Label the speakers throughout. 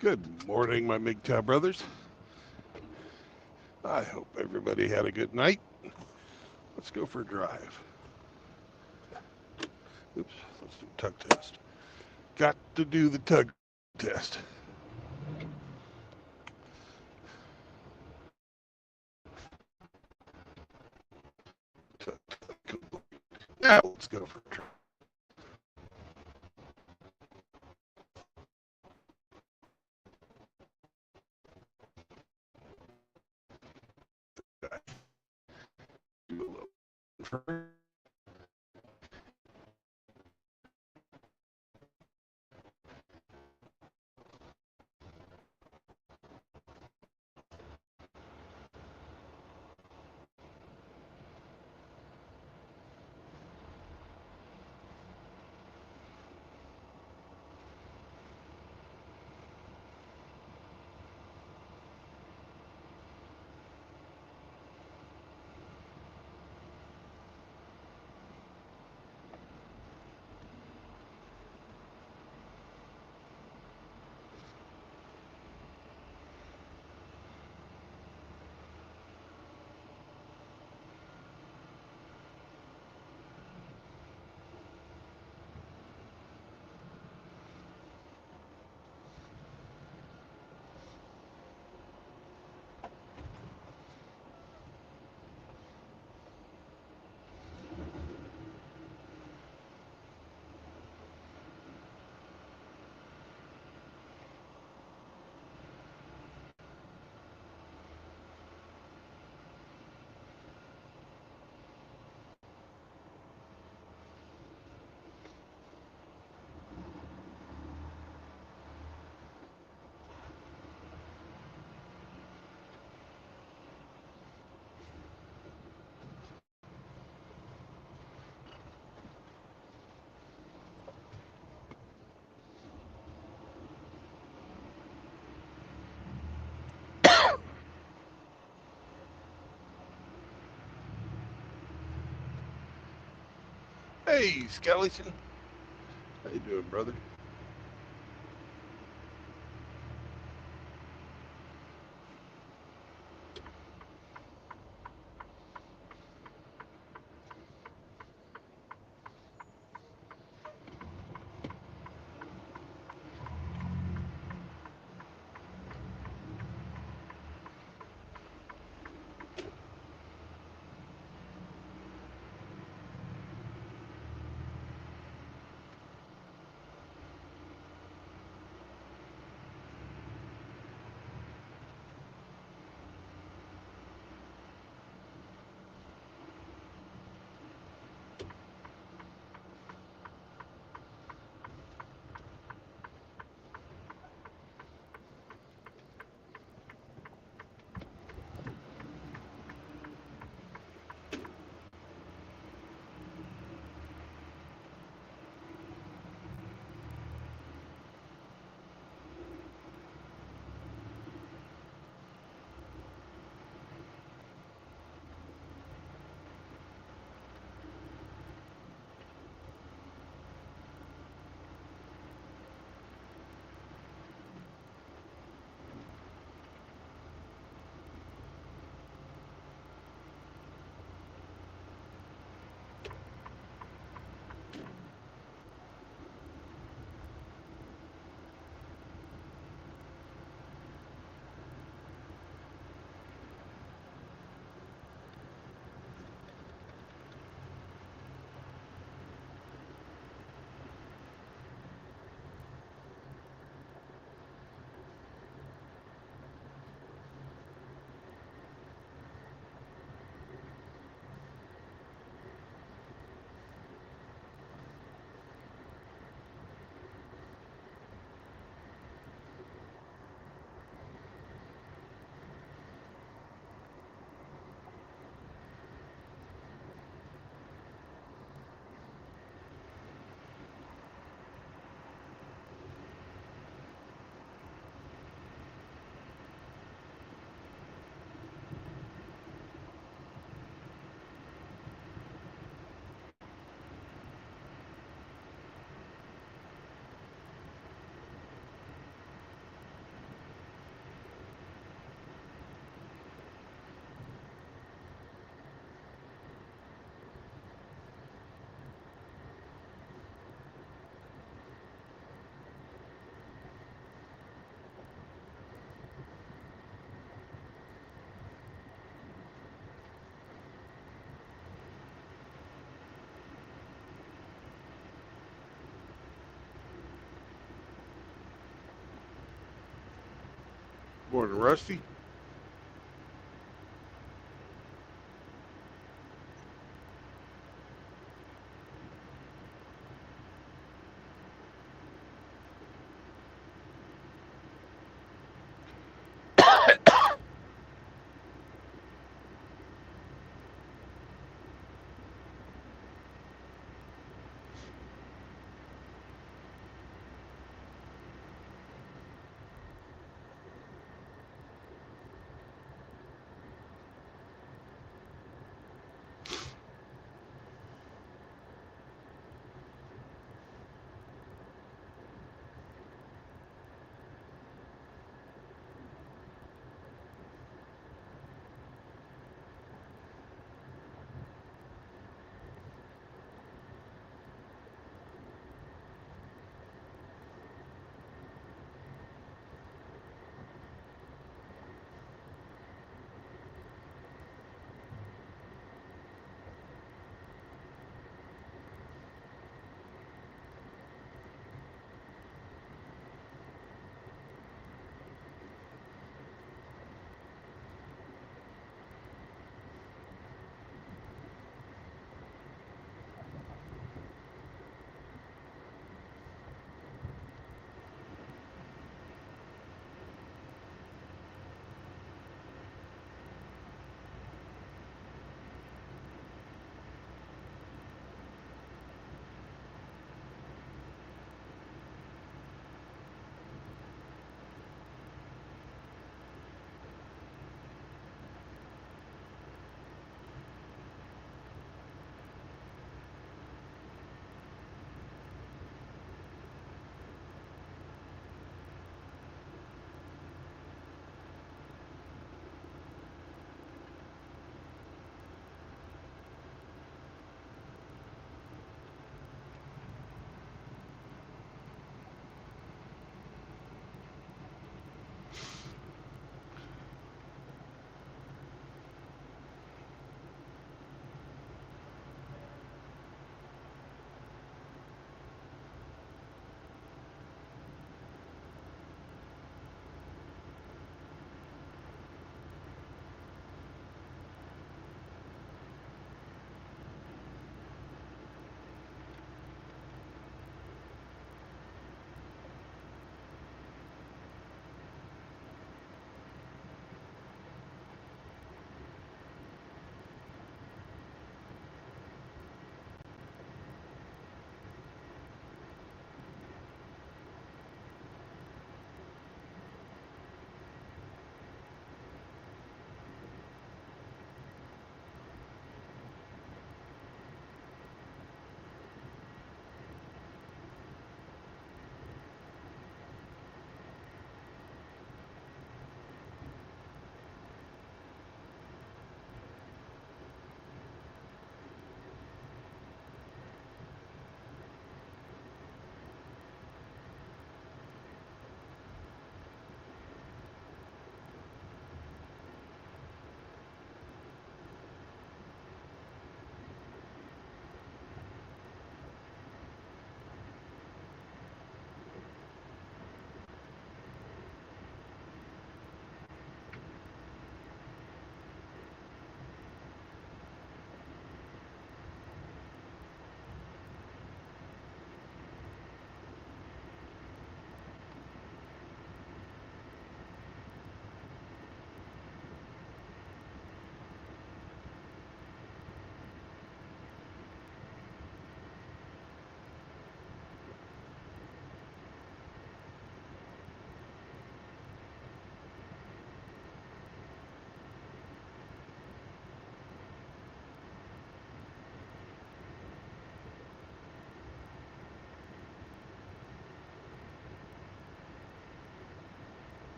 Speaker 1: Good morning, my MGTOW brothers. I hope everybody had a good night. Let's go for a drive. Oops, let's do a tug test. Got to do the tug test. Now let's go for a drive. Do a little. Hey, Skeleton. How you doing, brother? Morning, Rusty.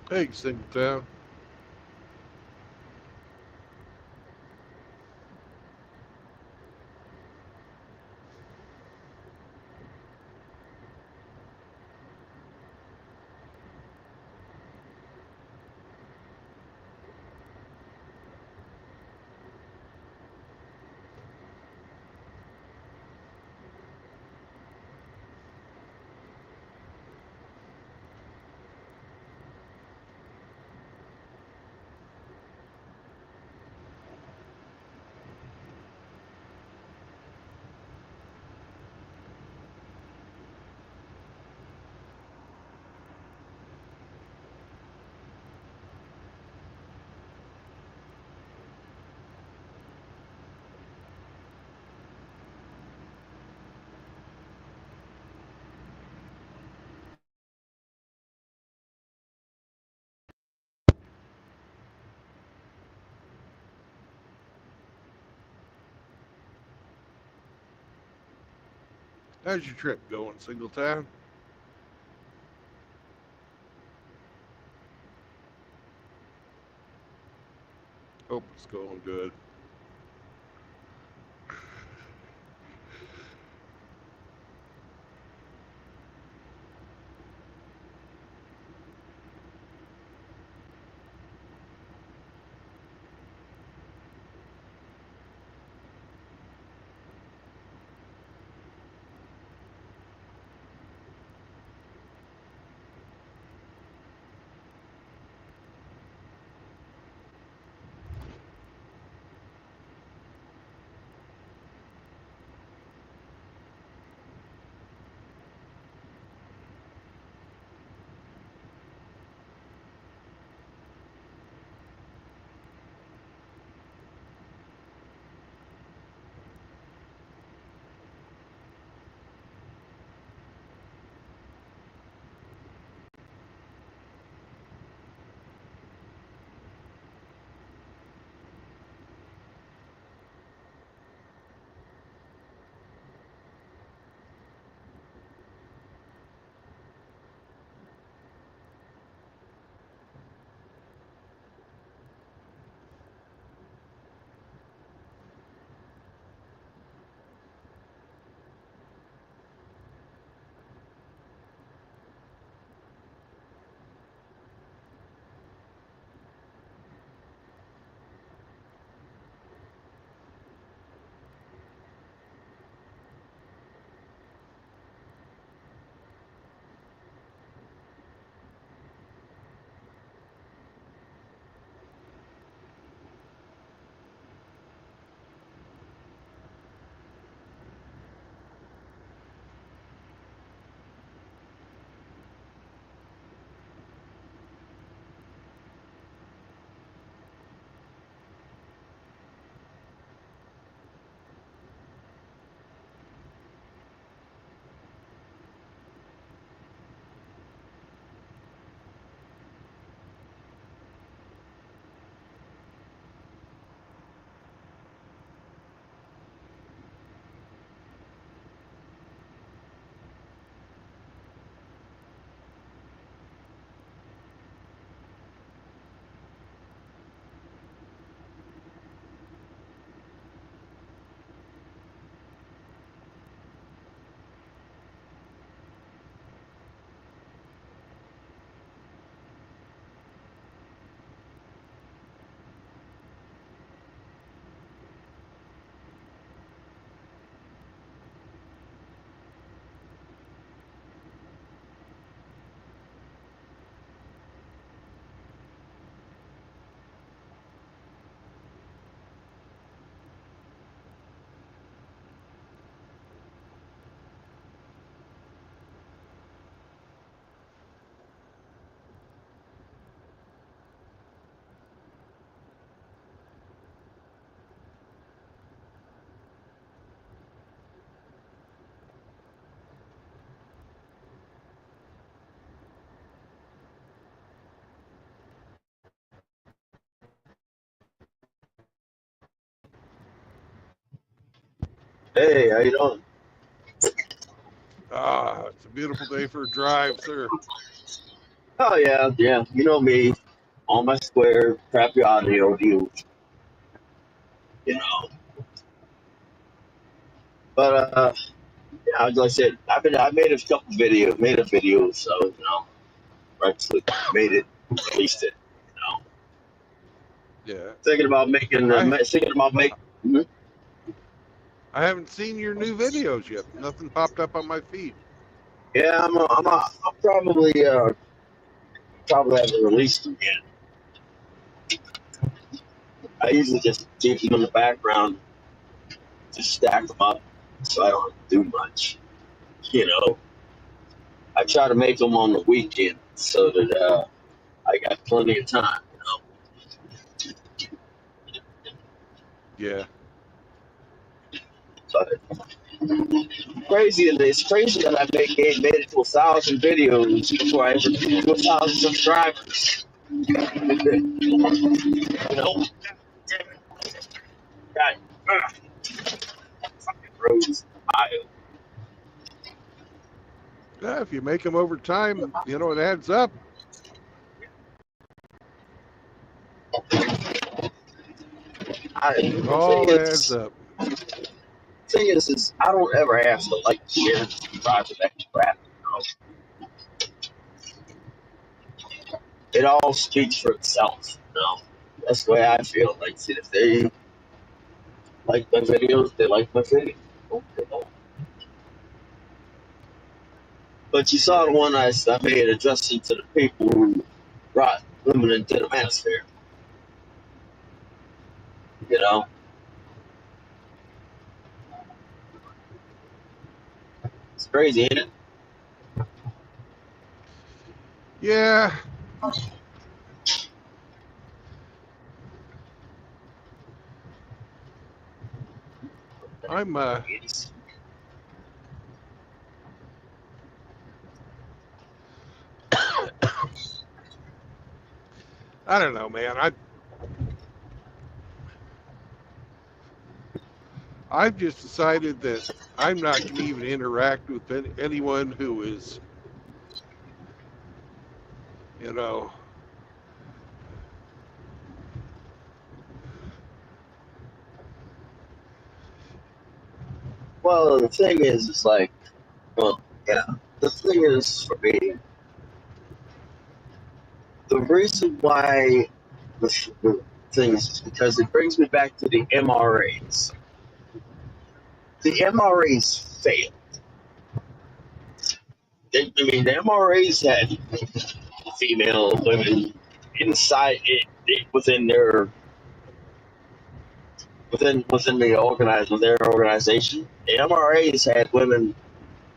Speaker 1: Hey, single town. How's your trip going, Single Town? Hope it's going good.
Speaker 2: Hey, how you doing?
Speaker 1: Ah, it's a beautiful day for a drive, sir.
Speaker 2: Oh yeah, yeah. You know me, on my square, crappy audio views, you know. But yeah, like I said, I made a couple videos, made a video, so actually made it, released it. You know,
Speaker 1: Yeah.
Speaker 2: thinking about making,
Speaker 1: I
Speaker 2: thinking about make. Mhm.
Speaker 1: I haven't seen your new videos yet. Nothing popped up on my feed.
Speaker 2: Yeah, I'll probably haven't released them yet. I usually just keep them in the background, just stack them up, so I don't do much. You know, I try to make them on the weekend so that I got plenty of time.
Speaker 1: Yeah.
Speaker 2: But crazy, it's crazy that made it to 1,000 videos before I ever to 1,000 subscribers. You know, God, fucking roads, Ohio.
Speaker 1: Yeah, if you make them over time, you know, it adds up. It
Speaker 2: The
Speaker 1: all adds up.
Speaker 2: thing is I don't ever have to like share project crap. It all speaks for itself. You know, that's the way I feel. Like, see, if they like my videos, they like my videos. Okay. But you saw the one I made addressing to the people who brought women into the manosphere. You know, it's crazy, ain't it?
Speaker 1: Yeah, I'm I don't know, man. I've just decided that I'm not going to even interact with anyone who is, you know,
Speaker 2: Well, the thing is, it's like, well, yeah. The thing is, for me, the reason why the thing is because it brings me back to the MRAs. The MRAs failed. I mean, the MRAs had female women inside within their organization. The MRAs had women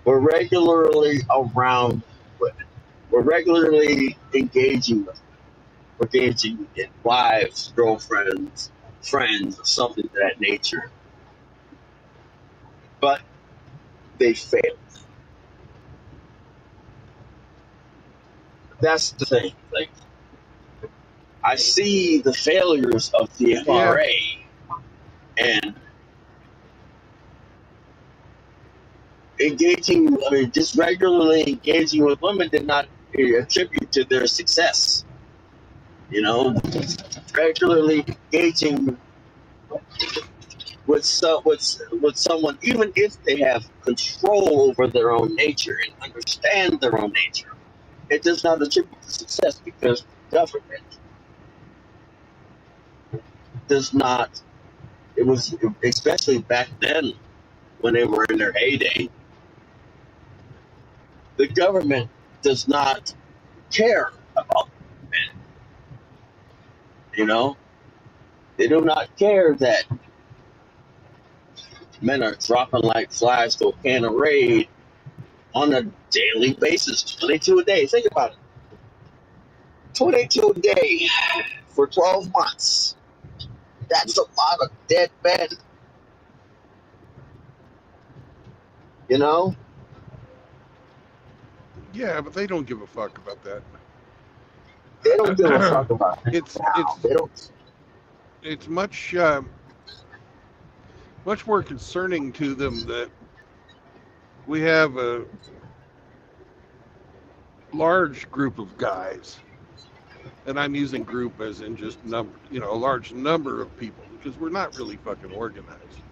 Speaker 2: were regularly around women. Were regularly engaging in wives, girlfriends, friends, or something of that nature. But they failed. That's the thing. Like, I see the failures of the
Speaker 1: yeah,
Speaker 2: MRA, and just regularly engaging with women did not attribute to their success. You know, regularly engaging with someone, even if they have control over their own nature and understand their own nature, it does not attribute to success because the government does not. It was especially back then when they were in their heyday. The government does not care about men. You know, they do not care that men are dropping like flies to a can of raid on a daily basis, 22 a day. Think about it. 22 a day for 12 months. That's a lot of dead men, you know?
Speaker 1: yeah, but they don't give a fuck about
Speaker 2: They don't give a
Speaker 1: that.
Speaker 2: fuck about it
Speaker 1: it's
Speaker 2: now.
Speaker 1: it's
Speaker 2: They don't.
Speaker 1: it's much more concerning to them that we have a large group of guys, and I'm using group as in just number, you know, a large number of people because we're not really fucking organized,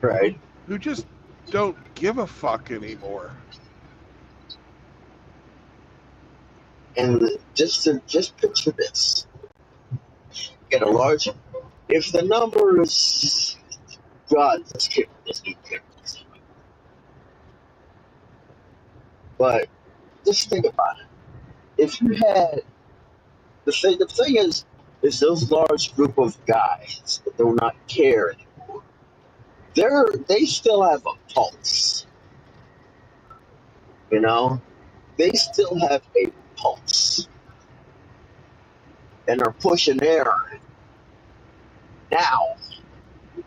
Speaker 2: Right.
Speaker 1: who just don't give a fuck anymore.
Speaker 2: And just picture this. Get a large. If the number is. God, let's do this. But just think about it. If you had. The thing is those large group of guys that do not care anymore. They still have a pulse, you know. They still have a pulse and are pushing air. Now,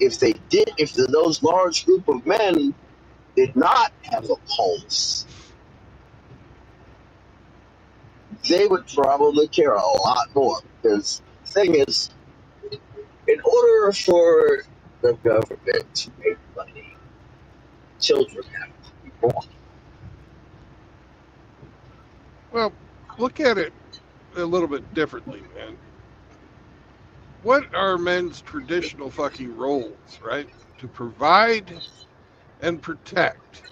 Speaker 2: if those large group of men did not have a pulse, they would probably care a lot more. Because the thing is, in order for the government to make money, children have to be born.
Speaker 1: Well, look at it a little bit differently, man. What are men's traditional fucking roles, right? To provide and protect.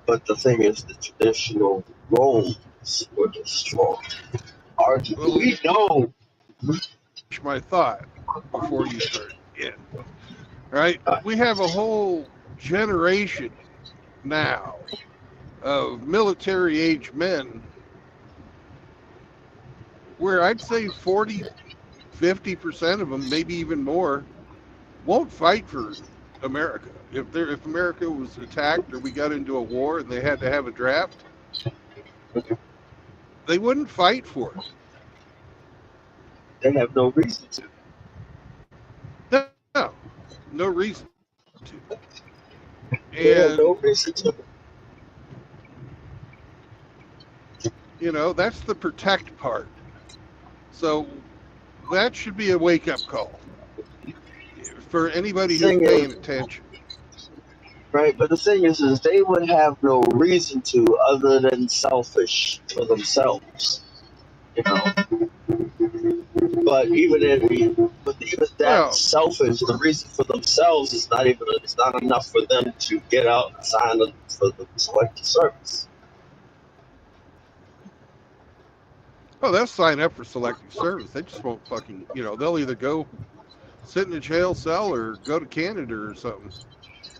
Speaker 2: But the thing is, the traditional roles were destroyed.
Speaker 1: Well,
Speaker 2: We know.
Speaker 1: finish my thought before you start in, right?
Speaker 2: Uh,
Speaker 1: We have a whole generation now of military age men where I'd say 40, 50% of them, maybe even more, won't fight for America. If America was attacked or we got into a war and they had to have a draft, they wouldn't fight for it.
Speaker 2: they have no reason to.
Speaker 1: No, no reason to.
Speaker 2: They have
Speaker 1: And
Speaker 2: no reason to.
Speaker 1: that's the protect part. So that should be a wake up call for
Speaker 2: The
Speaker 1: anybody who's
Speaker 2: thing
Speaker 1: paying
Speaker 2: is,
Speaker 1: attention.
Speaker 2: right? But the thing is they would have no reason to other than selfish for themselves. You know. But even that
Speaker 1: Well,
Speaker 2: selfish, the reason for themselves is not even. It's not enough for them to get out and sign up for the selective service.
Speaker 1: oh, they'll sign up for selective service. They just won't fucking, they'll either go sit in a jail cell or go to Canada or something.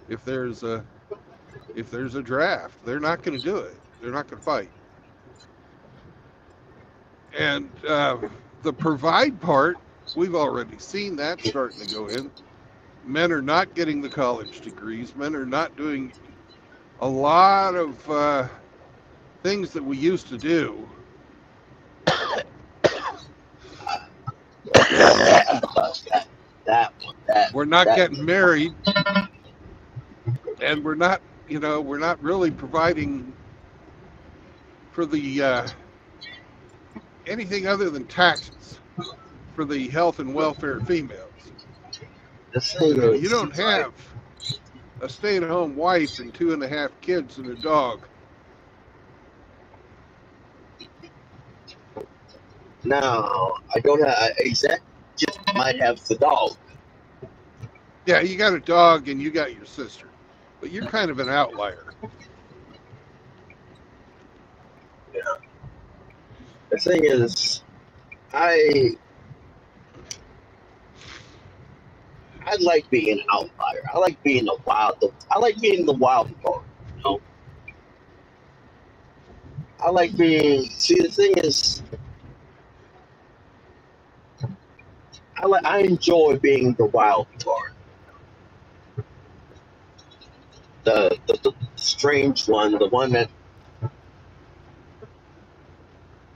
Speaker 1: If there's a if there's a draft, they're not going to do it. They're not going to fight. And the provide part, we've already seen that starting to go in. Men are not getting the college degrees. Men are not doing a lot of things that we used to do.
Speaker 2: That one, that
Speaker 1: We're not
Speaker 2: that
Speaker 1: getting married, and we're not really providing for the anything other than taxes for the health and welfare of females.
Speaker 2: the thing
Speaker 1: You
Speaker 2: is,
Speaker 1: don't have a stay-at-home wife and 2.5 kids and a dog.
Speaker 2: now I don't have exact. Just might have the dog.
Speaker 1: Yeah, you got a dog and you got your sister, but you're kind of an outlier.
Speaker 2: You know. The thing is, I I like being an outlier. I like being the wild. I like being the wild card. You know, I like being. See, the thing is, I enjoy being the wild card, the strange one, the one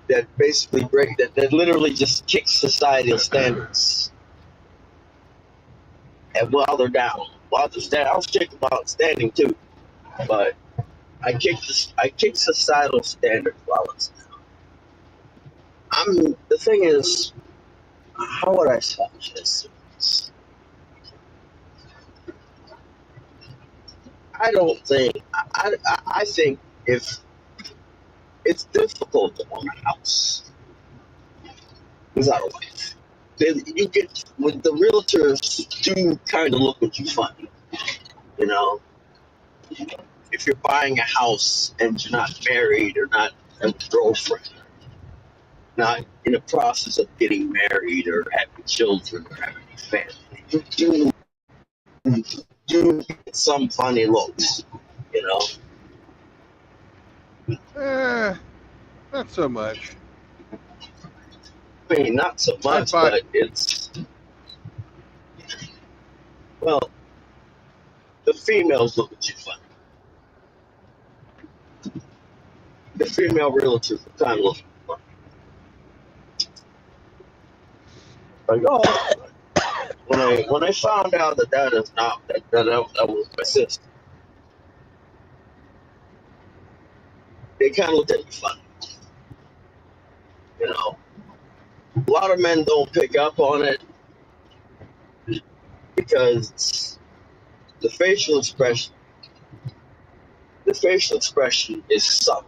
Speaker 2: that basically that literally just kicks societal standards. And while they're down, while they're standing, I'll kick them out standing too. But I kick societal standards while it's down. The thing is, how would I say this? I don't think I think if it's difficult to own a house without a wife. Then you get when the realtors do kind of look at you funny, you know. If you're buying a house and you're not married or not a girlfriend, not in the process of getting married or having children or having a family, you do get some funny looks, you know.
Speaker 1: Eh, not so much.
Speaker 2: I mean, not so
Speaker 1: I'd
Speaker 2: much,
Speaker 1: buy.
Speaker 2: but it's well, the females look at you funny. The female realtors are kind of looking funny. Like, oh, when I found out that is not that was my sister, they kind of looked at me funny. You know, a lot of men don't pick up on it because the facial expression, the facial expression is subtle.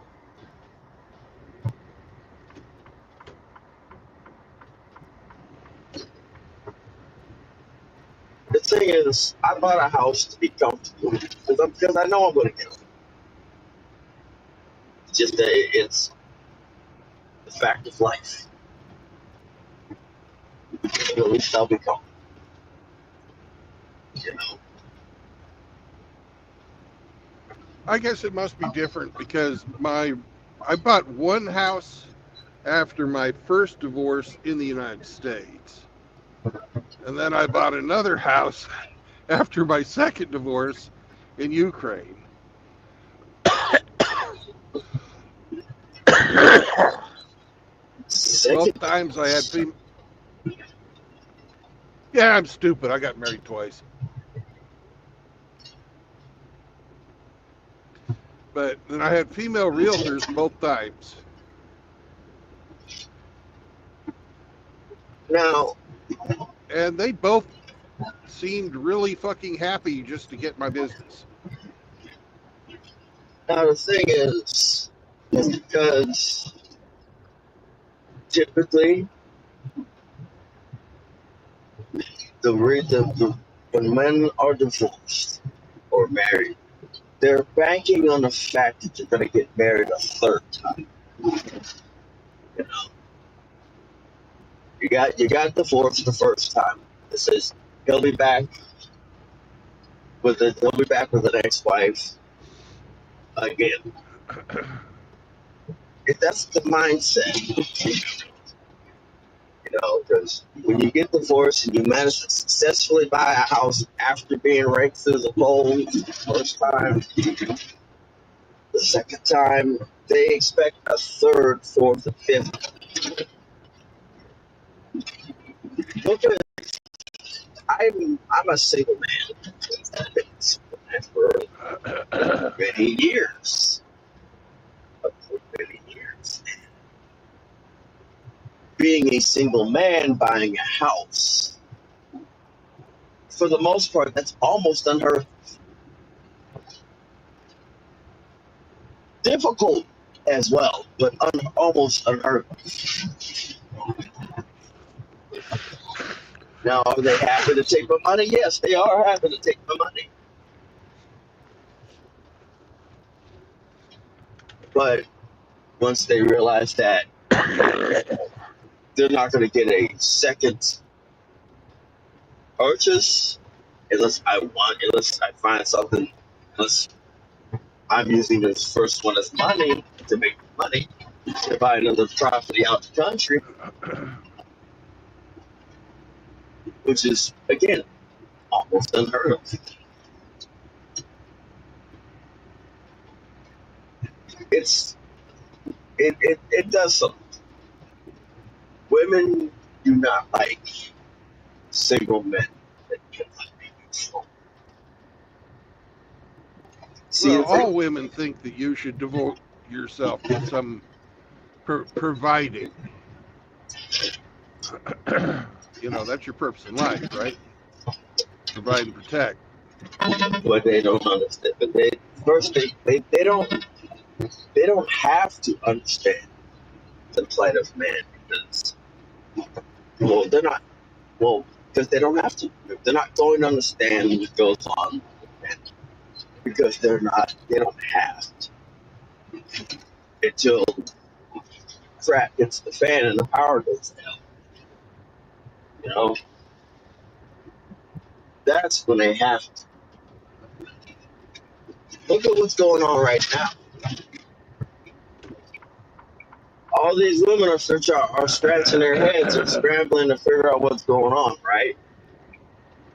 Speaker 2: thing is, I bought a house to be comfortable because I know I'm going to get it. It's just that it's the fact of life. And at least I'll be comfortable. You know?
Speaker 1: I guess it must be different because I bought one house after my first divorce in the United States. And then I bought another house after my second divorce in Ukraine.
Speaker 2: Second,
Speaker 1: Both times I had Yeah, I'm stupid. I got married twice. But then I had female realtors both times.
Speaker 2: now,
Speaker 1: And they both seemed really fucking happy just to get my business.
Speaker 2: now the thing is because typically when men are divorced or married, they're banking on the fact that you're going to get married a third time. You know, you got divorced the first time. It says he'll be back he'll be back with an ex-wife again. If that's the mindset, because when you get divorced and you manage to successfully buy a house after being raked through the polls the first time, the second time, they expect a third, fourth, and fifth. Look at I'm a single man. I've been a single man for many years. For many years. Being a single man buying a house, for the most part, that's almost unheard of. Difficult as well, but almost unheard of. Now, are they happy to take my money? Yes, they are happy to take my money. But once they realize that they're not going to get a second purchase unless I find something, unless I'm using this first one as money to make money to buy another property out the country, which is again almost unheard of. It's it does something. Women do not like single men that cannot be useful. See
Speaker 1: Well,
Speaker 2: the thing?
Speaker 1: all women think that you should devote yourself to some providing. That's your purpose in life, right? Provide and protect.
Speaker 2: But they don't understand. But they first they don't have to understand the plight of man because well they're not well because they don't have to. They're not going to understand what goes on because they don't have to until crap hits the fan and the power goes down. You know, that's when they have to. Look at what's going on right now. All these women are scratching their heads and scrambling to figure out what's going on, right?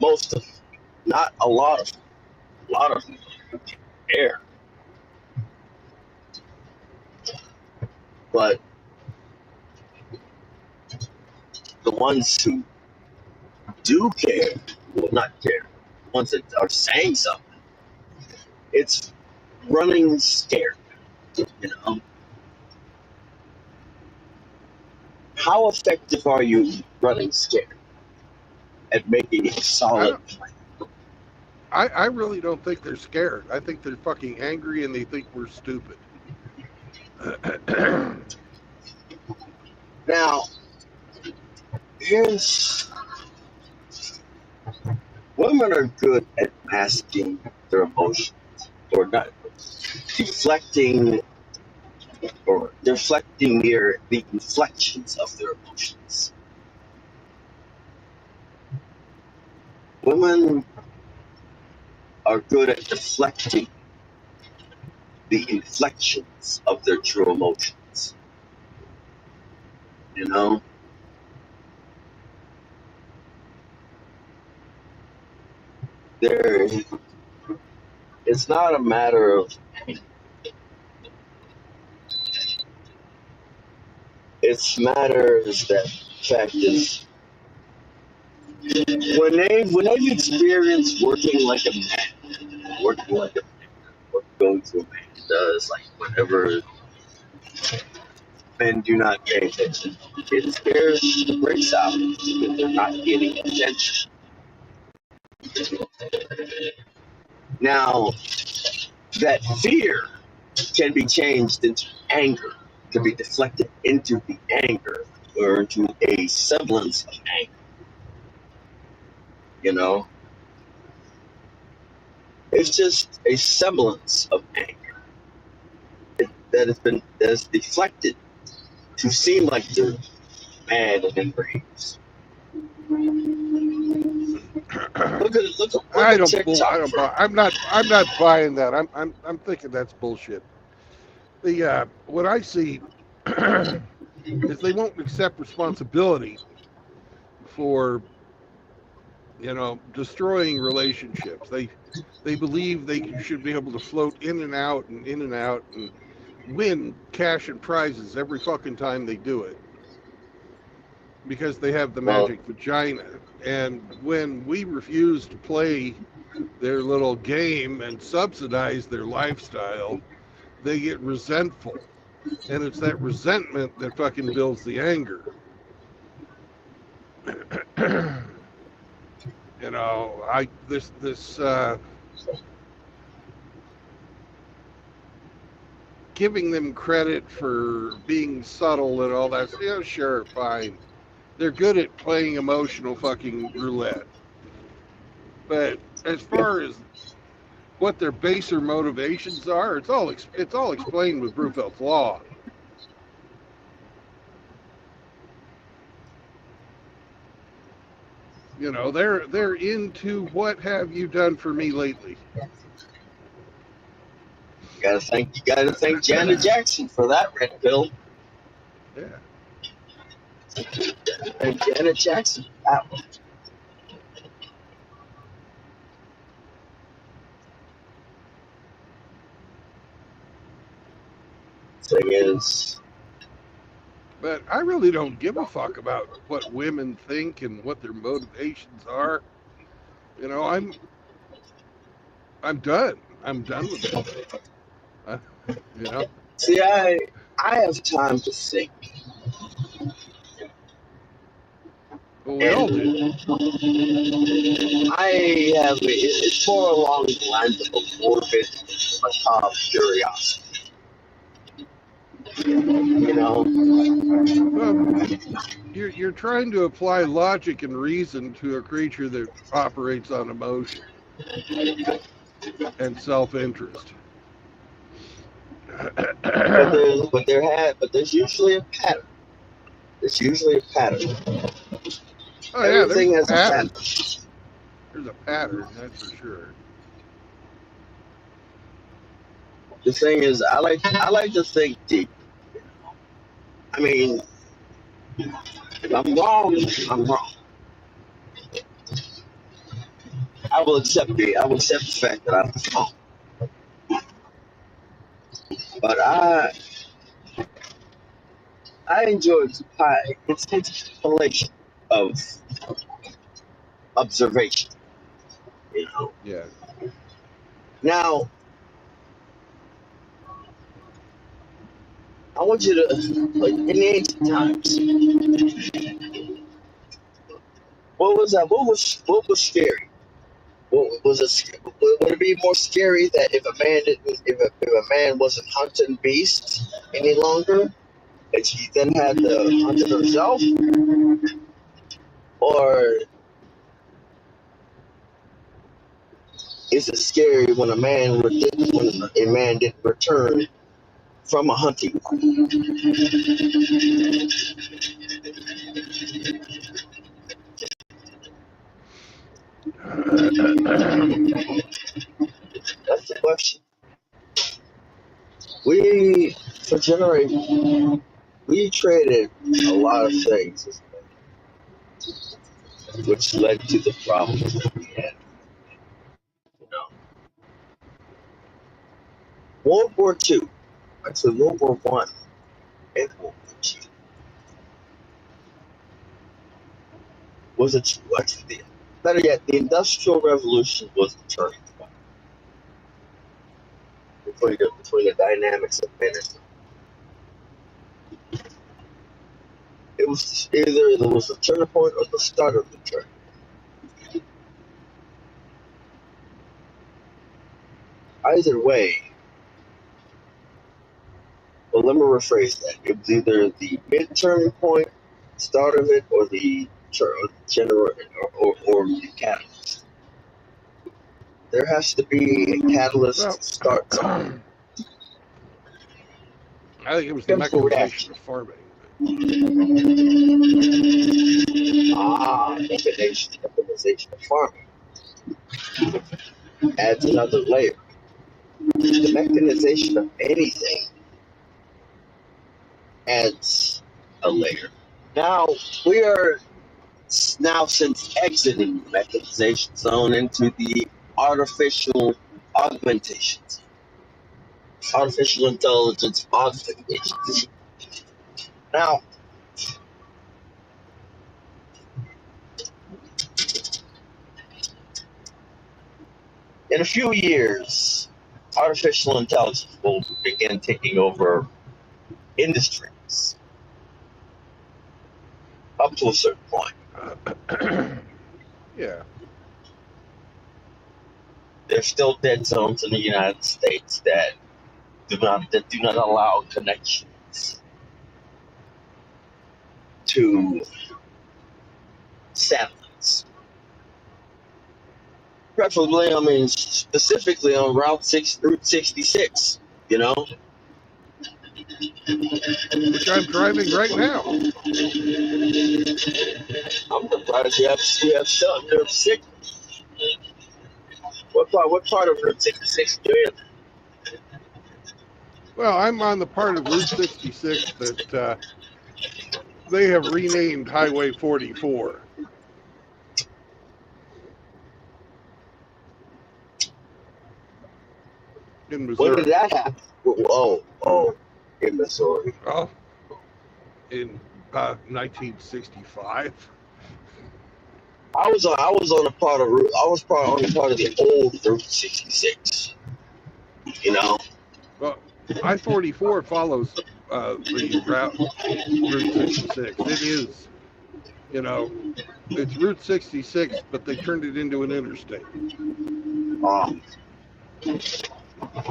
Speaker 2: Most of them. Not a lot of them. A lot of them care. But the ones who do care will not care. The ones that are saying something, it's running scared. You know, how effective are you running scared at making a
Speaker 1: I
Speaker 2: solid
Speaker 1: don't.
Speaker 2: plan?
Speaker 1: I really don't think they're scared. I think they're fucking angry and they think we're stupid.
Speaker 2: Now, here's women are good at masking their emotions, or not deflecting, or deflecting the inflections of their emotions. Women are good at deflecting the inflections of their true emotions. You know, there. It's not a matter of. It's matters that fact is when they've experienced working like a man, working like a man, what going to a man does, like whenever men do not pay attention, it scares the brakes out because they're not getting attention. Now, that fear can be changed into anger, can be deflected into the anger or into a semblance of anger. You know, it's just a semblance of anger that is deflected to seem like they're mad and enraged. Look
Speaker 1: I
Speaker 2: at
Speaker 1: don't bull. I
Speaker 2: TikTok
Speaker 1: don't
Speaker 2: for
Speaker 1: buy. I'm not buying that. I'm thinking that's bullshit. The what I see is they won't accept responsibility for destroying relationships. They believe they should be able to float in and out and win cash and prizes every fucking time they do it because they have the
Speaker 2: well,
Speaker 1: magic vagina. And when we refuse to play their little game and subsidize their lifestyle, they get resentful. And it's that resentment that fucking builds the anger. I this giving them credit for being subtle and all that. Yeah, sure, fine. They're good at playing emotional fucking roulette. But as far as what their baser motivations are, it's all explained with Brufeld's law. They're into what have you done for me lately?
Speaker 2: you gotta thank Janet Jackson for that red pill.
Speaker 1: Yeah.
Speaker 2: And Janet Jackson, that one. Thing is,
Speaker 1: But I really don't give a fuck about what women think and what their motivations are. You know, I'm done. I'm done with that shit. Uh, you know,
Speaker 2: see, I have time to think,
Speaker 1: well, we all do.
Speaker 2: and I have it's more along the lines of a morbid, macabre curiosity. You know,
Speaker 1: Well, you're trying to apply logic and reason to a creature that operates on emotion and self-interest.
Speaker 2: there's usually a pattern. There's usually a pattern.
Speaker 1: Oh yeah, there's
Speaker 2: Everything
Speaker 1: a
Speaker 2: has a
Speaker 1: pattern.
Speaker 2: pattern.
Speaker 1: There's a pattern, that's for sure.
Speaker 2: The thing is, I like to think deep. I mean, if I'm wrong, I'm wrong. I will accept the fact that I'm wrong. But I enjoy it's a compilation of observation. You know.
Speaker 1: Yeah.
Speaker 2: Now I want you to, like, in the ancient times, what was scary? What was it? Would it be more scary that if a man wasn't hunting beasts any longer, that he then had to hunt it himself, or Is it scary when a man didn't return from a hunting party? That's the question. We, for generations, we traded a lot of things, which led to the problems that we had. You know, World War II, actually World War One and World War II was better yet, the Industrial Revolution was the turning point between the dynamics of men and women. It was either there was a turning point or the start of the turn. Either way, well, let me rephrase that. It was either the mid turning point, start of it, or the general or the catalyst. There has to be a catalyst
Speaker 1: Well,
Speaker 2: to start something.
Speaker 1: I think it was the
Speaker 2: Chemical
Speaker 1: mechanization
Speaker 2: reaction.
Speaker 1: of farming.
Speaker 2: Mechanization of farming adds another layer. The mechanization of anything adds a layer. Now we are since exiting the mechanization zone into the artificial augmentations, artificial intelligence augmentations. Now, in a few years, artificial intelligence will begin taking over industries up to a certain point.
Speaker 1: Yeah.
Speaker 2: There's still dead zones in the United States that do not allow connections to satellites. Preferably, I mean, specifically on Route 66, you know?
Speaker 1: Which I'm driving right now.
Speaker 2: I'm surprised you have something there sick. What part of Route 66 do you in?
Speaker 1: Well, I'm on the part of Route 66 that they have renamed Highway 44 in
Speaker 2: When did
Speaker 1: Missouri.
Speaker 2: that happen? Oh, in Missouri.
Speaker 1: Oh, in 1965.
Speaker 2: I was on a part of Route. I was on a part of the old Route 66. You know,
Speaker 1: Well, I-44 follows the Route 66. It is, you know, it's Route 66, but they turned it into an interstate.
Speaker 2: um,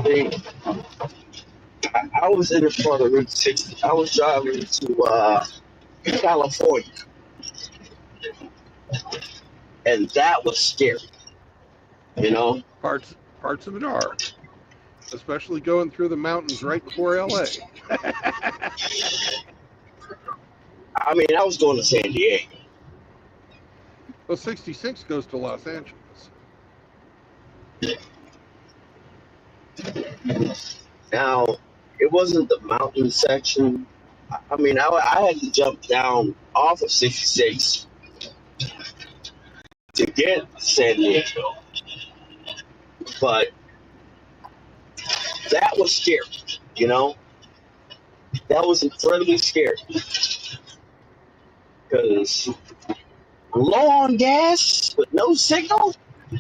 Speaker 2: they, I was in a part of Route 60. I was driving to California, and that was scary. You know,
Speaker 1: Parts of it are, especially going through the mountains right before LA.
Speaker 2: I mean, I was going to San Diego.
Speaker 1: Well, 66 goes to Los Angeles.
Speaker 2: Now, it wasn't the mountain section. I mean, I had to jump down off of 66 to get to San Diego, but that was scary. You know, that was incredibly scary because low on gas with no signal,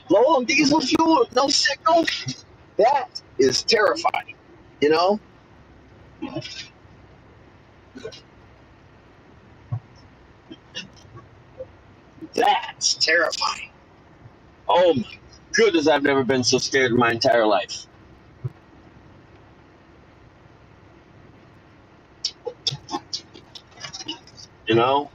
Speaker 2: low on diesel fuel with no signal. That is terrifying. You know, that's terrifying. Oh my goodness, I've never been so scared in my entire life. You know,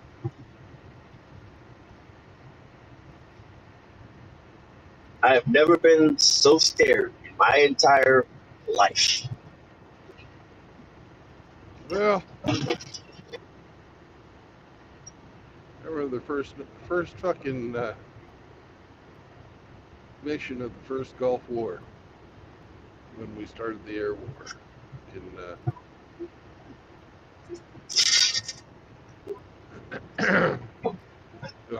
Speaker 2: I have never been so scared in my entire life.
Speaker 1: Well, I remember the first fucking mission of the first Gulf War when we started the air war.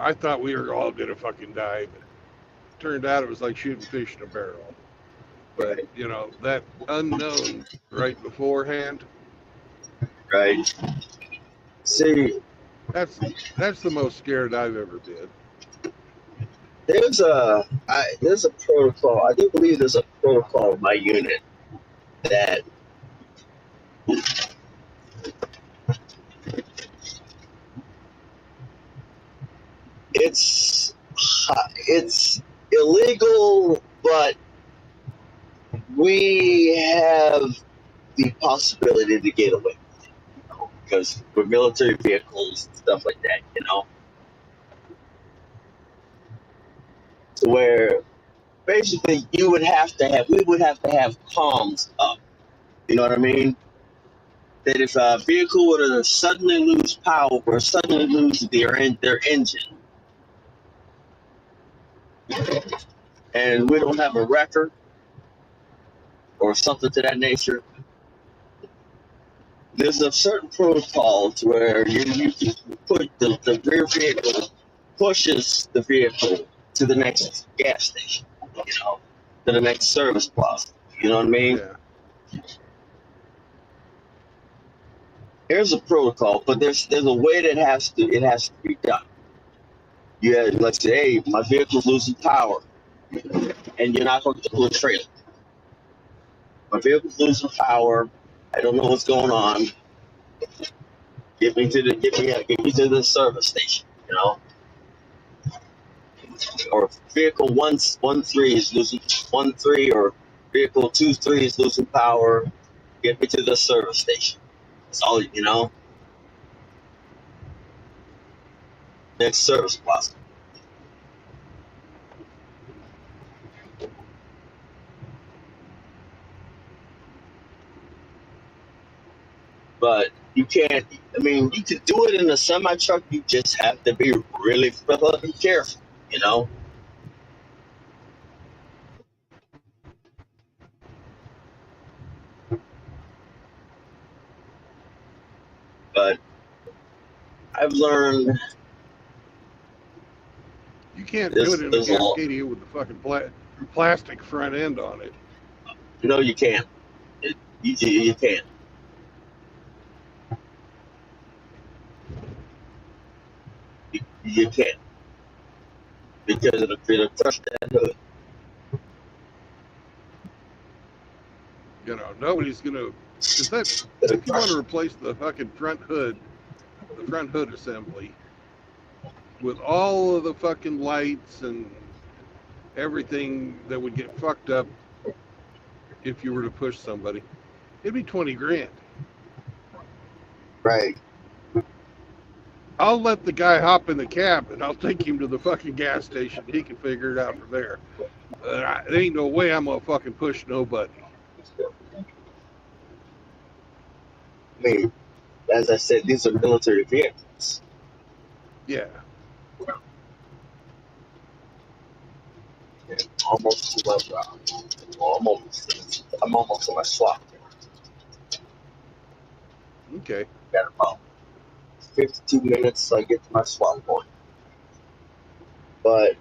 Speaker 1: I thought we were all gonna fucking die, but turned out it was like shooting fish in a barrel. But
Speaker 2: Right,
Speaker 1: that unknown right beforehand,
Speaker 2: right. See,
Speaker 1: that's the most scared I've ever been.
Speaker 2: there's a protocol. I do believe there's a protocol in my unit that it's it's illegal, but we have the possibility to get away because we're military vehicles and stuff like that, to where basically we would have to have comms up. You know what I mean? That if a vehicle were to suddenly lose power or suddenly lose their engine, and we don't have a record or something to that nature, there's a certain protocol to where you can put the rear vehicle pushes the vehicle to the next gas station, to the next service plaza. You know what I mean?
Speaker 1: Yeah,
Speaker 2: There's a protocol, but there's a way that it has to be done. You have, let's say, hey, my vehicle's losing power, and you're not going to pull a trailer. My vehicle's losing power. I don't know what's going on. Get me to the service station. Or vehicle one three is losing 1 3, or vehicle 2 3 is losing power. Get me to the service station. That's all. Next service plaza. But you can't. I mean, you could do it in a semi truck. You just have to be really careful. You know. But I've learned
Speaker 1: you can't do it
Speaker 2: there's
Speaker 1: in a
Speaker 2: there's a lot.
Speaker 1: Cascadia with the fucking plastic front end on it.
Speaker 2: No, you can't. You can't. You can't because it'll crush that hood.
Speaker 1: Nobody's gonna. Is that
Speaker 2: It'll
Speaker 1: if you want to
Speaker 2: crush.
Speaker 1: replace the fucking the front hood assembly with all of the fucking lights and everything that would get fucked up if you were to push somebody, it'd be 20 grand.
Speaker 2: Right.
Speaker 1: I'll let the guy hop in the cab and I'll take him to the fucking gas station. He can figure it out from there. There ain't no way I'm gonna fucking push nobody.
Speaker 2: I mean, as I said, these are military vehicles.
Speaker 1: Yeah.
Speaker 2: Almost to my I'm almost to my swap.
Speaker 1: Okay.
Speaker 2: Got about 52 minutes so I get to my swap point. But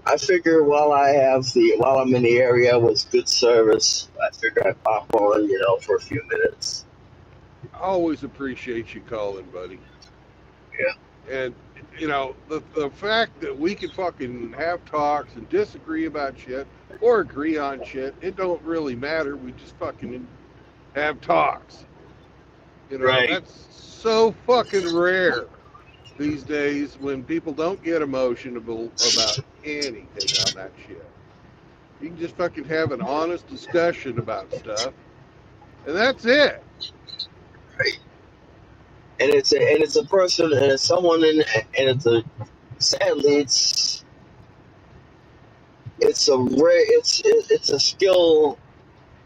Speaker 2: I figure while I'm in the area with good service, I figure I pop on, for a few minutes.
Speaker 1: I always appreciate you calling, buddy.
Speaker 2: Yeah.
Speaker 1: And the fact that we can fucking have talks and disagree about shit or agree on shit, it don't really matter. We just fucking have talks.
Speaker 2: Right.
Speaker 1: That's so fucking rare these days when people don't get emotional about anything on that shit. You can just fucking have an honest discussion about stuff, and that's it.
Speaker 2: Right. And it's a person, and it's someone, and it's a sadly it's a rare, it's a skill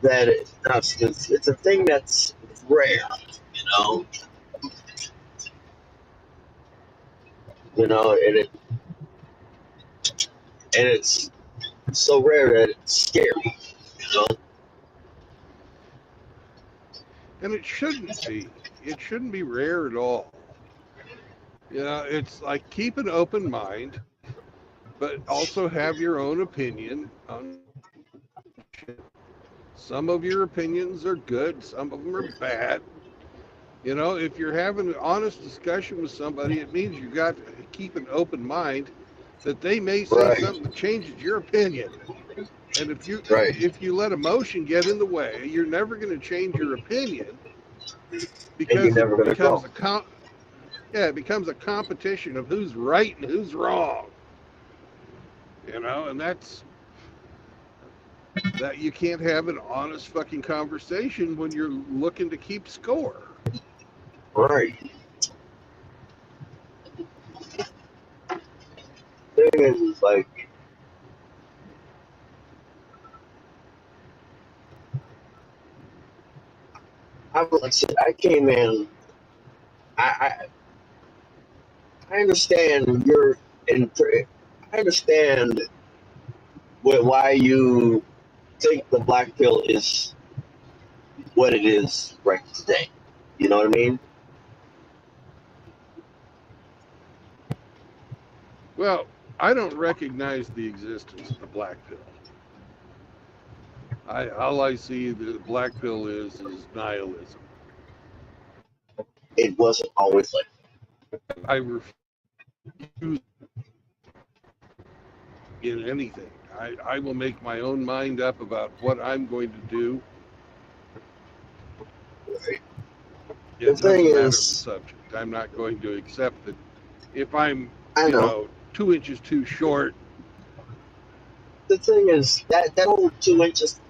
Speaker 2: that it's a thing that's rare, you know, and it's so rare that it's scary, you know.
Speaker 1: And it shouldn't be. It shouldn't be rare at all. It's like keep an open mind, but also have your own opinion on shit. Some of your opinions are good, some of them are bad. If you're having an honest discussion with somebody, it means you got to keep an open mind that they may say
Speaker 2: Right,
Speaker 1: something that changes your opinion. And
Speaker 2: right.
Speaker 1: if you let emotion get in the way, you're never going to change your opinion
Speaker 2: And you're
Speaker 1: because
Speaker 2: never gonna grow.
Speaker 1: it becomes a competition of who's right and who's wrong. And that you can't have an honest fucking conversation when you're looking to keep score.
Speaker 2: Right. Thing is like I came in. I I understand I understand why you think the black pill is what it is right today. You know what I mean?
Speaker 1: Well, I don't recognize the existence of the black pill. All I see the black pill is nihilism.
Speaker 2: It wasn't always like
Speaker 1: I refuse in anything. I will make my own mind up about what I'm going to do.
Speaker 2: that. Right? The
Speaker 1: It
Speaker 2: thing
Speaker 1: doesn't matter the
Speaker 2: is,
Speaker 1: subject. I'm not going to accept that if I'm,
Speaker 2: I know.
Speaker 1: 2 inches too short.
Speaker 2: The thing is that whole 2 inches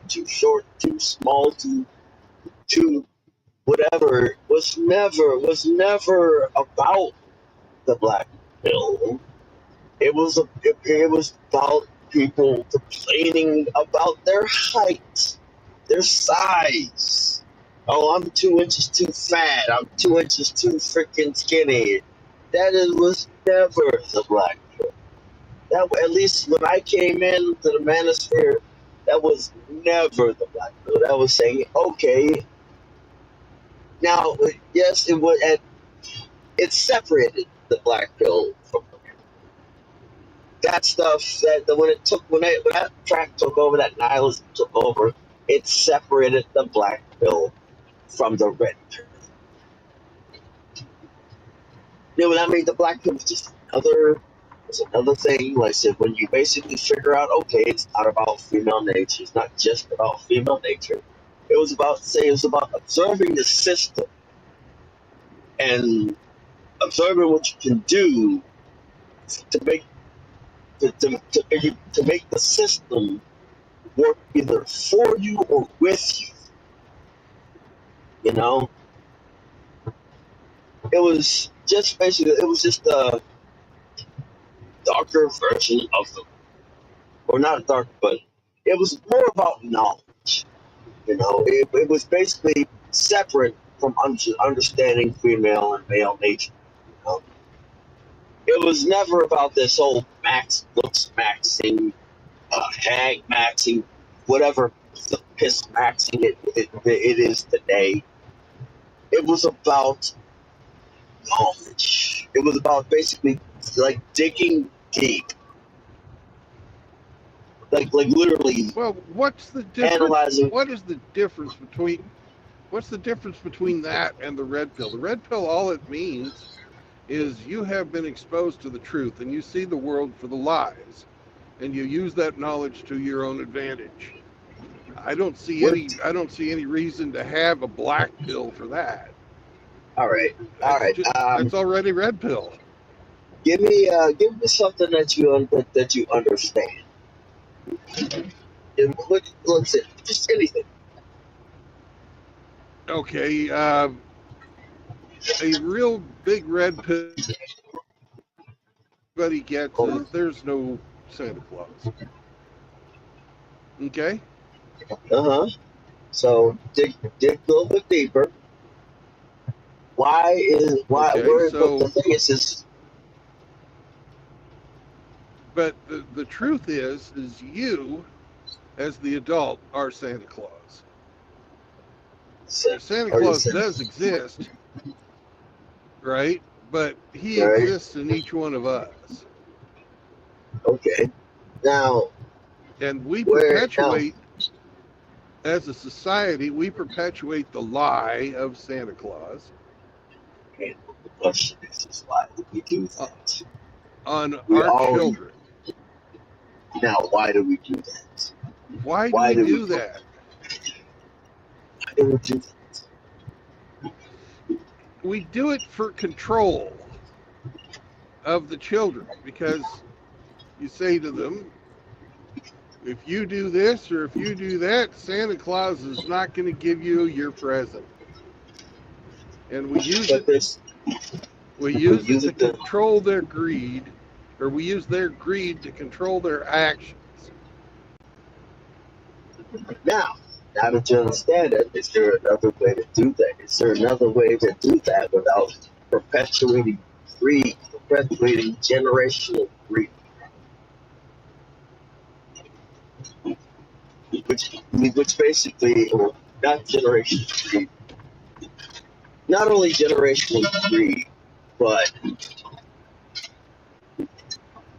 Speaker 2: too short, too small, too whatever was never about the black pill. It was about people complaining about their height, their size. Oh, I'm 2 inches too fat. I'm 2 inches too freaking skinny. Was never the black. That at least when I came into the manosphere, that was never the black pill. That was saying, okay, now yes, it separated the black pill from that stuff. When that track took over, that nihilism took over, it separated the black pill from the red pill. You know what I mean? The black pill was another thing. Like I said, when you basically figure out, okay, it's not about female nature. It's not just about female nature. It was about observing the system and observing what you can do to make to make the system work either for you or with you. You know, it was just a darker version of them, or not dark, but it was more about knowledge. It was basically separate from understanding female and male nature. You know? It was never about this whole looks maxing, hag maxing, whatever the piss maxing it is today. It was about knowledge. It was about basically like digging deep, like literally
Speaker 1: Well, what's the difference?
Speaker 2: analyzing.
Speaker 1: What's the difference between that and the red pill? The red pill, all it means is you have been exposed to the truth and you see the world for the lies, and you use that knowledge to your own advantage.
Speaker 2: What?
Speaker 1: I don't see any reason to have a black pill for that.
Speaker 2: All right, all
Speaker 1: That's
Speaker 2: right.
Speaker 1: just that's already red pill.
Speaker 2: Give me something that you understand. Let's say just anything.
Speaker 1: Okay, a real big red pill everybody gets
Speaker 2: Oh,
Speaker 1: is there's no Santa Claus. Okay?
Speaker 2: So dig a little bit deeper.
Speaker 1: Okay,
Speaker 2: What the
Speaker 1: so,
Speaker 2: thing is
Speaker 1: but the truth is you, as the adult, are Santa Claus. Now, Santa
Speaker 2: are you
Speaker 1: Claus
Speaker 2: saying,
Speaker 1: does exist, right? But he
Speaker 2: right?
Speaker 1: exists in each one of us.
Speaker 2: Okay. Now,
Speaker 1: And we
Speaker 2: where now?
Speaker 1: perpetuate, as a society, we perpetuate the lie of Santa Claus
Speaker 2: Okay, the question is why do we do
Speaker 1: uh,
Speaker 2: that?
Speaker 1: on
Speaker 2: We
Speaker 1: our
Speaker 2: all
Speaker 1: children.
Speaker 2: now. Why do we do that?
Speaker 1: Why do
Speaker 2: Why
Speaker 1: we
Speaker 2: do we?
Speaker 1: do that?
Speaker 2: Why do we do that?
Speaker 1: We do it for control of the children because you say to them, if you do this or if you do that, Santa Claus is not going to give you your present. And
Speaker 2: But this,
Speaker 1: we
Speaker 2: we
Speaker 1: use it
Speaker 2: use
Speaker 1: to
Speaker 2: it to
Speaker 1: control their greed, or we use their greed to control their actions.
Speaker 2: now. Now that you understand it, is there another way to do that? Is there another way to do that without perpetuating greed, perpetuating generational greed? Which basically, or not generational greed, not only generational greed, but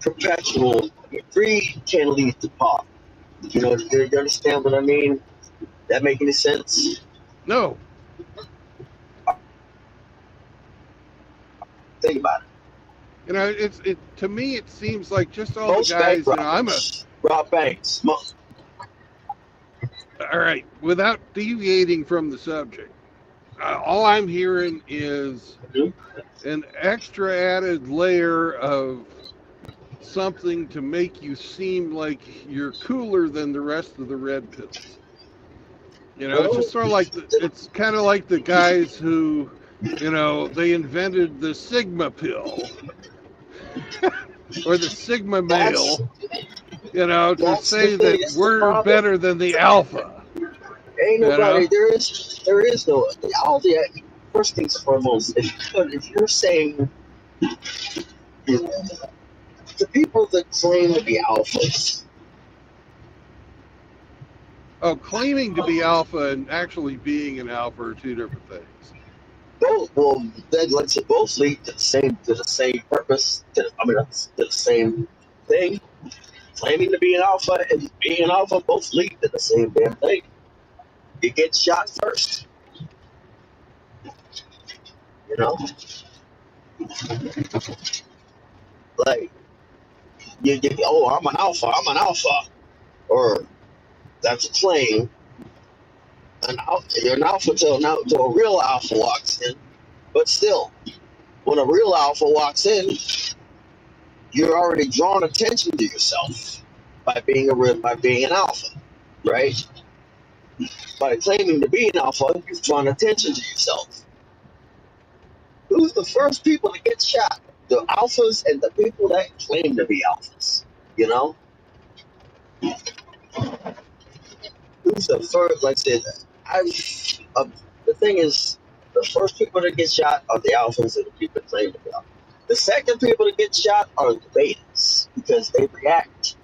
Speaker 2: perpetual greed can lead to poverty. You know, do you understand what I mean? That make any sense?
Speaker 1: No,
Speaker 2: Think about it.
Speaker 1: it to me it seems like just all the
Speaker 2: Most bank
Speaker 1: guys.
Speaker 2: robbers rob banks.
Speaker 1: All right, without deviating from the subject. All I'm hearing is an extra added layer of something to make you seem like you're cooler than the rest of the red pills. It's
Speaker 2: No,
Speaker 1: just sort of like it's kind of like the guys who, they invented the Sigma pill or the Sigma
Speaker 2: that's
Speaker 1: male, to
Speaker 2: that's the
Speaker 1: say
Speaker 2: thing.
Speaker 1: that
Speaker 2: That's the
Speaker 1: we're
Speaker 2: problem.
Speaker 1: better than the alpha.
Speaker 2: Ain't
Speaker 1: You know?
Speaker 2: nobody. There is no. All the first things foremost. If you're saying the people that claim to be alphas,
Speaker 1: Oh, claiming to be alpha and actually being an alpha are two different things.
Speaker 2: both well, then let's say both lead to the same purpose. To the same thing. Claiming to be an alpha and being an alpha both lead to the same damn thing. You get shot first. You know, like oh, I'm an alpha. I'm an alpha, or that's a claim. You're an alpha till a real alpha walks in. But still, when a real alpha walks in, you're already drawing attention to yourself by being an alpha, right? By claiming to be an alpha, you've drawn attention to yourself. Who's the first people to get shot? The alphas and the people that claim to be alphas. You know, who's the first? Like I said, the thing is, the first people to get shot are the alphas and the people that claim to be alphas. The second people to get shot are the betas because they react.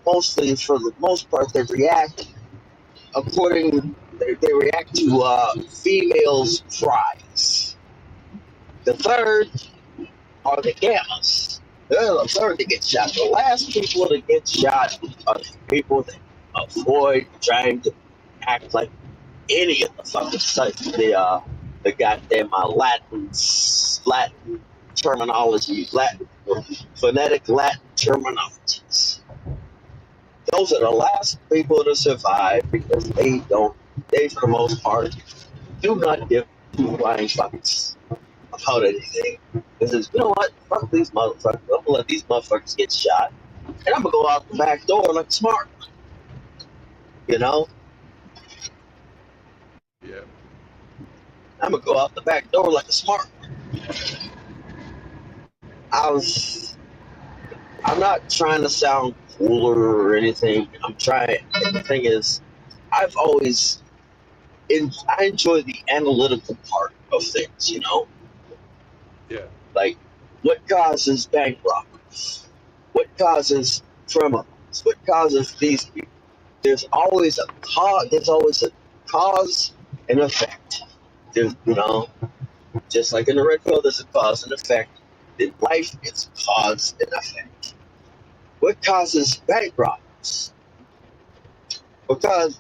Speaker 2: Mostly, for the most part, they react they react to females' cries. The third are the gammas. They're the third to get shot. The last people to get shot are the people that avoid trying to act like any of the fucking sites. The goddamn Latin terminology, Latin phonetic Latin terminologies. Those are the last people to survive because they for the most part, do not give two flying fucks about anything. Because you know what? Fuck these motherfuckers. I'm gonna let these motherfuckers get shot. And I'm gonna go out the back door like smart. You know?
Speaker 1: Yeah.
Speaker 2: I'm gonna go out the back door like a smart. I was I'm not trying to sound cooler or anything. The thing is, I've always, I enjoy the analytical part of things, you know?
Speaker 1: Yeah.
Speaker 2: Like, what causes bank robberies? What causes criminals? What causes these people? There's always a cause and effect. There's, you know, just like in the red pill, there's a cause and effect. In life, it's cause and effect. What causes bank robberies? Because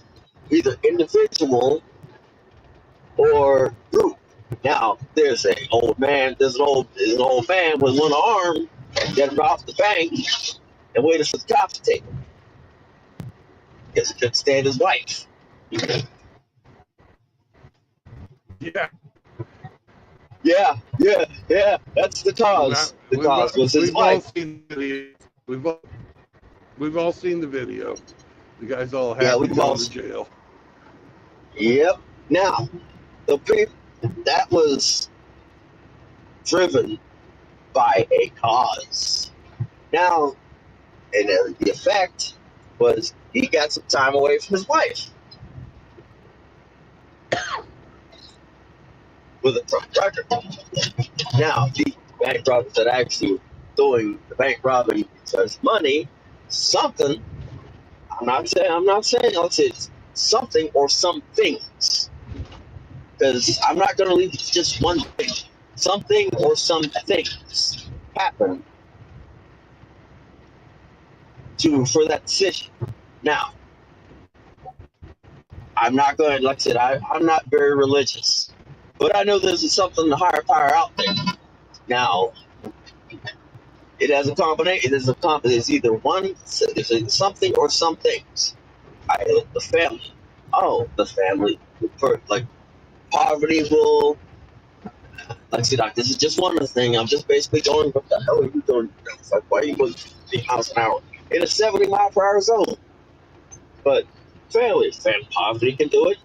Speaker 2: either individual or group. Now, there's an old man with one arm that robbed the bank and waited for the cops to take him because he couldn't stand his wife.
Speaker 1: Yeah.
Speaker 2: Yeah. That's the
Speaker 1: Now,
Speaker 2: cause. The cause was his
Speaker 1: we've all
Speaker 2: wife.
Speaker 1: seen the video. We've all seen the video. The guy's all
Speaker 2: Yeah,
Speaker 1: happy
Speaker 2: we've all.
Speaker 1: going to jail.
Speaker 2: Yep. Now, the people that was driven by a cause. Now, and the effect was he got some time away from his wife with a track record. Now, the bank robbers that actually doing the bank robbing because money, something. I'm not saying it's something or some things because I'm not going to leave just one thing. Something or some things happen for that decision. Now, I'm not going. Like I said, I'm not very religious, but I know there's something higher power out there. Now, it has a combination. It's either one. It's either something or some things. The family. Oh, the family. Like poverty will. Like I said, this is just one of the things. I'm just basically going. What the hell are you doing? It's like, why are you going 50 miles an hour in a 70-mile-per-hour zone? But poverty can do it.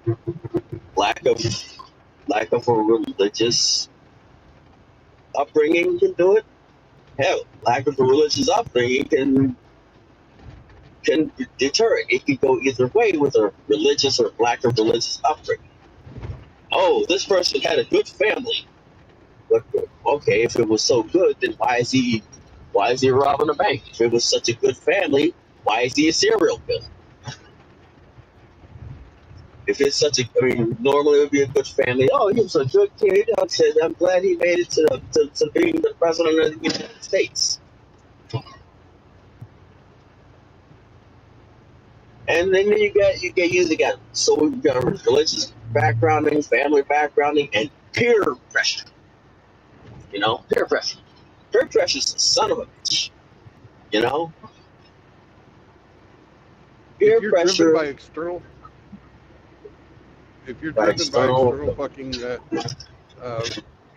Speaker 2: Lack of a religious upbringing can do it. Hell, lack of a religious upbringing can deter it. It can go either way with a religious or lack of religious upbringing. Oh, this person had a good family. But, okay, if it was so good, then why is he robbing a bank? If it was such a good family, why is he a serial killer? If it's normally it would be a good family. Oh, he was a good kid. I'm glad he made it to being the president of the United States. And then you get used again. So we've got religious backgrounding, family backgrounding, and peer pressure. You know, peer pressure. Peer pressure is the son of a bitch. You know,
Speaker 1: If
Speaker 2: peer
Speaker 1: you're driven
Speaker 2: pressure
Speaker 1: by external, if you're
Speaker 2: by
Speaker 1: driven by external
Speaker 2: external.
Speaker 1: fucking, uh,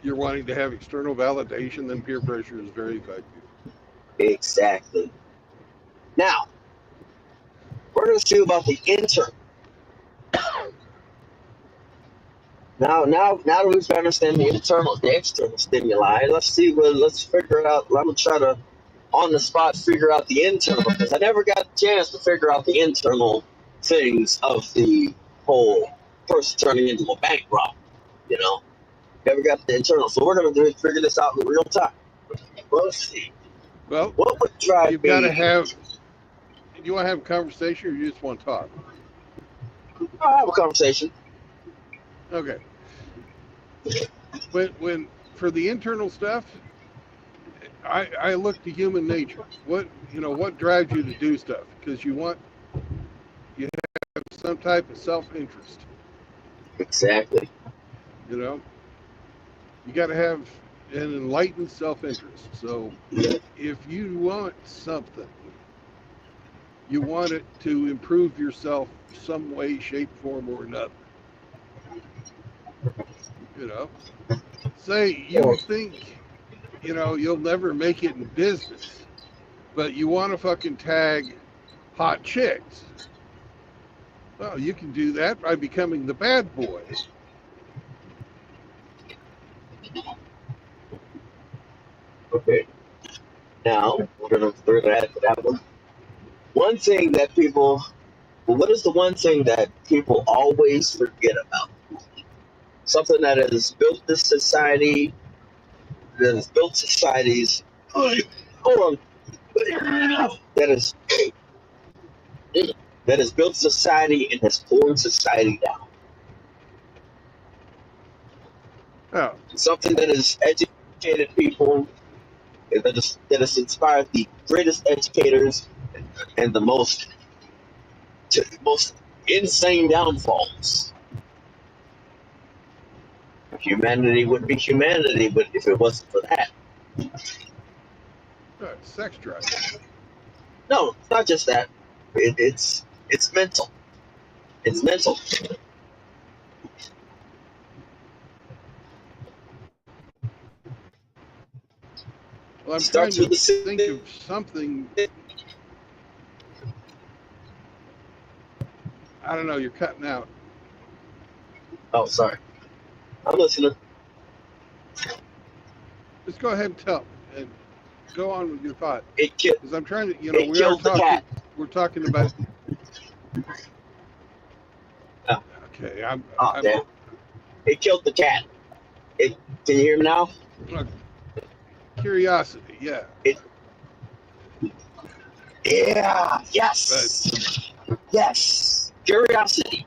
Speaker 1: you're wanting to have external validation, then peer pressure is very effective.
Speaker 2: Exactly. Now we're going to see about the internal. Now that we've understand the external stimuli, let's figure it out. I'm gonna try to on the spot figure out the internal because I never got a chance to figure out the internal things of the whole person turning into a bank robber. You know, never got the internal. So we're gonna figure this out in real time. Well, let's see.
Speaker 1: Well,
Speaker 2: What would drive
Speaker 1: you've got to
Speaker 2: me?
Speaker 1: have. Do you want to have a conversation, or you just want to talk?
Speaker 2: I'll have a conversation.
Speaker 1: Okay. When for the internal stuff, I look to human nature. What drives you to do stuff? Because you have some type of self-interest.
Speaker 2: Exactly.
Speaker 1: You know, you got to have an enlightened self-interest. So if you want something, you want it to improve yourself some way, shape, form, or another. You know, say you
Speaker 2: Or
Speaker 1: think you'll never make it in business, but you want to fucking tag hot chicks. Well, you can do that by becoming the bad boy.
Speaker 2: okay. Now We're gonna add to that one. One thing that people, well, what is the one thing that people always forget about? Something that has built this society, that has built societies. Hold on. That is that has built society and has torn society down.
Speaker 1: Oh,
Speaker 2: Something that has educated people, that has inspired the greatest educators and the most insane downfalls. Humanity wouldn't be humanity, but if it wasn't for that.
Speaker 1: sex drive.
Speaker 2: No, it's not just that. It's mental. It's mental.
Speaker 1: Well, I'm trying
Speaker 2: Starts
Speaker 1: to
Speaker 2: with
Speaker 1: think
Speaker 2: the.
Speaker 1: of something. I don't know. You're cutting out.
Speaker 2: Oh, sorry. I'm listening.
Speaker 1: Just go ahead and tell, and go on with your thought.
Speaker 2: It ki-
Speaker 1: Because I'm trying to,
Speaker 2: it
Speaker 1: we are
Speaker 2: killed the
Speaker 1: talking.
Speaker 2: cat.
Speaker 1: We're talking about.
Speaker 2: Oh,
Speaker 1: Okay,
Speaker 2: oh
Speaker 1: I'm.
Speaker 2: damn! It killed the cat. It. Can you hear me now?
Speaker 1: Uh, curiosity, yeah,
Speaker 2: It. Yeah.
Speaker 1: but
Speaker 2: Yes. Yes. Curiosity.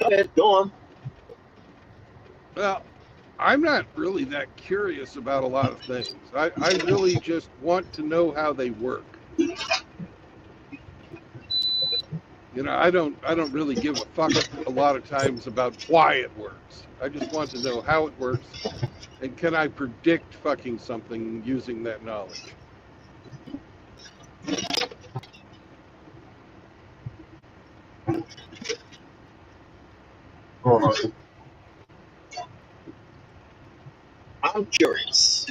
Speaker 2: Go ahead. Go on.
Speaker 1: well, I'm not really that curious about a lot of things. I really just want to know how they work. I don't really give a fuck a lot of times about why it works. I just want to know how it works and can I predict fucking something using that knowledge.
Speaker 2: Hold on. I'm curious.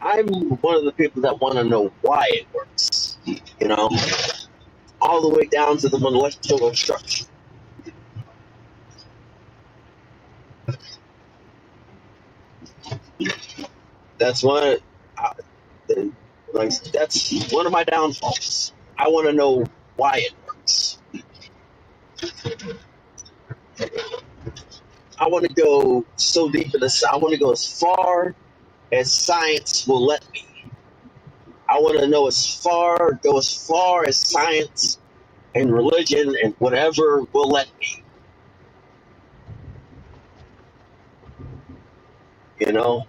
Speaker 2: I'm one of the people that want to know why it works. You know, all the way down to the molecular structure. That's one. I, like that's one of my downfalls. I want to know why it works. I want to go so deep in this. I want to go as far as science will let me. I want to know go as far as science and religion and whatever will let me. You know,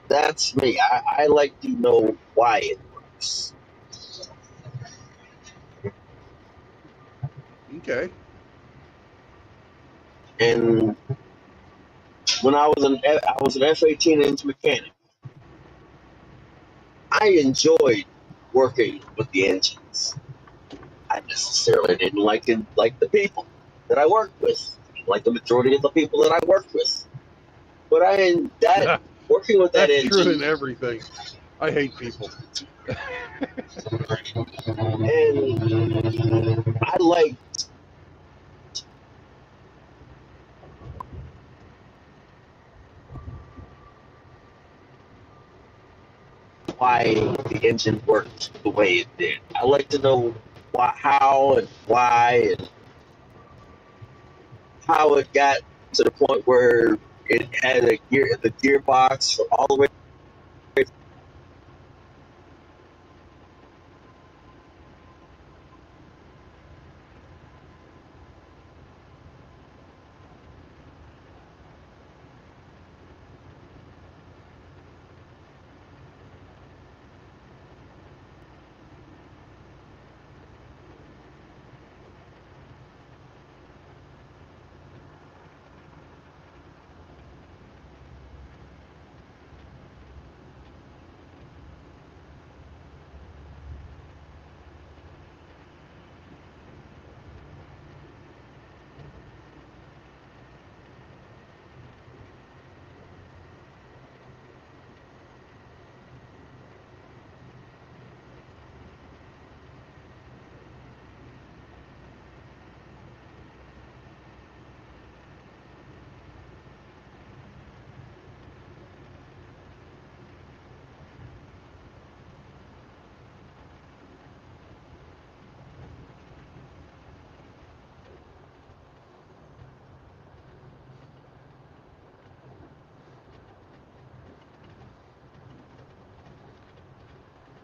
Speaker 2: that's me. I like to know why it works.
Speaker 1: Okay.
Speaker 2: And when I was an F-18 engine mechanic, I enjoyed working with the engines. I necessarily didn't like the people that I worked with, like the majority of the people that I worked with. But that working with that
Speaker 1: That's true
Speaker 2: engine,
Speaker 1: in everything. I hate people.
Speaker 2: and I like why the engine worked the way it did. I like to know how and why and how it got to the point where it had the gearbox all the way.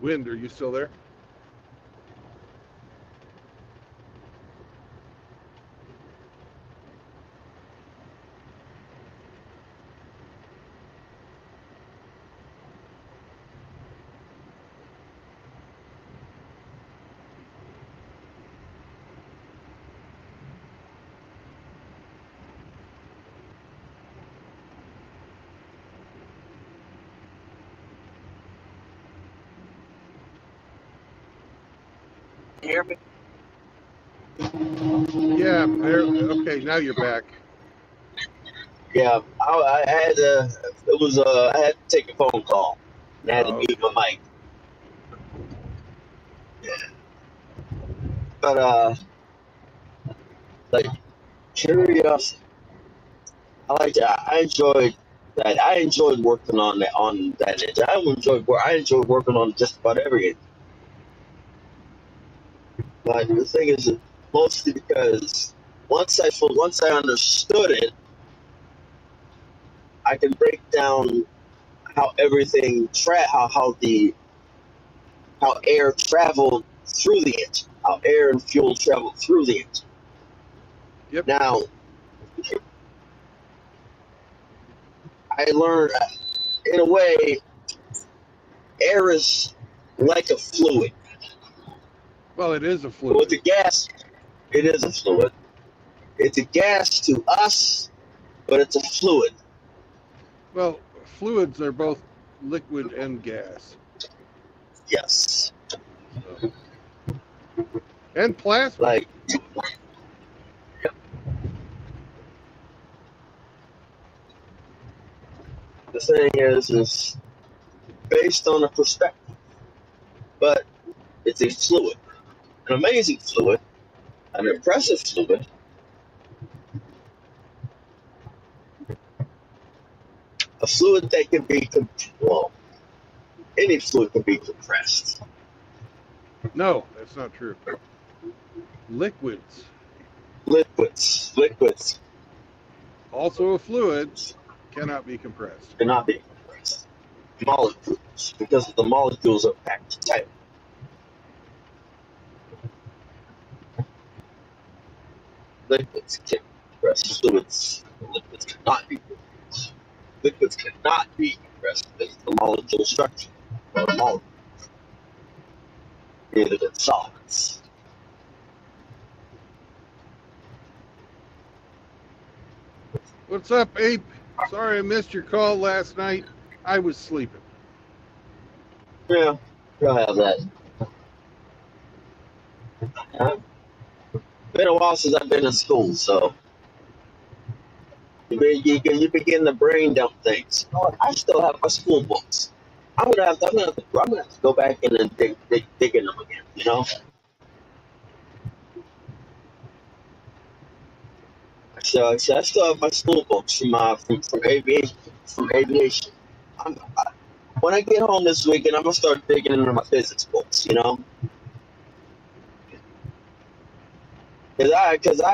Speaker 1: Wind, are you still there?
Speaker 2: Hear me?
Speaker 1: Yeah, okay, now you're back.
Speaker 2: Yeah, I had I had to take a phone call and I had to
Speaker 1: Oh,
Speaker 2: mute
Speaker 1: okay.
Speaker 2: my mic. But like curiosity, I like that. I enjoyed that. I enjoyed working on that edge. I enjoyed working on just about everything. But the thing is, mostly because once I understood it, I can break down how everything how air traveled through the engine, how air and fuel traveled through the engine.
Speaker 1: Yep.
Speaker 2: Now, I learned in a way, air is like a fluid.
Speaker 1: Well, it is a
Speaker 2: With
Speaker 1: fluid.
Speaker 2: the gas, it is a fluid. It's a gas to us, but it's a fluid.
Speaker 1: Well, fluids are both liquid and gas.
Speaker 2: Yes.
Speaker 1: So. And plasma.
Speaker 2: Like the thing is based on a perspective, but it's a fluid, an amazing fluid, an impressive fluid, a fluid that can be well, any fluid can be compressed.
Speaker 1: No, that's not true. Liquids,
Speaker 2: Liquids
Speaker 1: also a fluid, cannot be compressed.
Speaker 2: cannot be compressed. Molecules, because the molecules are packed tight. Liquids can compress. Liquids cannot be compressed. Liquids cannot be compressed because of the molecule structure of the molecule, neither than solids.
Speaker 1: What's up, Ape? Sorry I missed your call last night. I was sleeping.
Speaker 2: Yeah, you'll have that. Been a while since I've been in school, so you begin to brain dump things. You know what? I still have my school books. I'm gonna have to go back in and dig in them again. You know, I still have my school books from aviation. From aviation. When I get home this weekend, I'm gonna start digging into my physics books. You know, because
Speaker 1: Yeah.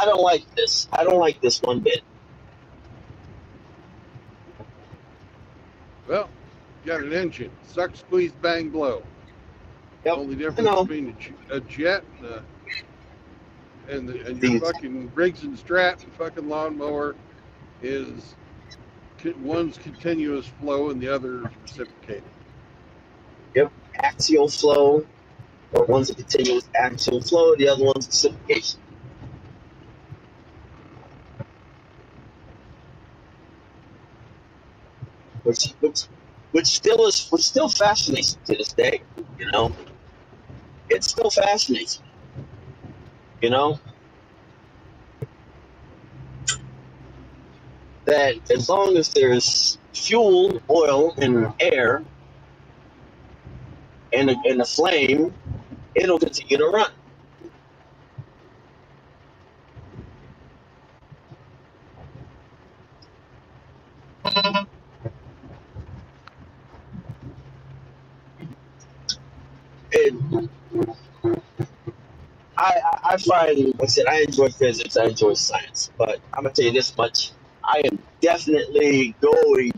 Speaker 2: I don't like this. I don't like this one bit.
Speaker 1: Well, got an engine. Suck, squeeze, bang, blow.
Speaker 2: Yep,
Speaker 1: Only
Speaker 2: I
Speaker 1: difference
Speaker 2: know.
Speaker 1: between a jet and your
Speaker 2: These
Speaker 1: fucking Briggs and Stratton fucking lawnmower is one's continuous flow and the other is reciprocating.
Speaker 2: yep, axial flow, or one's a continuous axial flow, the other one's reciprocation. which which which still fascinates me to this day. You know, it still fascinates me. You know that as long as there's fuel, oil, and air, and a flame, it'll continue to run. And I find, like I said, I enjoy physics, I enjoy science, but I'm gonna tell you this much: I am definitely going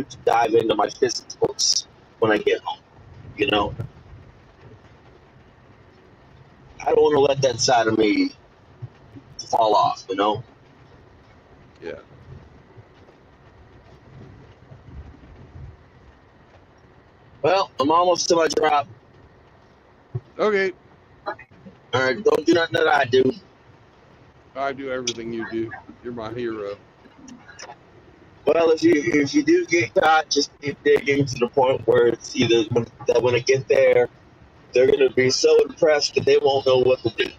Speaker 2: to dive into my physics books when I get home. You know, I don't want to let that side of me fall off. You know.
Speaker 1: Yeah.
Speaker 2: Well, I'm almost to my drop.
Speaker 1: Okay.
Speaker 2: All right, don't do nothing that I do.
Speaker 1: I do everything you do. You're my hero.
Speaker 2: Well, if you do get caught, just keep digging to the point where it's either that when it get there, they're gonna be so impressed that they won't know what to do.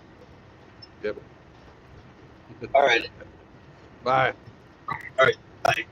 Speaker 1: Yep.
Speaker 2: All right,
Speaker 1: Bye.
Speaker 2: all right, bye.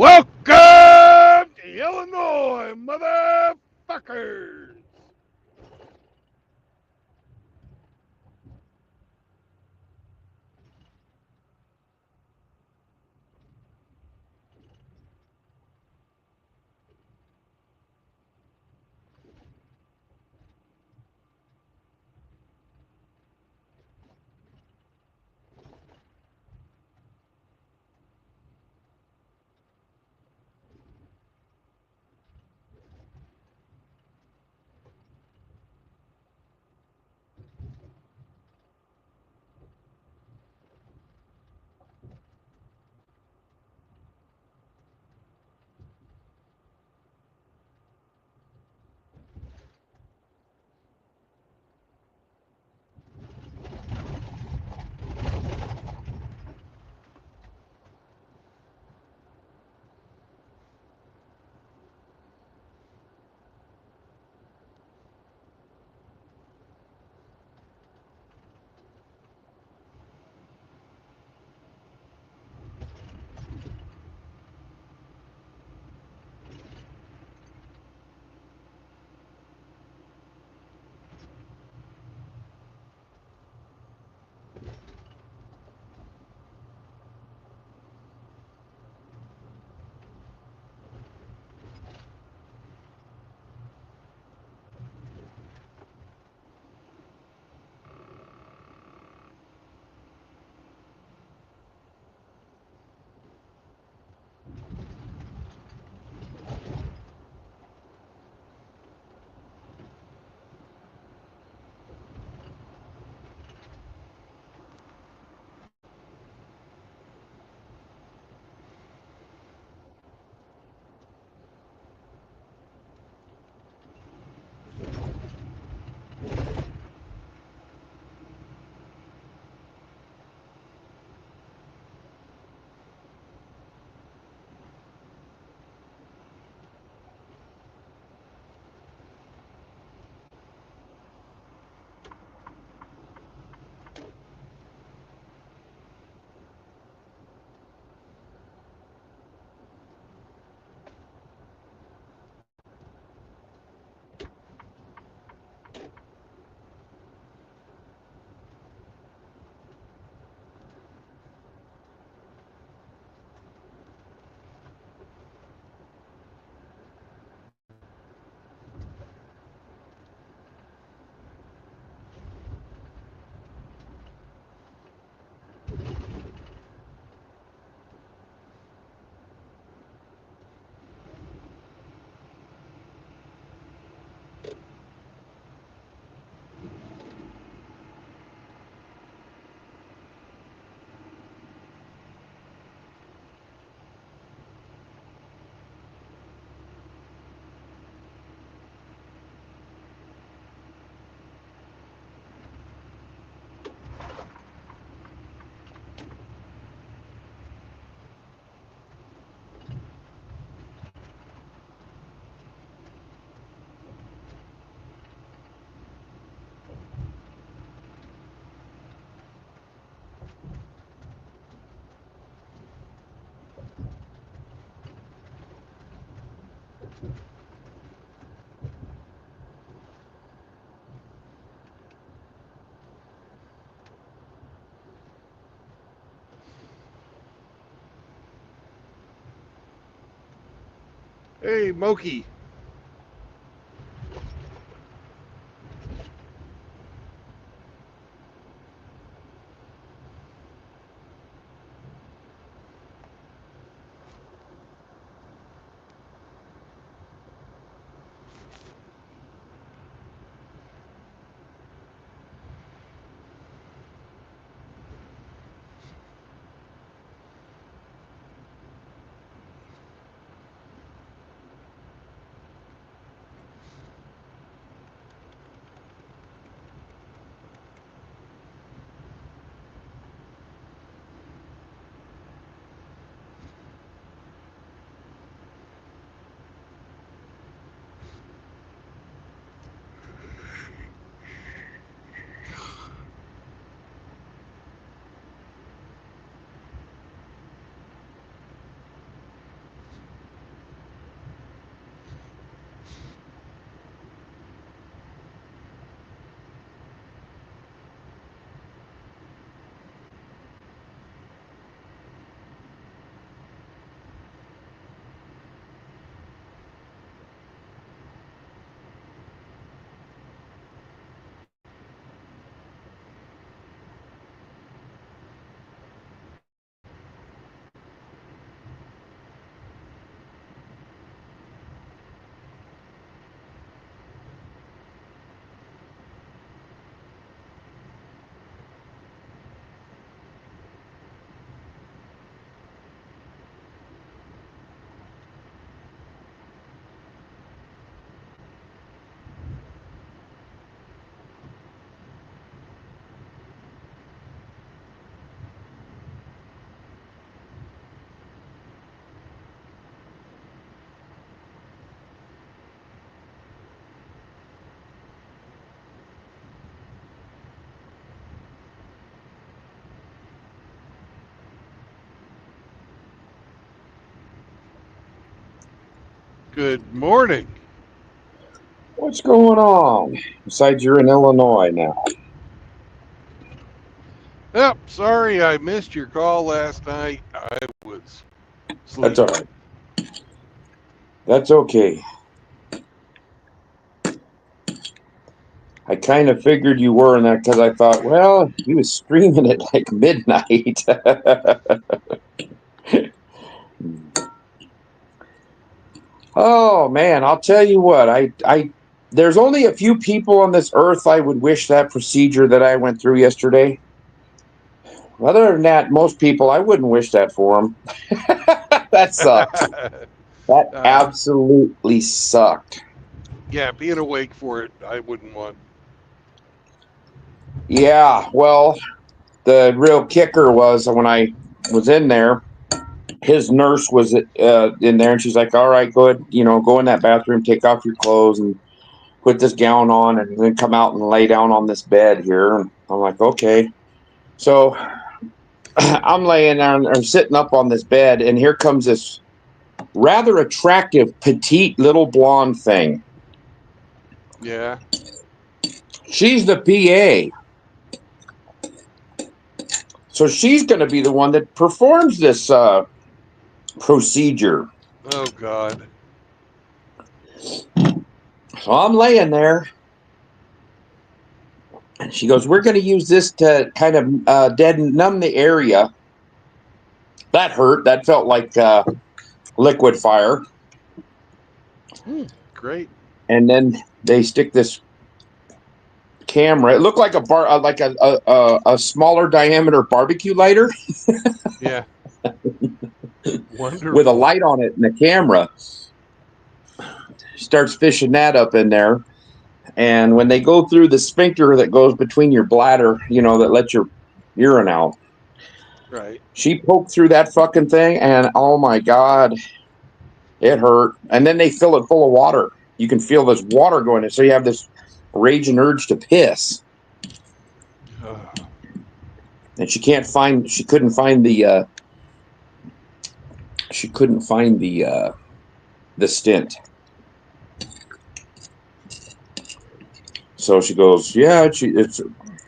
Speaker 1: Welcome to Illinois, motherfuckers! Hey, Moki. Good morning.
Speaker 3: What's going on? Besides, you're in Illinois now.
Speaker 1: Yep, sorry I missed your call last night. I was
Speaker 3: That's all
Speaker 1: sleeping.
Speaker 3: right. That's okay. I kind of figured you were in that because I thought, well, he was streaming at like midnight. Oh man, I'll tell you what. There's only a few people on this earth I would wish that procedure that I went through yesterday. Other than that, most people I wouldn't wish that for them. That sucked. That
Speaker 1: uh,
Speaker 3: absolutely sucked.
Speaker 1: yeah, being awake for it, I wouldn't want.
Speaker 3: Yeah, well, the real kicker was when I was in there, his nurse was in there, and she's like, "All right, go ahead, go in that bathroom, take off your clothes, and put this gown on, and then come out and lay down on this bed here." And I'm like, "Okay." So I'm laying down or sitting up on this bed, and here comes this rather attractive, petite little blonde thing.
Speaker 1: Yeah.
Speaker 3: She's the PA. So she's going to be the one that performs this procedure.
Speaker 1: Oh God.
Speaker 3: So I'm laying there, and she goes, "We're going to use this to kind of dead numb the area." That hurt. That felt like liquid fire.
Speaker 1: Great.
Speaker 3: And then they stick this camera. It looked like a smaller diameter barbecue lighter
Speaker 1: Yeah.
Speaker 3: with a
Speaker 1: Wonderful.
Speaker 3: light on it and a camera. Starts fishing that up in there. And when they go through the sphincter that goes between your bladder, that lets your urine out,
Speaker 1: Right.
Speaker 3: she poked through that fucking thing, and oh my God, it hurt. And then they fill it full of water. You can feel this water going in. So you have this raging urge to piss. And she couldn't find the stint. So she goes, "Yeah, it's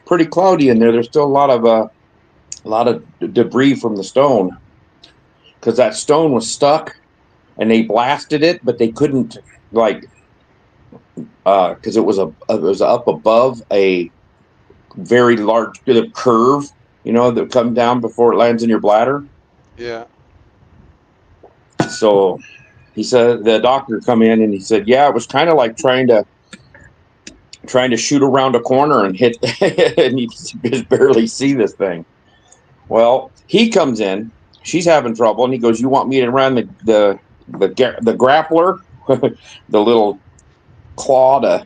Speaker 3: pretty cloudy in there. There's still a lot of debris from the stone because that stone was stuck and they blasted it, but they couldn't because it was up above a very large bit of curve, that come down before it lands in your bladder."
Speaker 1: Yeah.
Speaker 3: So he said the doctor come in and he said, "Yeah, it was kind of like trying to shoot around a corner and hit, and you just barely see this thing." Well, he comes in, she's having trouble, and he goes, "You want me to run the grappler, the little claw to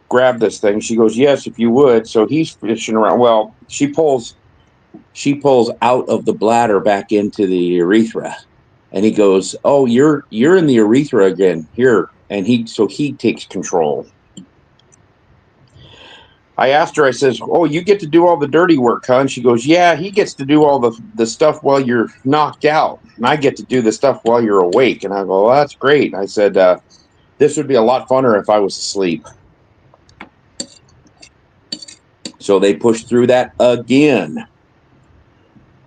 Speaker 3: grab this thing?" She goes, "Yes, if you would." So he's fishing around. Well, she pulls out of the bladder back into the urethra, and he goes, "Oh, you're in the urethra again here," and he takes control. I asked her, I says, "Oh, you get to do all the dirty work, huh?" And she goes, "Yeah, he gets to do all the stuff while you're knocked out. And I get to do the stuff while you're awake." And I go, "Well, that's great." I said, "This would be a lot funner if I was asleep." So they pushed through that again.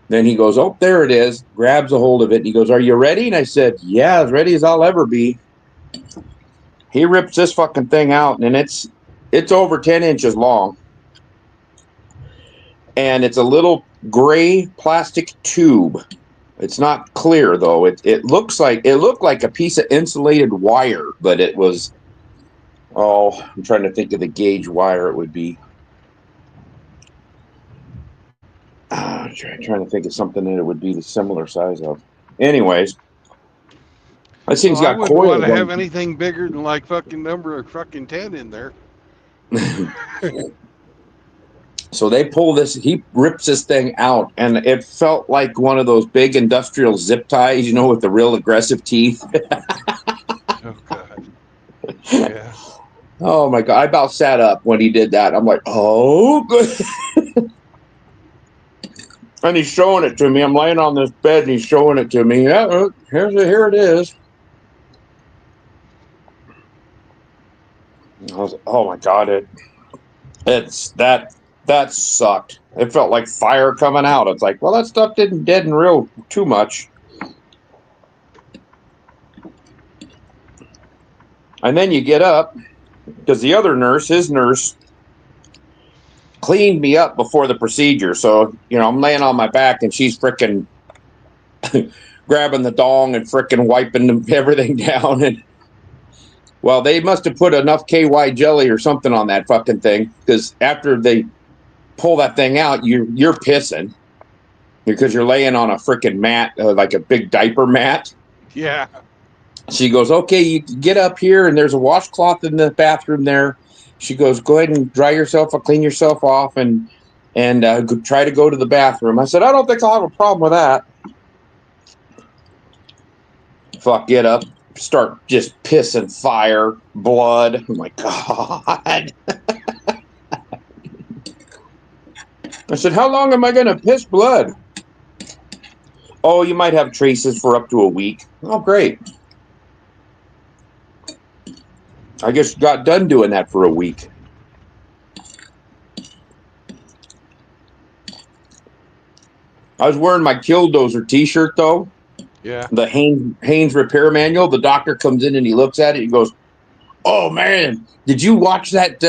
Speaker 3: Then he goes, "Oh, there it is," grabs a hold of it. And he goes, "Are you ready?" And I said, "Yeah, as ready as I'll ever be." He rips this fucking thing out, and it's over 10 inches long. And it's a little gray plastic tube. It's not clear though. It looked like a piece of insulated wire, but it was, I'm trying to think of the gauge wire it would be. Trying to think of something that it would be the similar size of. Anyways, this
Speaker 1: Well,
Speaker 3: thing's
Speaker 1: I
Speaker 3: got
Speaker 1: wouldn't want
Speaker 3: coils
Speaker 1: to have
Speaker 3: on
Speaker 1: anything bigger than like fucking number of fucking 10 in there.
Speaker 3: it. So they pull this, he rips this thing out, and it felt like one of those big industrial zip ties, with the real aggressive teeth.
Speaker 1: Oh God. Yeah.
Speaker 3: Oh my God. I about sat up when he did that. I'm like, oh, good. And he's showing it to me. I'm laying on this bed and he's showing it to me. Yeah, here it is. I was, oh my God, that sucked. It felt like fire coming out. It's like, well, that stuff didn't real too much. And then you get up because the other nurse, his nurse, cleaned me up before the procedure. So, I'm laying on my back and she's freaking grabbing the dong and freaking wiping everything down. And well, they must have put enough KY jelly or something on that fucking thing because after they pull that thing out, you're pissing because you're laying on a freaking mat, like a big diaper mat.
Speaker 1: Yeah.
Speaker 3: She goes, okay, you get up here and there's a washcloth in the bathroom there. She goes, go ahead and dry yourself or clean yourself off and try to go to the bathroom. I said, I don't think I'll have a problem with that. Fuck, get up, start just pissing fire, blood. Oh my God. I said, how long am I going to piss blood? Oh, you might have traces for up to a week. Oh, great. I just got done doing that for a week. I was wearing my Killdozer t-shirt, though.
Speaker 1: Yeah.
Speaker 3: The Haynes repair manual. The doctor comes in and he looks at it. He goes, oh, man, did you watch that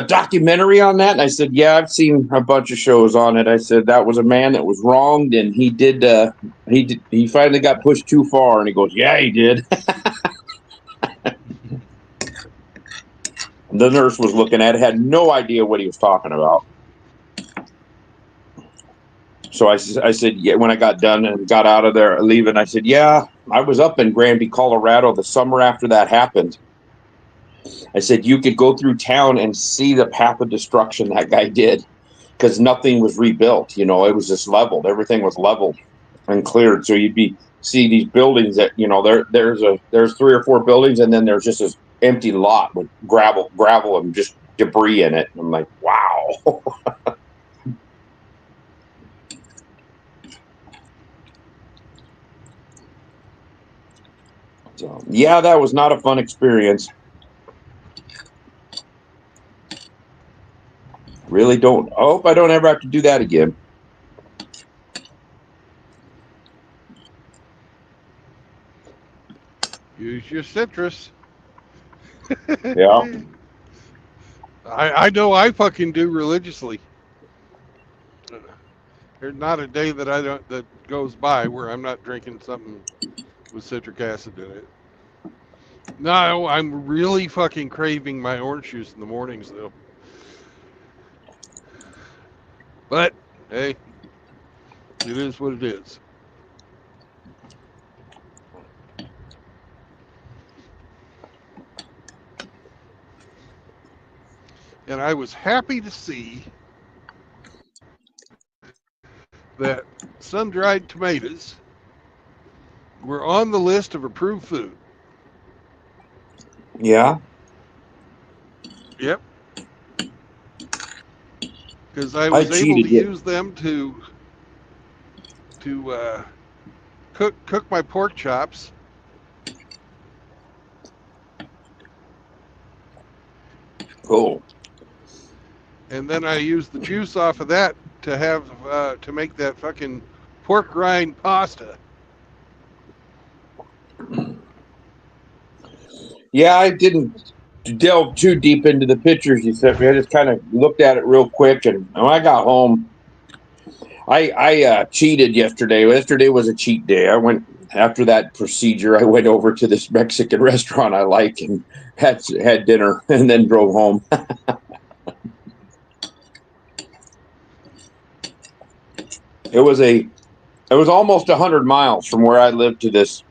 Speaker 3: documentary on that? And I said, yeah, I've seen a bunch of shows on it. I said, that was a man that was wronged, and he finally got pushed too far. And he goes, yeah, he did. The nurse was looking at it, had no idea what he was talking about. So I said, yeah, when I got done and got out of there leaving, I said, yeah, I was up in Granby, Colorado the summer after that happened. I said, you could go through town and see the path of destruction that guy did because nothing was rebuilt. It was just leveled. Everything was leveled and cleared. So see these buildings that, there's 3 or 4 buildings and then there's just this empty lot with gravel and just debris in it. And I'm like, wow. So, yeah, that was not a fun experience. Really don't. I hope I don't ever have to do that again.
Speaker 1: Use your citrus.
Speaker 3: Yeah.
Speaker 1: I know I fucking do religiously. There's not a day that goes by where I'm not drinking something with citric acid in it. No, I'm really fucking craving my orange juice in the mornings though. But hey, it is what it is. And I was happy to see that sun-dried tomatoes were on the list of approved food.
Speaker 3: Yeah.
Speaker 1: Yep. Because I
Speaker 3: I
Speaker 1: was able
Speaker 3: cheated
Speaker 1: to
Speaker 3: you.
Speaker 1: use them to cook my pork chops.
Speaker 3: Cool.
Speaker 1: And then I used the juice off of that to make that fucking pork rind pasta.
Speaker 3: Yeah, I didn't delve too deep into the pictures you sent me. I just kind of looked at it real quick, and when I got home, I cheated yesterday. Yesterday was a cheat day. I went after that procedure. I went over to this Mexican restaurant I like and had dinner, and then drove home. It was almost 100 miles from where I lived to this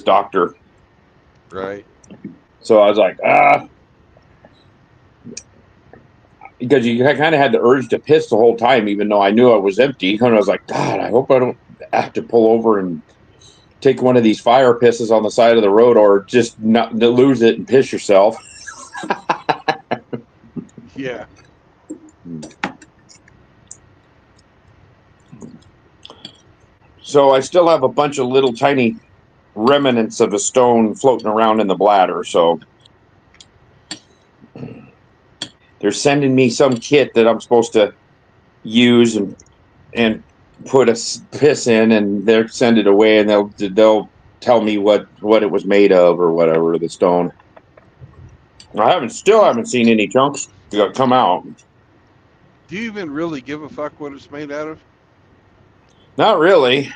Speaker 3: doctor.
Speaker 1: Right.
Speaker 3: So I was like, because you kind of had the urge to piss the whole time, even though I knew I was empty. And I was like, God, I hope I don't have to pull over and take one of these fire pisses on the side of the road, or just not lose it and piss yourself.
Speaker 1: Yeah.
Speaker 3: So I still have a bunch of little tiny remnants of a stone floating around in the bladder. So they're sending me some kit that I'm supposed to use and put a piss in, and they'll send it away, and they'll tell me what it was made of or whatever, the stone. I still haven't seen any chunks come out.
Speaker 1: Do you even really give a fuck what it's made out of?
Speaker 3: Not really.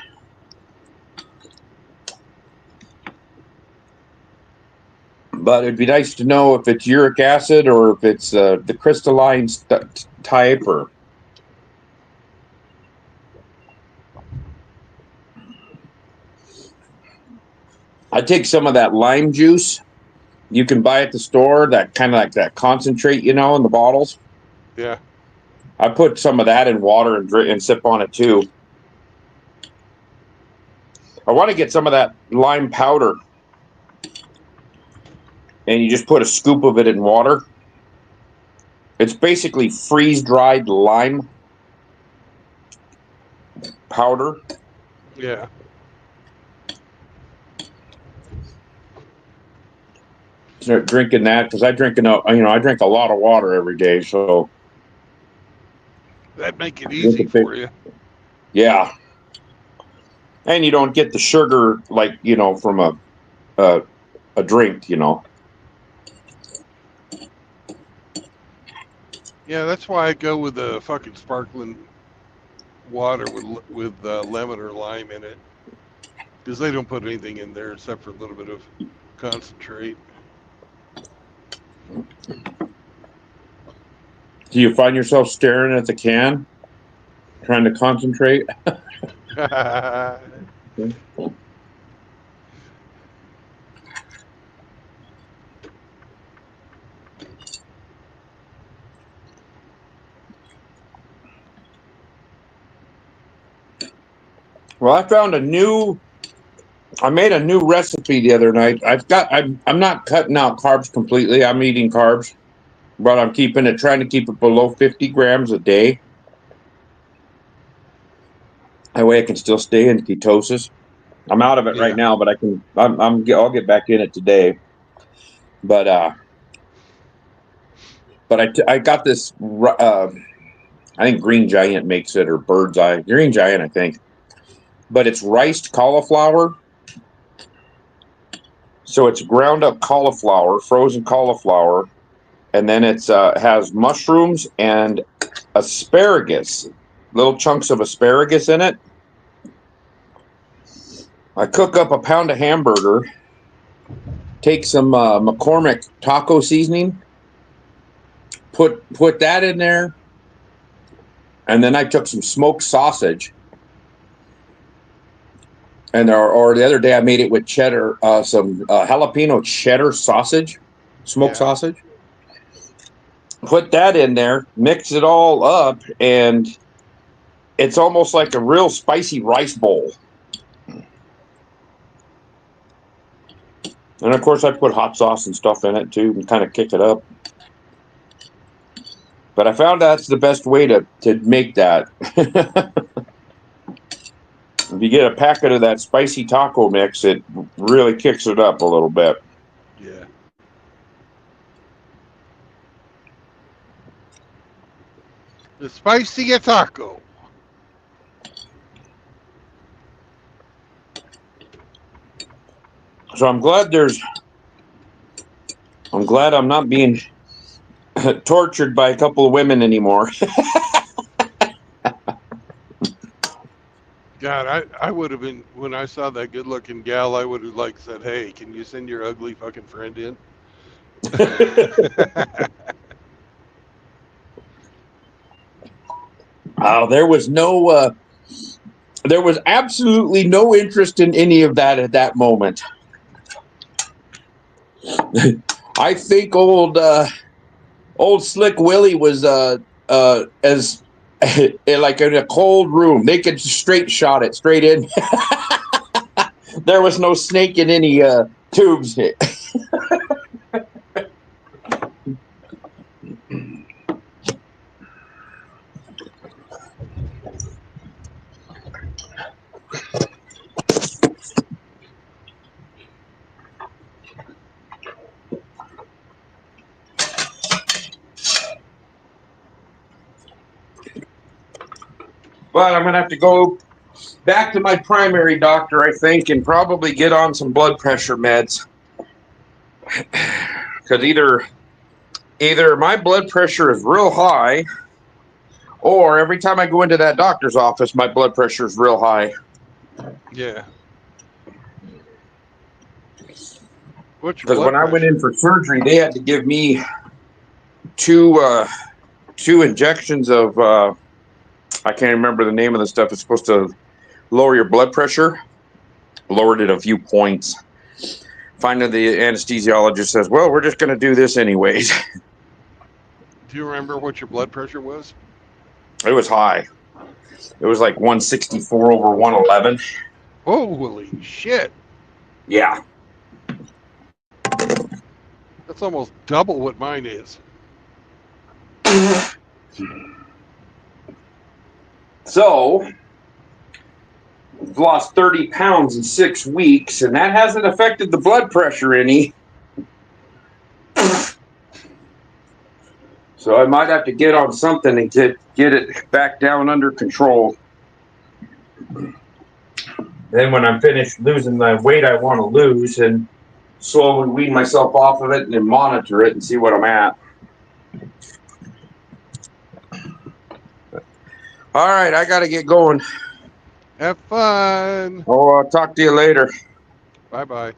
Speaker 3: But it'd be nice to know if it's uric acid or if it's the crystalline type. Or I take some of that lime juice you can buy at the store, that kind of like that concentrate, in the bottles.
Speaker 1: Yeah.
Speaker 3: I put some of that in water and drink and sip on it too. I want to get some of that lime powder, and you just put a scoop of it in water. It's basically freeze-dried lime powder.
Speaker 1: Yeah.
Speaker 3: Start drinking that because I drink a lot of water every day, so
Speaker 1: That'd make it easy for you.
Speaker 3: Yeah, and you don't get the sugar like from a drink.
Speaker 1: Yeah, that's why I go with the fucking sparkling water with lemon or lime in it, because they don't put anything in there except for a little bit of concentrate.
Speaker 3: Do you find yourself staring at the can, trying to concentrate? Well, I made a new recipe the other night. I'm not cutting out carbs completely. I'm eating carbs, but I'm trying to keep it below 50 grams a day. That way I can still stay in ketosis. I'm out of it right
Speaker 1: Yeah.
Speaker 3: now, but I'll get back in it today. But I got this. I think Green Giant makes it, or Bird's Eye. Green Giant, I think. But it's riced cauliflower. So it's ground up cauliflower, frozen cauliflower, and then it's has mushrooms and asparagus, little chunks of asparagus in it. I cook up a pound of hamburger, take some McCormick taco seasoning, put that in there, and then I took some smoked sausage. And or the other day I made it with cheddar, some jalapeno cheddar sausage, smoked
Speaker 1: Yeah.
Speaker 3: sausage. Put that in there, mix it all up, and it's almost like a real spicy rice bowl. And of course, I put hot sauce and stuff in it too, and kind of kick it up. But I found that's the best way to make that. If you get a packet of that spicy taco mix, it really kicks it up a little bit.
Speaker 1: Yeah. The spicy taco.
Speaker 3: So I'm glad I'm not being tortured by a couple of women anymore.
Speaker 1: God, I would have been, when I saw that good looking gal, I would have like said, "Hey, can you send your ugly fucking friend in?"
Speaker 3: There was absolutely no interest in any of that at that moment. I think old Slick Willie was as like in a cold room. They could straight shot it straight in. There was no snake in any tubes. But I'm gonna have to go back to my primary doctor, I think, and probably get on some blood pressure meds. Because either my blood pressure is real high, or every time I go into that doctor's office, my blood pressure is real high.
Speaker 1: Yeah. What's your
Speaker 3: Because when
Speaker 1: blood
Speaker 3: I went
Speaker 1: pressure?
Speaker 3: in for surgery, they had to give me two injections of I can't remember the name of the stuff. It's supposed to lower your blood pressure. Lowered it a few points. Finally, the anesthesiologist says, "Well, we're just going to do this anyways."
Speaker 1: Do you remember what your blood pressure was?
Speaker 3: It was high. It was like 164 over 111.
Speaker 1: Holy shit.
Speaker 3: Yeah.
Speaker 1: That's almost double what mine is.
Speaker 3: So, I've lost 30 pounds in 6 weeks, and that hasn't affected the blood pressure any. So I might have to get on something and get it back down under control. Then when I'm finished losing the weight I want to lose, and slowly wean myself off of it and then monitor it and see what I'm at. All right, I got to get going.
Speaker 1: Have fun.
Speaker 3: Oh, I'll talk to you later.
Speaker 1: Bye bye.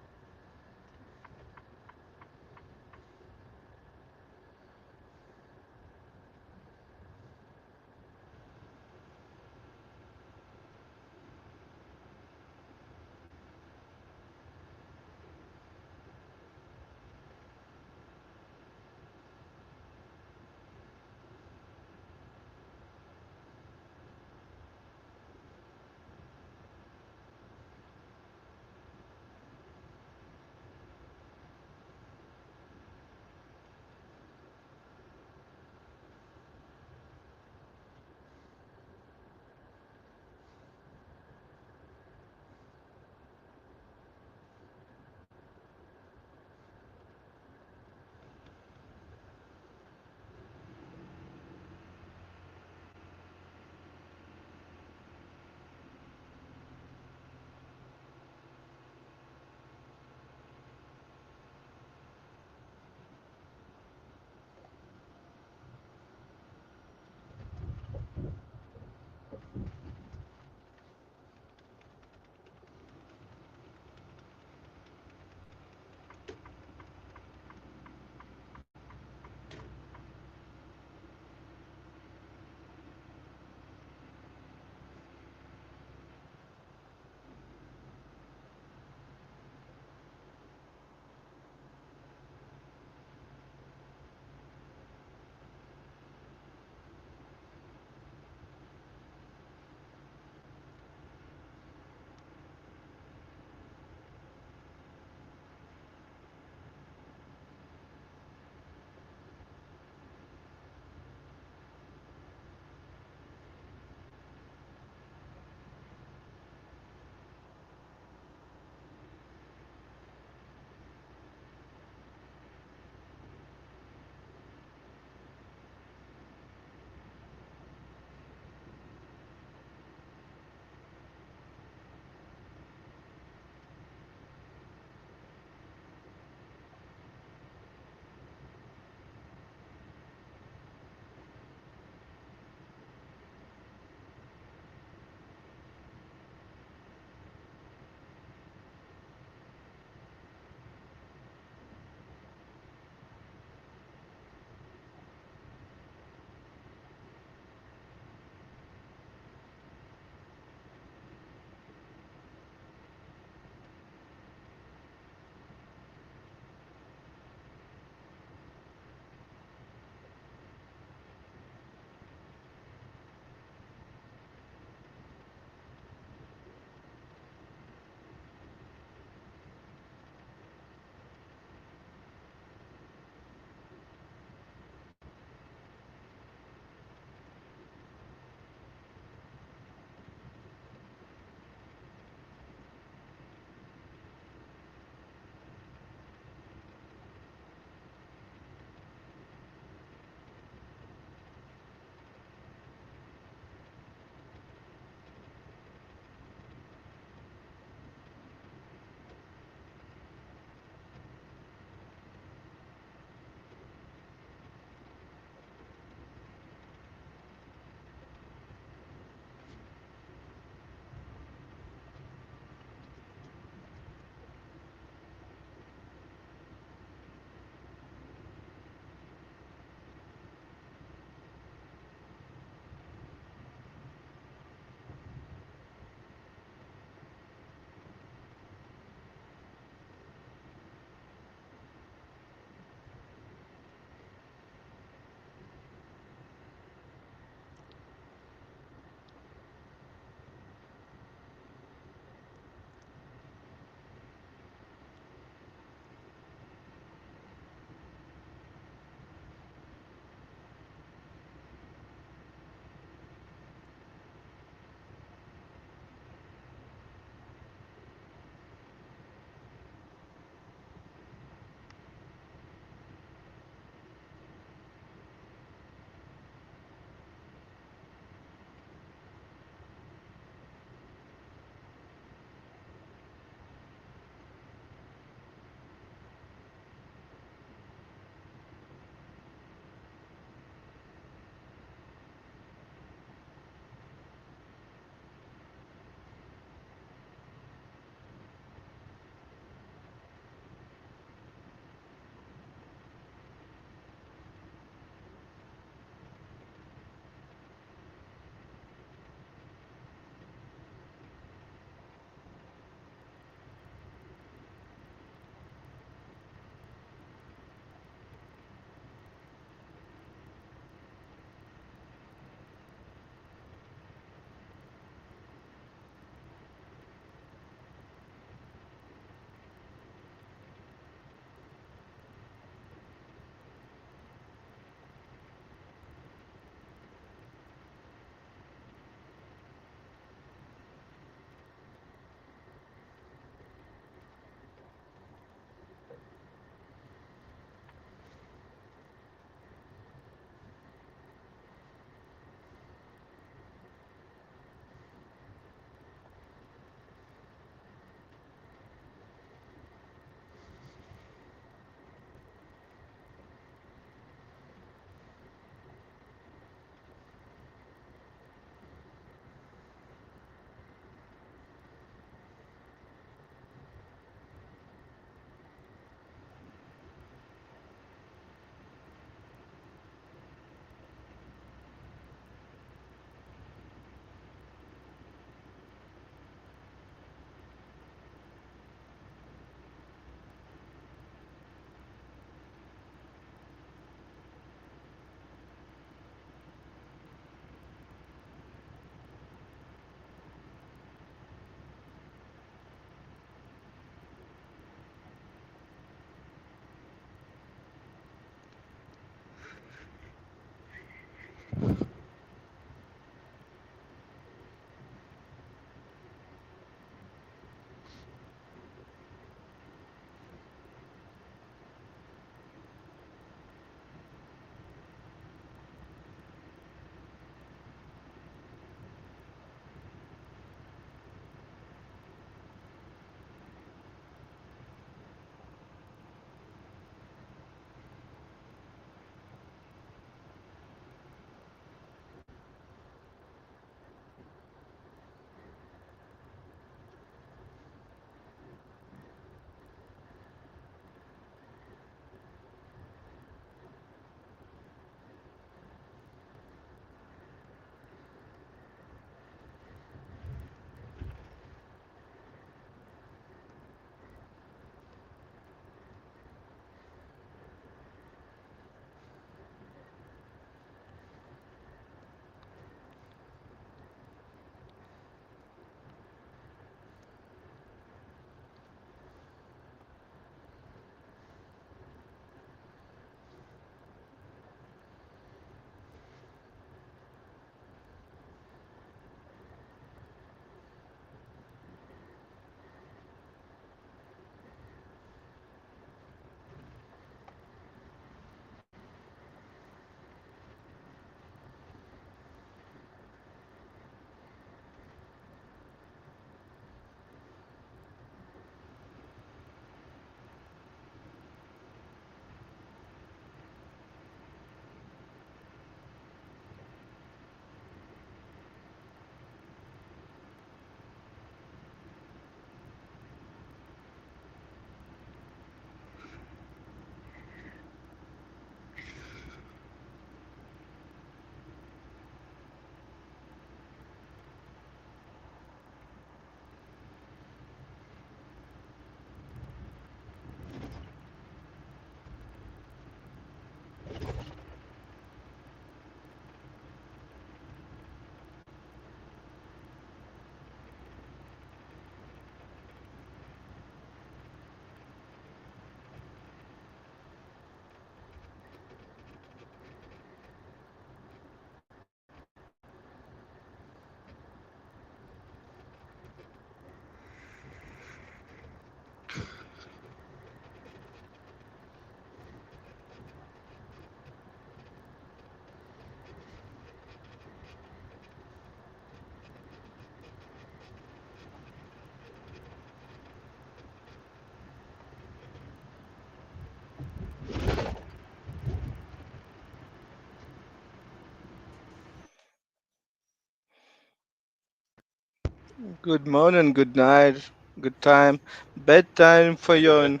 Speaker 4: Good morning, good night, good time, bedtime for you.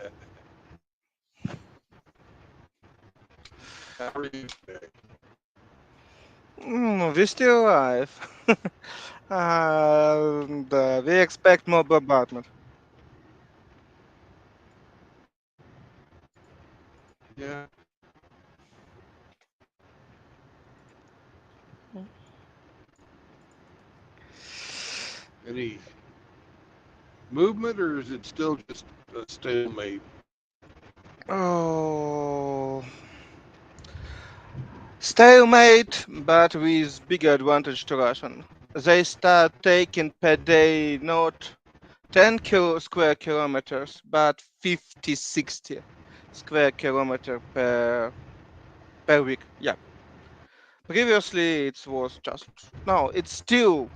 Speaker 1: How are you today?
Speaker 4: We still alive. And we expect more bombardment.
Speaker 1: Yeah. Any movement, or is it still just a stalemate?
Speaker 4: Oh, stalemate, but with bigger advantage to Russian. They start taking per day not 10 square kilometers, but 50, 60 square kilometer per week. Yeah. Previously, it was just no. It's still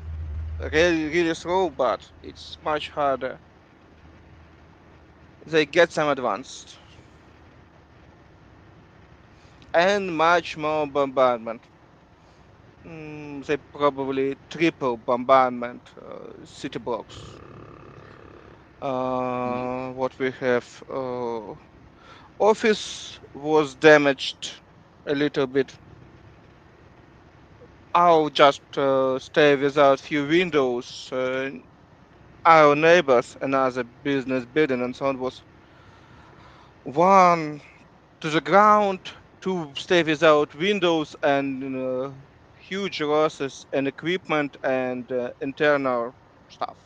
Speaker 4: really slow, but it's much harder. They get some advanced and much more bombardment. They probably triple bombardment city blocks.
Speaker 1: Hmm.
Speaker 4: What we have, office was damaged a little bit. I'll just stay without few windows. Our neighbors, another business building and so on, was one to the ground, to stay without windows, and huge losses in equipment and internal stuff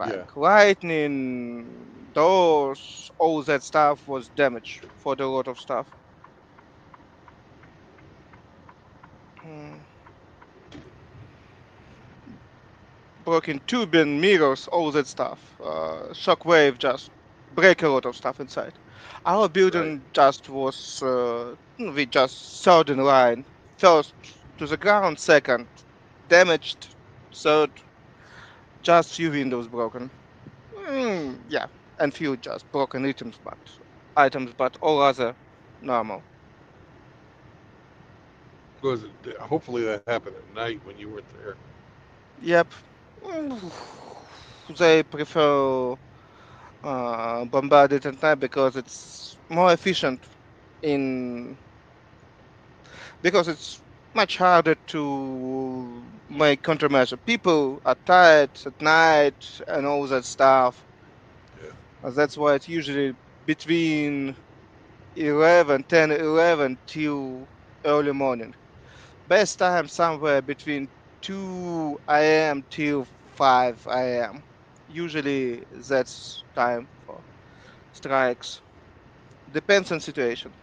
Speaker 1: Yeah.
Speaker 4: like lightning, doors, all that stuff was damaged for a lot of stuff. Mm, Broken tubing, mirrors, all that stuff. Shockwave just break a lot of stuff inside. Our
Speaker 1: Right.
Speaker 4: building just was we just third in line. First to the ground, second damaged, third just few windows broken. Yeah, and few just broken items, but all other normal.
Speaker 1: Was it? Hopefully that happened at night when you weren't there.
Speaker 4: Yep. Mm, They prefer bombarded at night because it's more efficient in because it's much harder to make countermeasure. People are tired at night and all that stuff.
Speaker 1: Yeah.
Speaker 4: That's why it's usually between 11, 10, 11 till early morning. Best time somewhere between 2 a.m. till 5 a.m. Usually that's time for strikes. Depends on situation.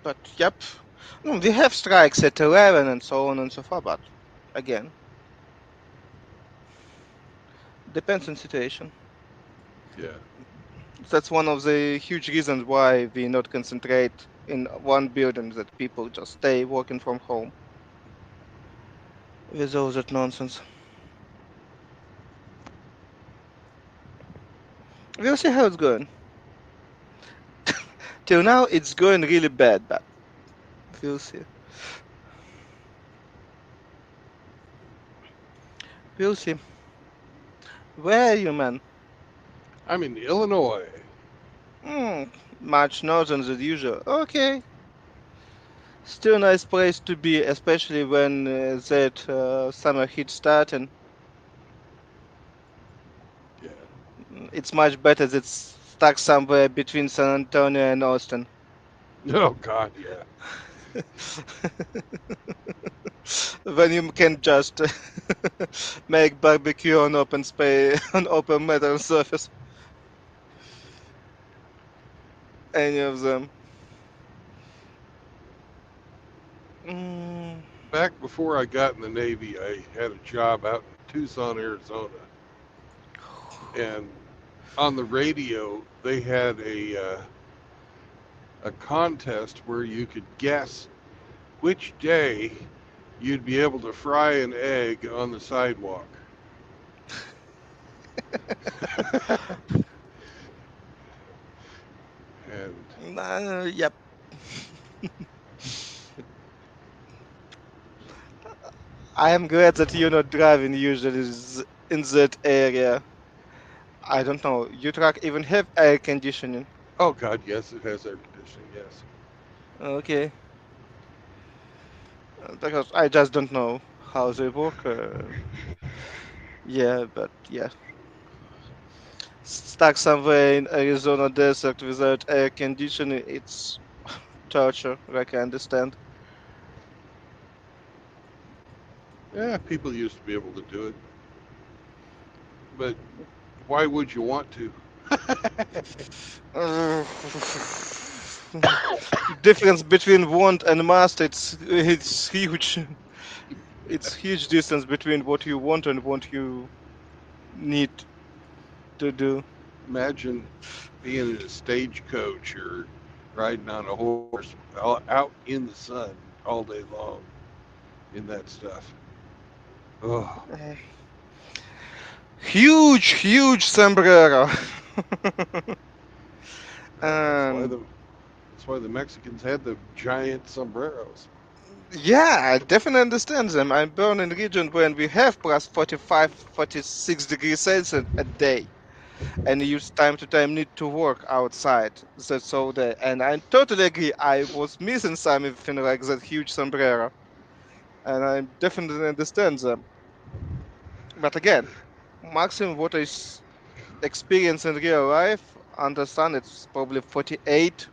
Speaker 4: But yep, no, we have strikes at 11 and so on and so forth. But again, depends on situation.
Speaker 1: Yeah.
Speaker 4: That's one of the huge reasons why we not concentrate in one building. That people just stay working from home with all that nonsense. We'll see how it's going. Till now, it's going really bad, but we'll see. We'll see. Where are you, man?
Speaker 1: I'm in Illinois.
Speaker 4: Hmm, much northern than usual. Okay. Still a nice place to be, especially when that summer heat starting.
Speaker 1: Yeah.
Speaker 4: It's much better that's stuck somewhere between San Antonio and Austin.
Speaker 1: Oh God. Yeah.
Speaker 4: When you can just make barbecue on open space, on open metal surface, any of them. Mm,
Speaker 1: Back before I got in the Navy, I had a job out in Tucson, Arizona, and on the radio they had a contest where you could guess which day you'd be able to fry an egg on the sidewalk. And
Speaker 4: yep. I am glad that you're not driving usually in that area. I don't know. Your truck even have air conditioning.
Speaker 1: Oh God, yes, it has air conditioning. Yes.
Speaker 4: Okay, because I just don't know how they work. Yeah, but yeah, stuck somewhere in Arizona desert without air conditioning, it's torture. Like I understand.
Speaker 1: Yeah, people used to be able to do it, but why would you want to?
Speaker 4: Difference between want and must, it's huge. It's huge distance between what you want and what you need to do.
Speaker 1: Imagine being in a stagecoach or riding on a horse out in the sun all day long in that stuff. Oh,
Speaker 4: Huge, huge sombrero.
Speaker 1: that's why
Speaker 4: And
Speaker 1: the Mexicans had the giant sombreros.
Speaker 4: yeah, I definitely understand them. I'm born in a region when we have plus 45, 46 degrees Celsius a day. And you time to time need to work outside. That's all day. And I totally agree. I was missing something like that huge sombrero. And I definitely understand them. But again, maximum what experience in real life, understand it's probably 48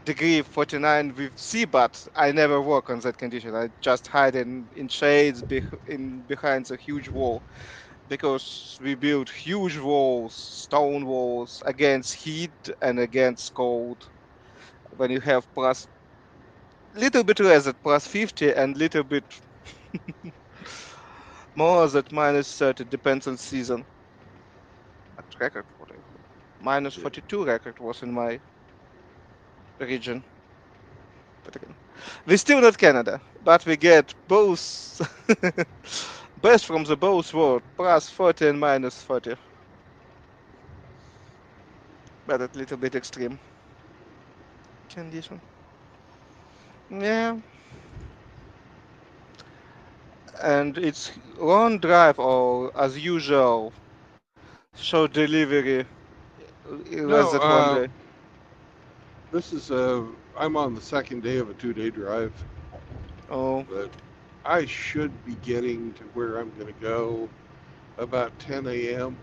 Speaker 4: degree 49 with C, but I never work on that condition. I just hide in shades in behind the huge wall because we build huge walls, stone walls against heat and against cold. When you have plus little bit less at plus 50 and little bit more at minus 30, depends on season. At record, what I heard. Minus
Speaker 1: Yeah.
Speaker 4: 42 record was in my region. But again, we're still not Canada, but we get both best from the both world, plus 40 and minus 40. But a little bit extreme condition. Yeah, and it's long drive or as usual, short delivery, less
Speaker 1: No,
Speaker 4: than one day.
Speaker 1: this is I'm on the second day of a 2-day drive,
Speaker 4: Oh,
Speaker 1: but I should be getting to where I'm going to go about 10 a.m.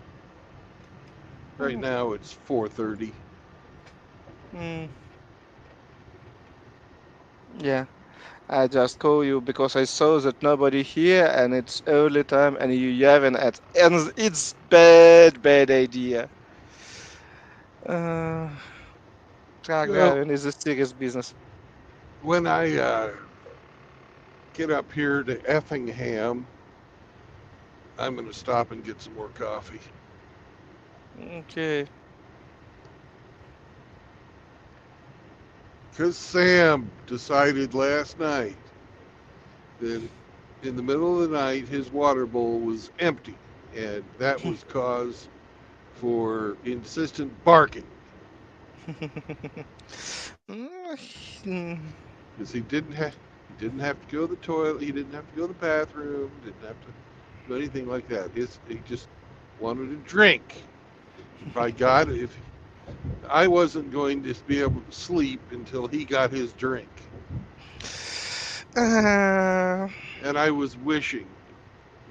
Speaker 1: Right
Speaker 4: mm,
Speaker 1: now it's 4:30.
Speaker 4: mm, yeah. I just call you because I saw that nobody here and it's early time and you haven't at and it's bad idea. Uh, truck
Speaker 1: Well,
Speaker 4: driving is a serious business.
Speaker 1: when I get up here to Effingham, I'm going to stop and get some more coffee.
Speaker 4: Okay.
Speaker 1: Because Sam decided last night that in the middle of the night his water bowl was empty, and that was cause for insistent barking
Speaker 4: Mm,
Speaker 1: because he didn't have to go to the toilet, he didn't have to go to the bathroom, didn't have to do anything like that. He just wanted a drink. By God, if I wasn't going to be able to sleep until he got his drink,
Speaker 4: uh,
Speaker 1: and I was wishing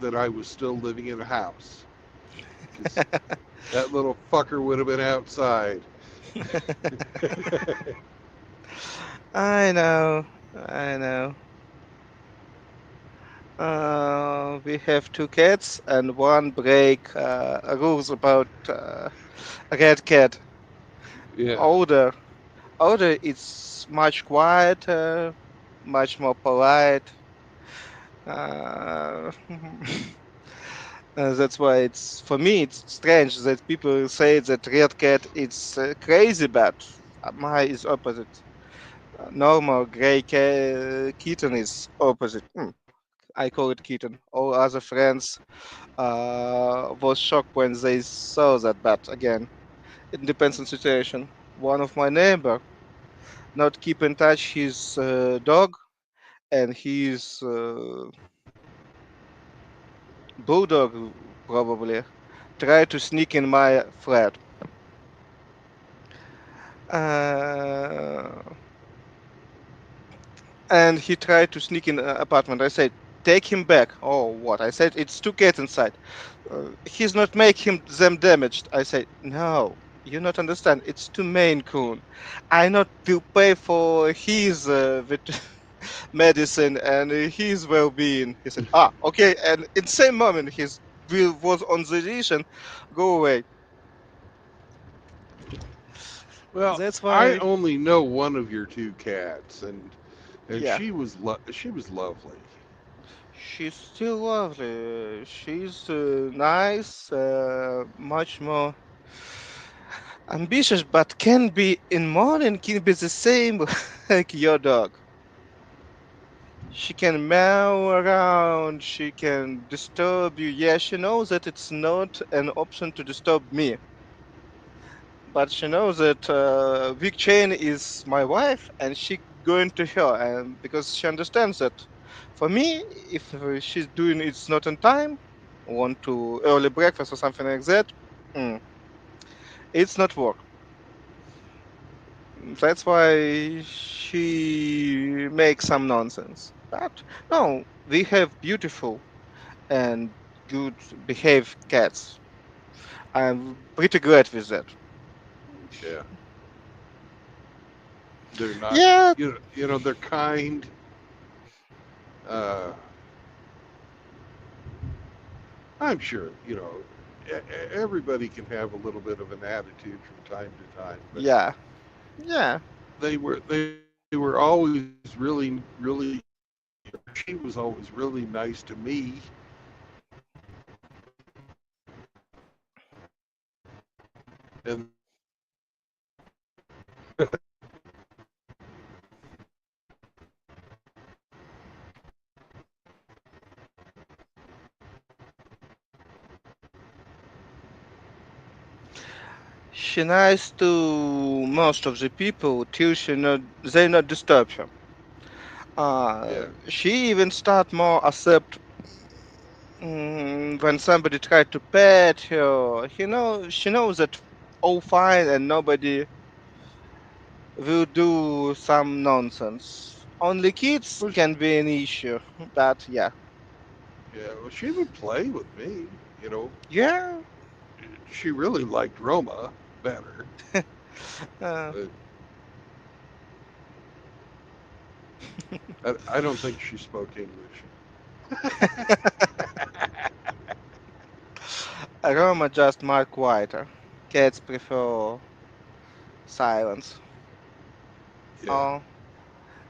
Speaker 1: that I was still living in a house because that little fucker would have been outside.
Speaker 4: I know. I know. We have two cats and one break rules about a red cat.
Speaker 1: Yeah.
Speaker 4: Older, older, it's much quieter, much more polite. Uh, that's why it's for me it's strange that people say that red cat is crazy, but my is opposite. Normal gray kitten is opposite. I call it kitten. All other friends was shocked when they saw that, but again, it depends on situation. One of my neighbor not keep in touch his dog, and he's Bulldog probably tried to sneak in my flat. Uh, and he tried to sneak in the apartment. I said, "Take him back." Oh, what? I said, "It's two cats inside. He's not making them damaged." I said, "No, you not understand. It's two Maine Coon. I not will pay for his medicine and his well-being." He said, "Ah, okay." And in same moment, his will was on the leash and go away.
Speaker 1: Well,
Speaker 4: That's
Speaker 1: I
Speaker 4: why,
Speaker 1: only know one of your two cats, and
Speaker 4: yeah,
Speaker 1: she was lovely.
Speaker 4: she's still lovely. She's nice, much more ambitious, but can be in morning can be the same like your dog. She can meow around. She can disturb you. Yeah, she knows that it's not an option to disturb me, but she knows that Vic Chain is my wife, and she going to her, and because she understands that for me, if she's doing it's not on time, want to early breakfast or something like that, mm, it's not work. That's why she makes some nonsense. But no, we have beautiful and good behaved cats. I'm pretty glad with that.
Speaker 1: Yeah, they're not.
Speaker 4: Yeah,
Speaker 1: They're kind. Uh, I'm sure. Everybody can have a little bit of an attitude from time to time, but
Speaker 4: yeah, yeah.
Speaker 1: they were always really. She was always really nice to me, and
Speaker 4: She nice to most of the people till she not they not disturb her.
Speaker 1: yeah,
Speaker 4: She even start more accept when somebody try to pet her. She knows that all fine and nobody will do some nonsense. Only kids
Speaker 1: well,
Speaker 4: can be an issue, but yeah,
Speaker 1: yeah. Well, she would play with me. You know,
Speaker 4: yeah.
Speaker 1: she really liked Roma better,
Speaker 4: uh,
Speaker 1: but I don't think she spoke English.
Speaker 4: Roma just more quieter. Cats prefer silence.
Speaker 1: Yeah,
Speaker 4: Oh,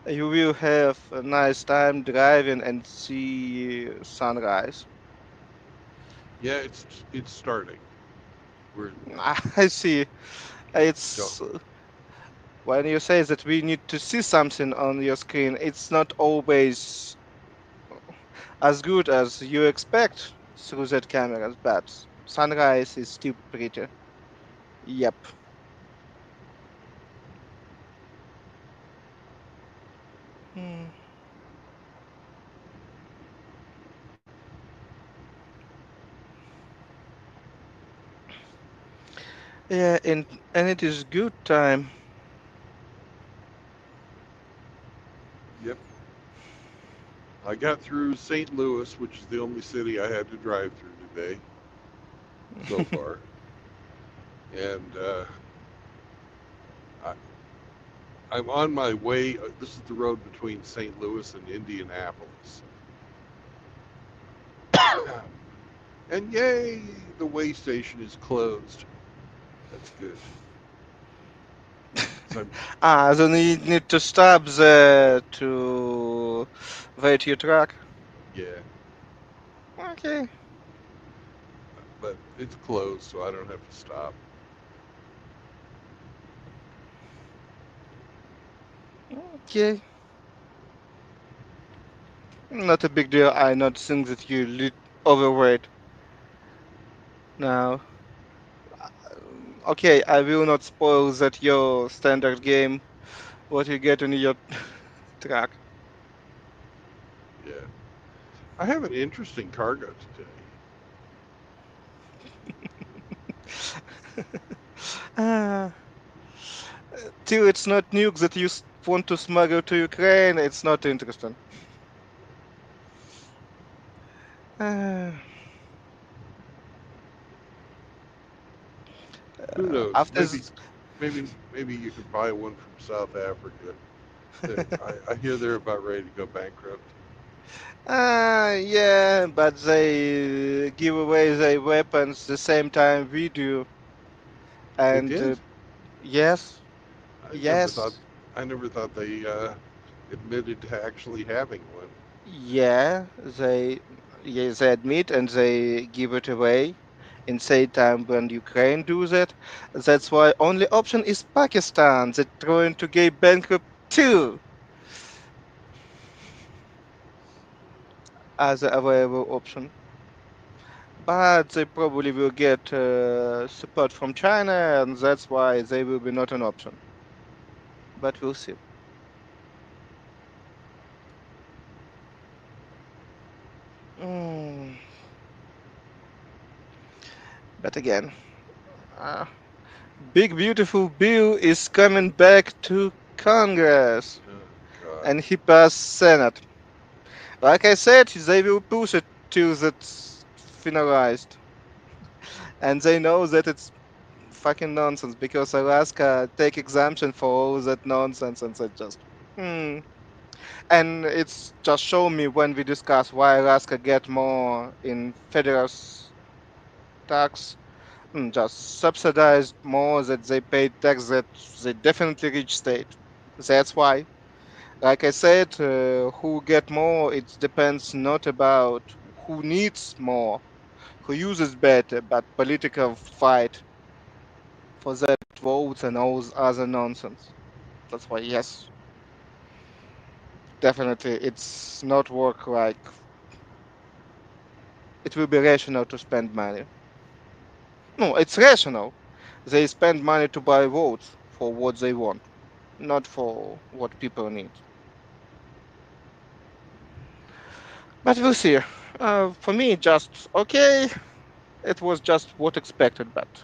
Speaker 4: you will have a nice time driving and see sunrise.
Speaker 1: yeah. It's starting. We're
Speaker 4: I see.
Speaker 1: don't.
Speaker 4: It's when you say that we need to see something on your screen, it's not always as good as you expect through that cameras, but sunrise is still pretty. Yep. Hmm. Yeah, and it is good time.
Speaker 1: Yep. I got through St. Louis, which is the only city I had to drive through today so far, and I, I'm on my way. This is the road between St. Louis and Indianapolis. And yay, the way station is closed. That's good. So I'm,
Speaker 4: So you need to stop there to wait your truck.
Speaker 1: yeah,
Speaker 4: Okay.
Speaker 1: but it's closed, so I don't have to stop.
Speaker 4: Okay. Not a big deal. I not think that you overweight now. Okay, I will not spoil that your standard game. What you get in your truck.
Speaker 1: Yeah, I have an interesting cargo today.
Speaker 4: Ah, till it's not nukes that you want to smuggle to Ukraine, it's not interesting. Ah,
Speaker 1: Who knows?
Speaker 4: after
Speaker 1: Maybe, maybe you could buy one from South Africa. I hear they're about ready to go bankrupt.
Speaker 4: yeah, but they give away their weapons the same time we do,
Speaker 1: They
Speaker 4: and
Speaker 1: did.
Speaker 4: yes,
Speaker 1: I never thought.
Speaker 4: yes,
Speaker 1: I never thought they admitted to actually having one.
Speaker 4: yeah, they admit and they give it away in same time when Ukraine do that. That's why only option is Pakistan that trying to get bankrupt too as a available option. But they probably will get support from China, and that's why they will be not an option. But we'll see. Mm, but again, uh, big beautiful bill is coming back to Congress,
Speaker 1: Oh God.
Speaker 4: and he passed Senate. Like I said, they will push it till that's finalized, and they know that it's fucking nonsense because Alaska take exemption for all that nonsense, and they just hmm. And it's just show me when we discuss why Alaska get more in federal tax, just subsidized more that they pay tax that they definitely rich state. That's why. Like I said, who get more, it depends not about who needs more, who uses better, but political fight for that votes and all other nonsense. That's why, yes, definitely, it's not work like it will be rational to spend money. No, it's rational. They spend money to buy votes for what they want, not for what people need. But we'll see. For me, just okay. It was just what expected, but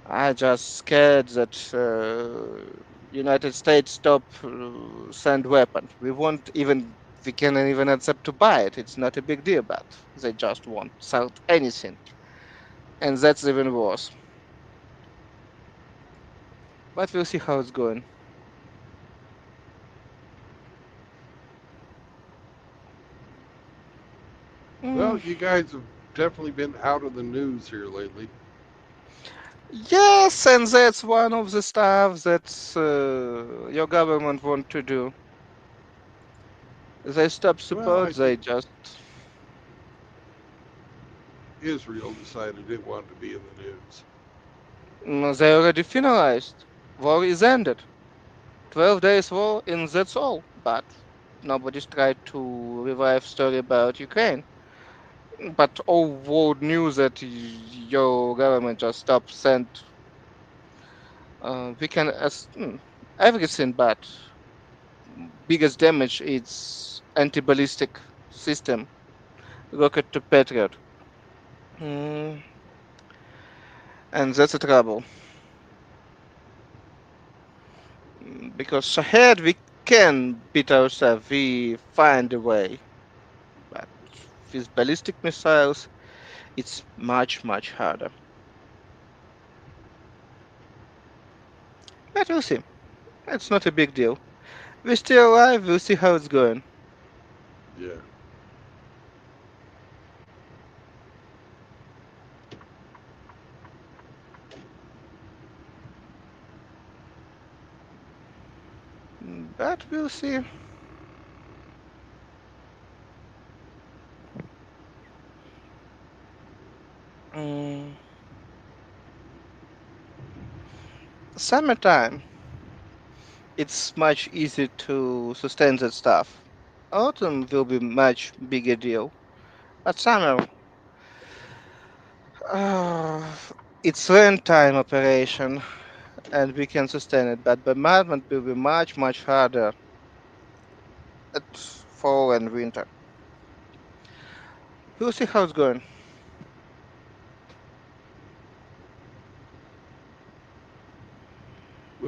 Speaker 4: I just scared that United States stop send weapons. We can even accept to buy it. It's not a big deal, but they just won't sell anything, and that's even worse. But we'll see how it's going.
Speaker 1: Well,
Speaker 4: Mm,
Speaker 1: you guys have definitely been out of the news here lately.
Speaker 4: yes, and that's one of the stuff that your government want to do. They stop
Speaker 1: Well,
Speaker 4: support.
Speaker 1: I think
Speaker 4: They just
Speaker 1: Israel decided it wanted to be in the news.
Speaker 4: they already finalized. War is ended. 12 days war, and that's all. But nobody's tried to revive story about Ukraine. But all world knew that your government just stopped send. We can everything, but biggest damage is anti-ballistic system, rocket to Patriot. Mm, and that's a trouble. Because ahead we can beat ourselves, we find a way. But with ballistic missiles, it's much, much harder. But we'll see. It's not a big deal. We're still alive, we'll see how it's going.
Speaker 1: Yeah.
Speaker 4: But we'll see. Mm, Summertime, it's much easier to sustain that stuff. Autumn will be much bigger deal. But summer, uh, it's rain time operation, and we can sustain it. But bombardment will be much, much harder at fall and winter. We'll see how it's going.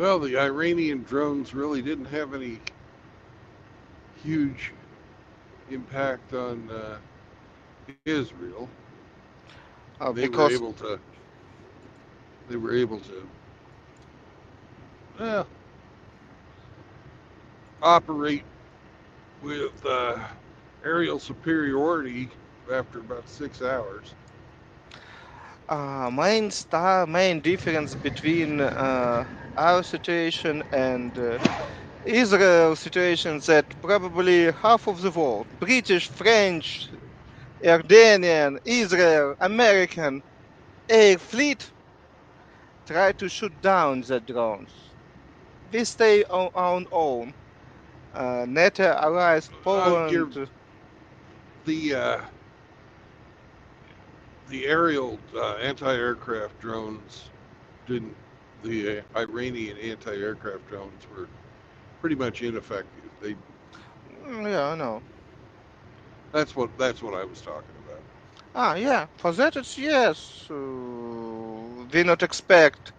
Speaker 1: Well, the Iranian drones really didn't have any huge impact on Israel. They were
Speaker 4: Because
Speaker 1: able to. They were able to. Well, operate with aerial superiority after about 6 hours.
Speaker 4: main difference between our situation and Israel situation that probably half of the world, British, French, Jordanian, Israel, American air fleet, try to shoot down the drones. We stay on our own. NATO allies
Speaker 1: You're
Speaker 4: Poland.
Speaker 1: the uh, the aerial anti-aircraft drones didn't. The Iranian anti-aircraft drones were pretty much ineffective. They
Speaker 4: Yeah, I know.
Speaker 1: that's what I was talking about.
Speaker 4: Yeah, for that it's yes. We not expect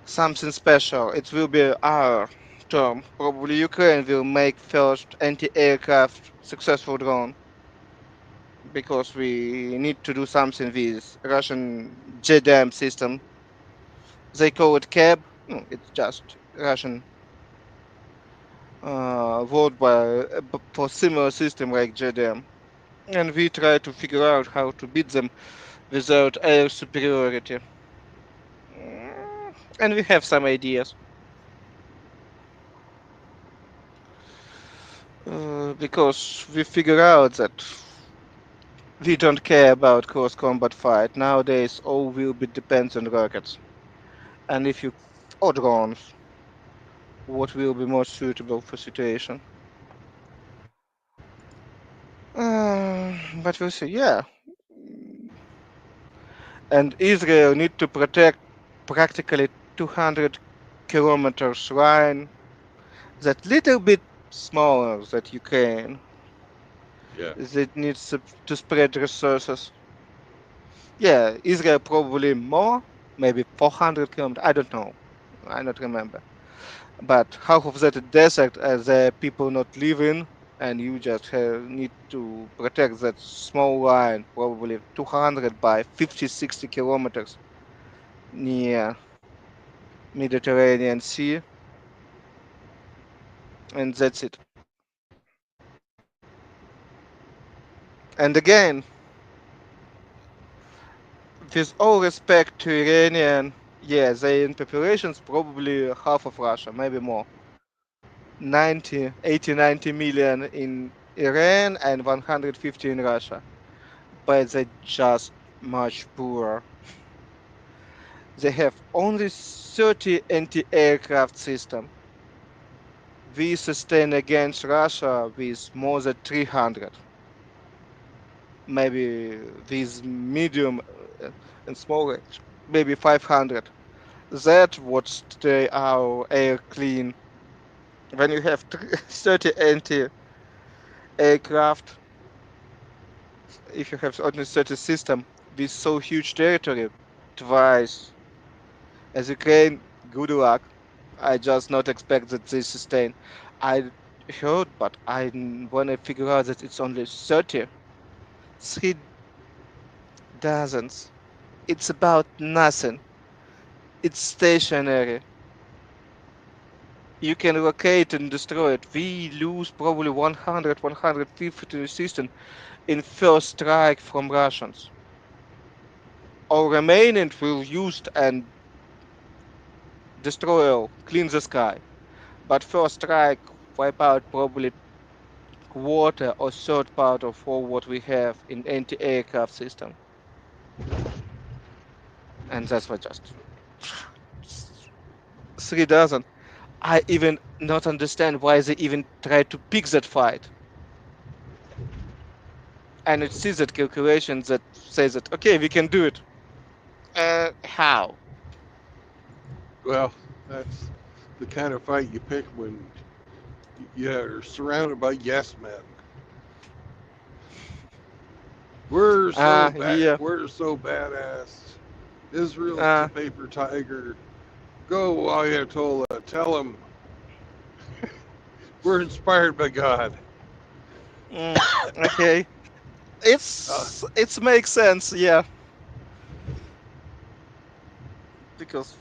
Speaker 4: something special. It will be our term. Probably Ukraine will make first anti-aircraft successful drone because we need to do something with Russian JDAM system. They call it CAB. No, it's just Russian word for similar system like JDAM. And we try to figure out how to beat them without air superiority. Mm, And we have some ideas. Because we figure out that we don't care about close combat fight. Nowadays, all will be depends on rockets. And if you or drones, what will be more suitable for situation? But we'll see. Yeah, and Israel need to protect practically 200 kilometers line. That little bit smaller than Ukraine.
Speaker 1: Yeah.
Speaker 4: That needs to spread resources. Yeah, Israel probably more, maybe 400 kilometers. I don't know. I don't remember. But half of that desert, the people not living, and you just need to protect that small line, probably 200 by 50, 60 kilometers near Mediterranean Sea, and that's it. And again, with all respect to Iranian, yeah, they in populations probably half of Russia, maybe more. 90, 80, 90 million in Iran and 150 in Russia. But they're just much poorer. They have only 30 anti-aircraft system. We sustain against Russia with more than 300. Maybe with medium and small range, maybe 500. That would stay our air clean. When you have 30 anti-aircraft, if you have only 30 system with so huge territory, twice as Ukraine, good luck. I just not expect that they sustain. I heard, but when I figure out that it's only 30, 3 dozens. It's about nothing. It's stationary. You can locate and destroy it. We lose probably 100, 150 system in first strike from Russians. Our remaining will used and destroy all, clean the sky. But first strike wipe out probably quarter or third part of all what we have in anti-aircraft system. And that's what just 3 dozen. I even not understand why they even try to pick that fight. And it sees that calculation that says that okay, we can do it. How?
Speaker 1: Well, that's the kind of fight you pick when you're surrounded by yes men.
Speaker 4: Yeah.
Speaker 1: We're so badass. Israel's the
Speaker 4: Uh,
Speaker 1: paper tiger. Go, Ayatollah. Tell them we're inspired by God.
Speaker 4: Mm, okay.
Speaker 1: Uh,
Speaker 4: It's makes sense, yeah. Because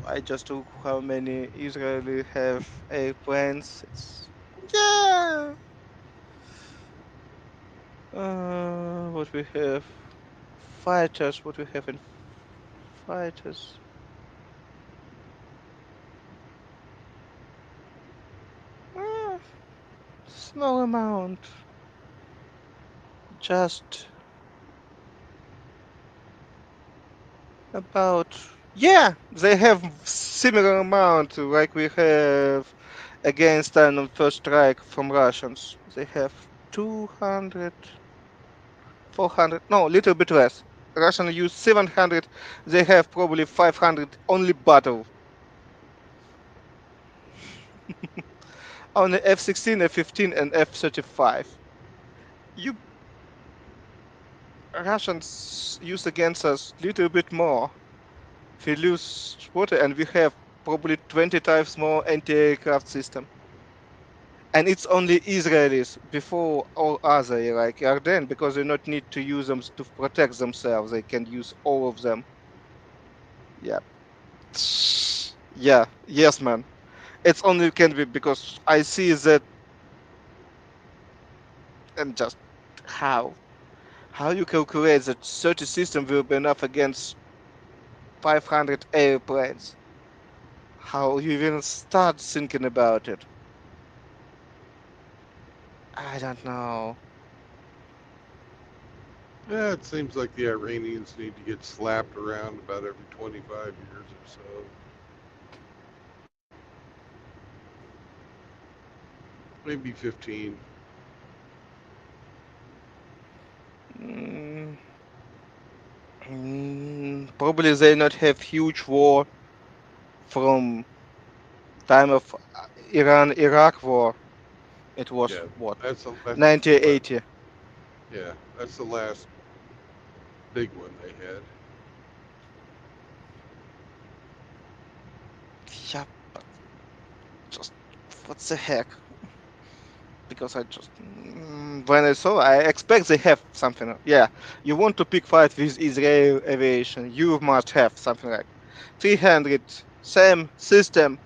Speaker 4: I just took how many Israeli have airplanes. It's yeah. What we have fighters. What we have in fighters. Uh, Small amount. Just about. Yeah, they have similar amount like we have against on first strike from Russians. They have 200, 400. No, little bit less. Russian use 700. They have probably 500 only battle. Only F-16, F-15, and F-35. You Russians use against us little bit more. We lose water and we have probably 20 times more anti-aircraft system. And it's only Israelis before all other like Jordan because they not need to use them to protect themselves. They can use all of them. Yeah. Yeah. Yes, man. It's only can be because I see that and just how how you calculate that 30 system will be enough against 500 airplanes. How you even start thinking about it? I don't know.
Speaker 1: yeah, it seems like the Iranians need to get slapped around about every 25 years or so. Maybe 15.
Speaker 4: Mm, Probably they not have huge war from time of Iran-Iraq war. It was
Speaker 1: Yeah,
Speaker 4: what
Speaker 1: that's the
Speaker 4: 1980.
Speaker 1: yeah, that's the last big one they had.
Speaker 4: Yeah, but just what the heck? Because I just when I saw, I expect they have something. Yeah, you want to pick fight with Israel aviation, you must have something like 300 same system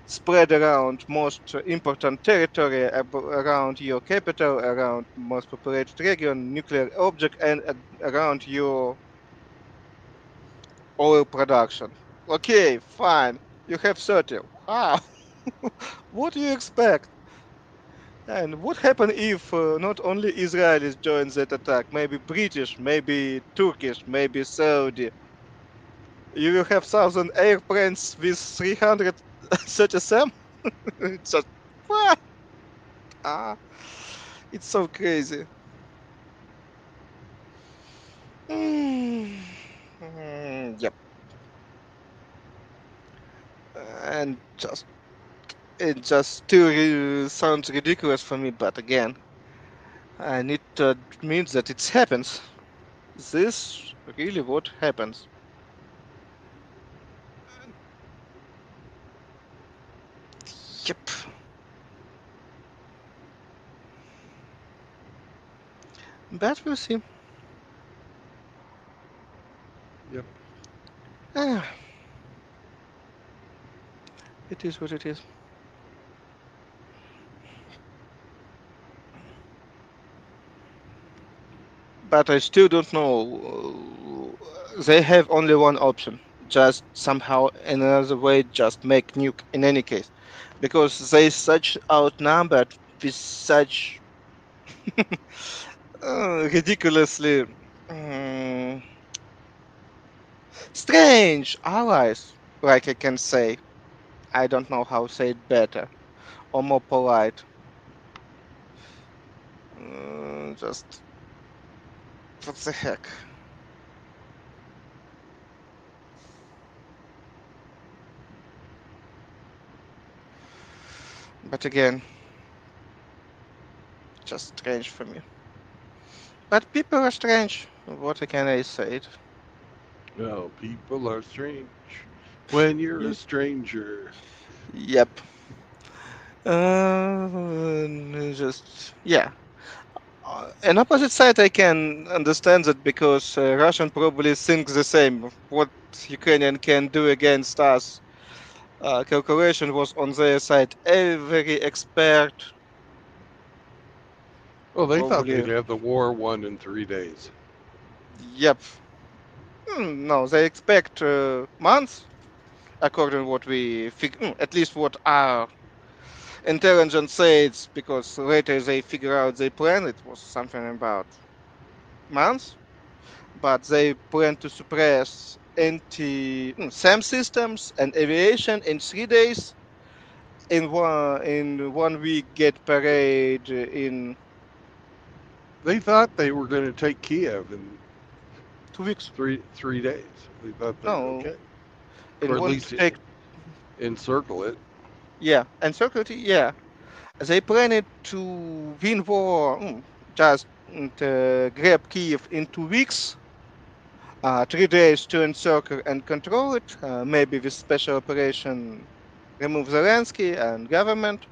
Speaker 4: spread around most important territory around your capital, around most populated region, nuclear object, and around your oil production. Okay, fine. You have 30. How? What do you expect? And what happen if not only Israelis join that attack? Maybe British, maybe Turkish, maybe Saudi. You will have 1,000 airplanes with 337. It's just what? Ah, it's so crazy. Yep. And just it just still sounds ridiculous for me, but again, I need to admit that it happens. This really what happens. Yep. But we'll see.
Speaker 1: Yep.
Speaker 4: Ah, it is what it is. But I still don't know. They have only one option. Just somehow another way, just make nuke in any case, because they such outnumbered with such ridiculously mm, strange allies. Like I can say, I don't know how to say it better or more polite. Just what the heck. But again, just strange for me. But people are strange. What can I say?
Speaker 1: Well, people are strange. When you're a
Speaker 4: Ye-
Speaker 1: stranger.
Speaker 4: Yep. Just yeah. On opposite side, I can understand that because Russian probably think the same. What Ukrainian can do against us, calculation was on their side. Every expert
Speaker 1: Well, they thought they'd
Speaker 4: probably,
Speaker 1: have the war won in 3 days.
Speaker 4: yep. No, they expect months, according to what we at least what our intelligence says, because later they figure out they plan. It was something about months, but they plan to suppress SAM systems and aviation in 3 days. In one week, get parade in
Speaker 1: They thought they were going to take Kiev in
Speaker 4: 2 weeks.
Speaker 1: three days. They thought they
Speaker 4: No,
Speaker 1: okay,
Speaker 4: in
Speaker 1: or at
Speaker 4: one to
Speaker 1: least
Speaker 4: take,
Speaker 1: encircle it.
Speaker 4: yeah, and security, yeah. They planned to win war, just to grab Kiev in 2 weeks, 3 days to encircle and control it, maybe with special operation remove Zelensky and government,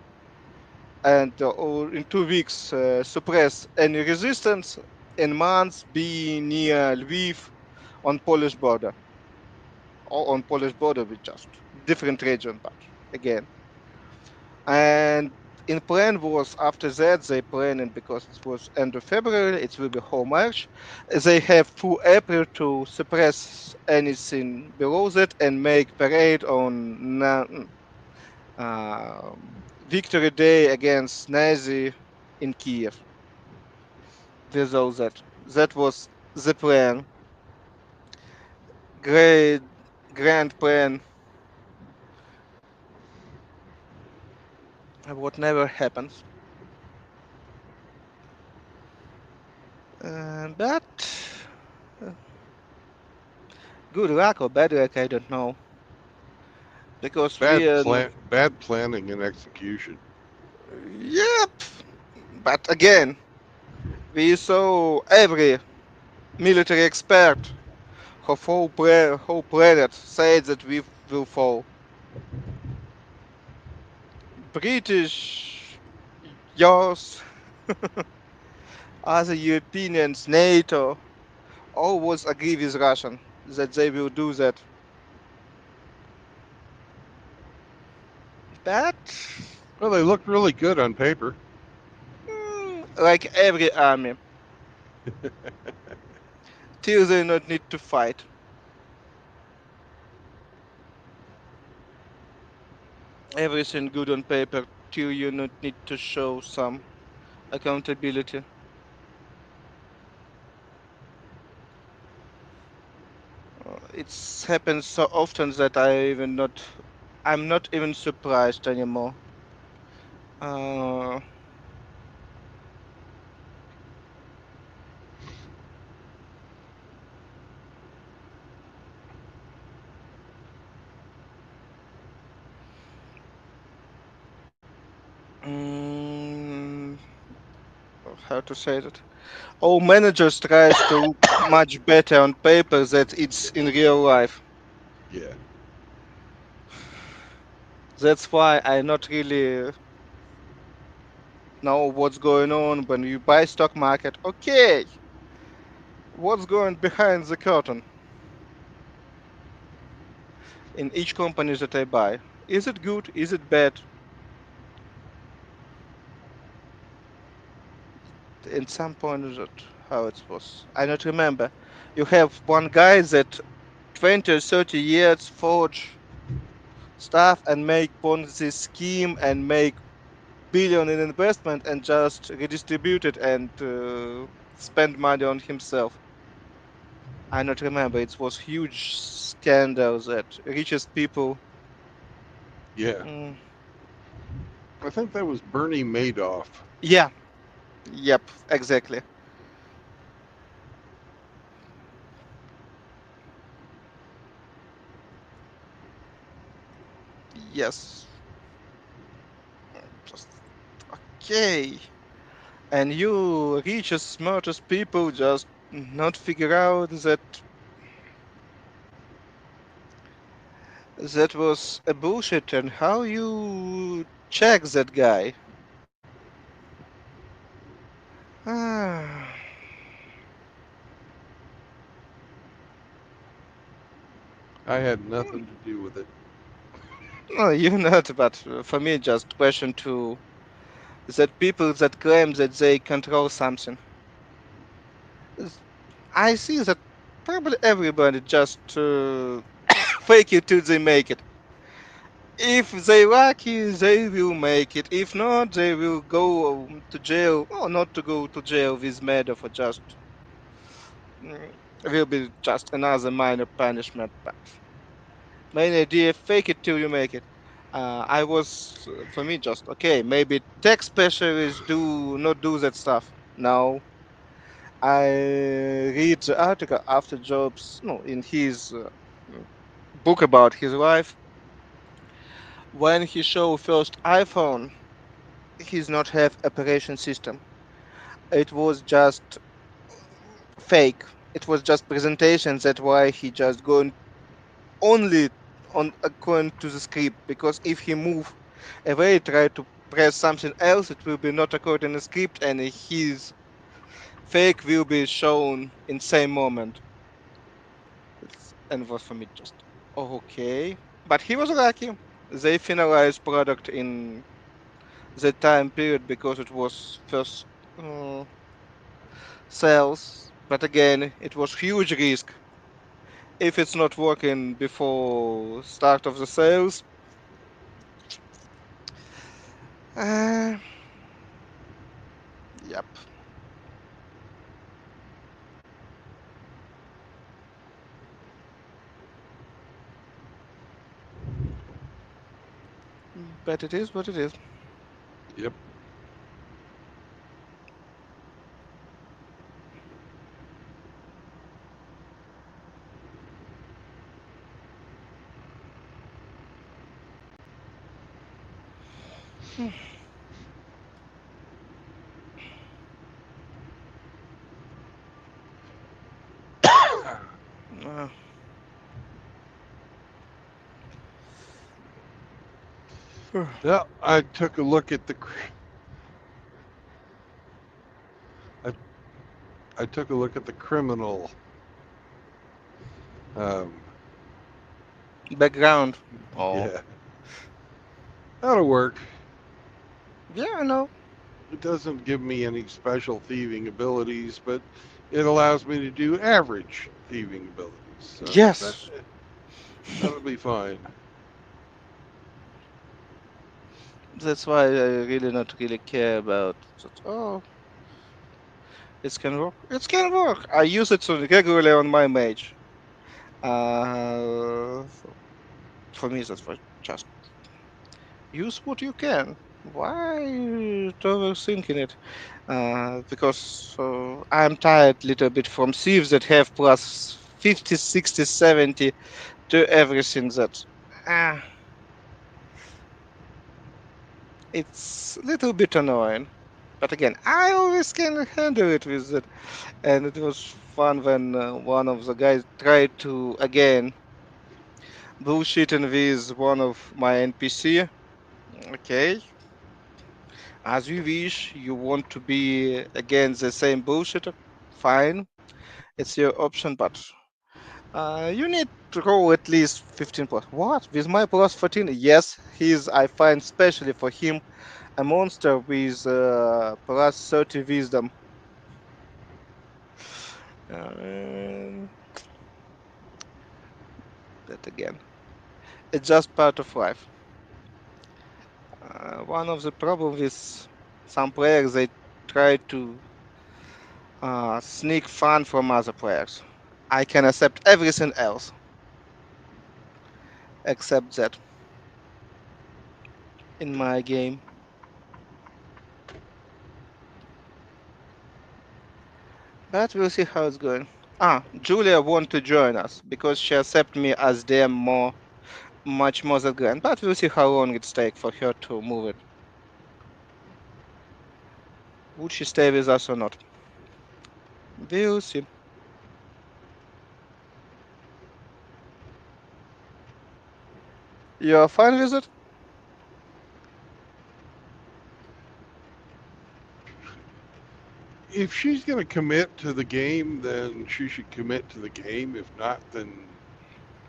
Speaker 4: and or in 2 weeks suppress any resistance, in months be near Lviv on Polish border, or on Polish border with just different region, but again. And in plan was after that they planned, because it was end of February, it will be whole March. They have full April to suppress anything below that and make parade on Victory Day against Nazi in Kiev. Without that, that was the plan, great grand plan, what never happens. But uh, good luck or bad luck, I don't know, because we
Speaker 1: Bad planning and execution.
Speaker 4: yep. But again, we saw every military expert whole planet said that we will fall. British, yours, other Europeans, NATO, all was agree with Russian that they will do that. But
Speaker 1: Well, they looked really good on paper.
Speaker 4: like every army, till they not need to fight. Everything good on paper till you not need to show some accountability. It's happened so often that I'm not even surprised anymore. Uh, mm, how to say that? All managers tries to look much better on paper than it's in real life.
Speaker 1: Yeah.
Speaker 4: That's why I not really know what's going on when you buy stock market. Okay, what's going behind the curtain in each company that I buy? Is it good? Is it bad? In some point that how it was. I not remember. You have one guy that 20 or 30 years forge stuff and make Ponzi scheme and make billion in investment and just redistribute it and spend money on himself. I not remember. It was huge scandal that richest people.
Speaker 1: Yeah.
Speaker 4: Mm,
Speaker 1: I think that was Bernie Madoff.
Speaker 4: yeah. Yep. Exactly. Yes. Just okay. And you richest, smartest people just not figure out That was a bullshit, and how you check that guy? Ah,
Speaker 1: I had nothing to do with it.
Speaker 4: no, you not, but for me, just question to that people that claim that they control something. Is- I see that probably everybody just fake it till they make it. If they lucky, they will make it. If not, they will go to jail. Or not to go to jail with murder for just will be just another minor punishment. But main idea, fake it till you make it. I was for me just okay. Maybe tech specialists do not do that stuff. No, I read the article after Jobs, no, in his book about his life. When he showed first iPhone, he's not have operation system. It was just fake. It was just presentation. That's why he just going only on according to the script. Because if he move away, try to press something else, it will be not according to the script, and his fake will be shown in same moment. And was for me just okay. But he was lucky. They finalized product in the time period because it was first uh, sales. But again, it was huge risk. If it's not working before start of the sales, uh, yep. But it is what it is.
Speaker 1: Yep.
Speaker 4: Uh,
Speaker 1: Yeah, I took a look at the. I, I took a look at the criminal. Um,
Speaker 4: Background. Oh,
Speaker 1: yeah, that'll work.
Speaker 4: yeah, I know.
Speaker 1: It doesn't give me any special thieving abilities, but it allows me to do average thieving abilities. So
Speaker 4: Yes.
Speaker 1: that'll be fine.
Speaker 4: That's why I really not really care about that. Oh, it can work. It can work. I use it regularly on my mage. So for me, that's for just use what you can. Why overthinking it? Because I'm tired little bit from thieves that have plus 50, 60, 70 to everything that. Ah, it's a little bit annoying. But again, I always can handle it with it. And it was fun when one of the guys tried to again bullshitting with one of my NPC. Okay, as you wish. You want to be again the same bullshitter? Fine, it's your option, but you need to roll at least 15 plus. What? With my plus 14? Yes, he's. I find specially for him a monster with plus 30 wisdom. Uh, but again, it's just part of life. One of the problems with some players, they try to sneak fun from other players. I can accept everything else except that in my game. But we'll see how it's going. Julia want to join us because she accept me as DM much more than Glenn. But we'll see how long it takes for her to move it. Would she stay with us or not? We'll see. You're fine with it?
Speaker 1: If she's going to commit to the game, then she should commit to the game. If not, then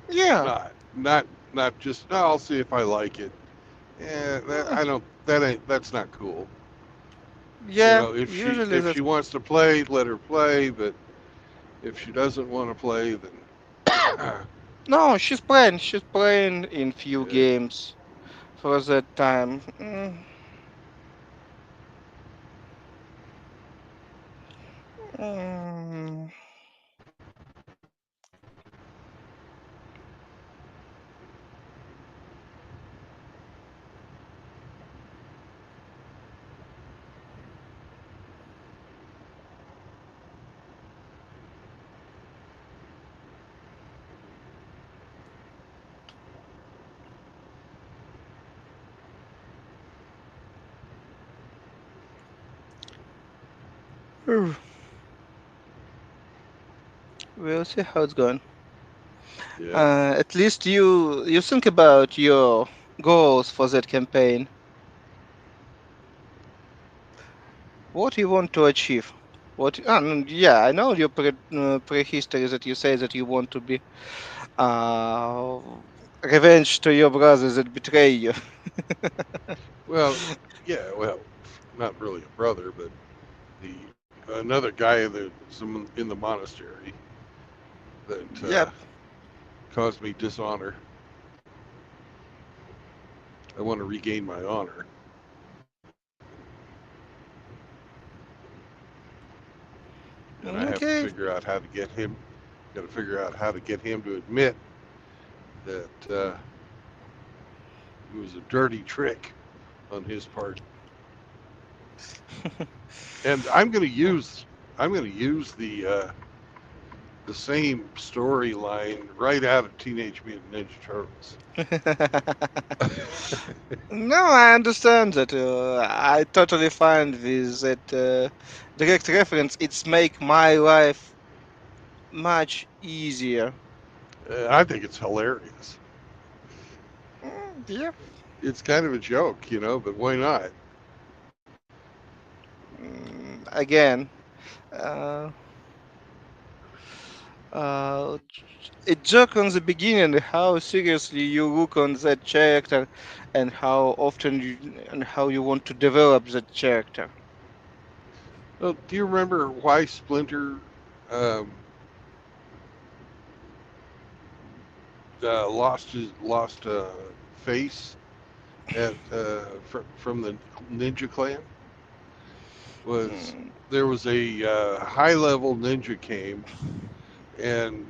Speaker 4: Yeah.
Speaker 1: not just. "Oh, I'll see if I like it." Yeah,
Speaker 4: Mm,
Speaker 1: I don't. That ain't. That's not cool. You
Speaker 4: yeah,
Speaker 1: know,
Speaker 4: usually
Speaker 1: if
Speaker 4: that's.
Speaker 1: she wants to play, let her play. But if she doesn't want to play, then
Speaker 4: No, she's playing. She's playing in few
Speaker 1: yeah.
Speaker 4: games for that time. Mm. We'll see how it's going.
Speaker 1: Yeah.
Speaker 4: At least you think about your goals for that campaign. What you want to achieve? What? Yeah, I know your prehistory that you say that you want to be uh, revenge to your brothers that betray you.
Speaker 1: Well, yeah. Well, not really a brother, but the another guy in the monastery that
Speaker 4: Yep.
Speaker 1: caused me dishonor. I want to regain my honor, and I have to
Speaker 4: Okay.
Speaker 1: figure out how to get him. Got to figure out how to get him to admit that it was a dirty trick on his part. And I'm going to use the same storyline right out of Teenage Mutant Ninja Turtles.
Speaker 4: No, I understand that. I totally find with that direct reference. It's make my life much easier.
Speaker 1: I think it's hilarious.
Speaker 4: Yeah.
Speaker 1: It's kind of a joke, but why not?
Speaker 4: Again, uh, uh, a joke on the beginning. How seriously you look on that character, and how often and how you want to develop that character.
Speaker 1: Well, do you remember why Splinter um, lost face at from the Ninja Clan? Was
Speaker 4: Mm.
Speaker 1: there was a high level ninja came and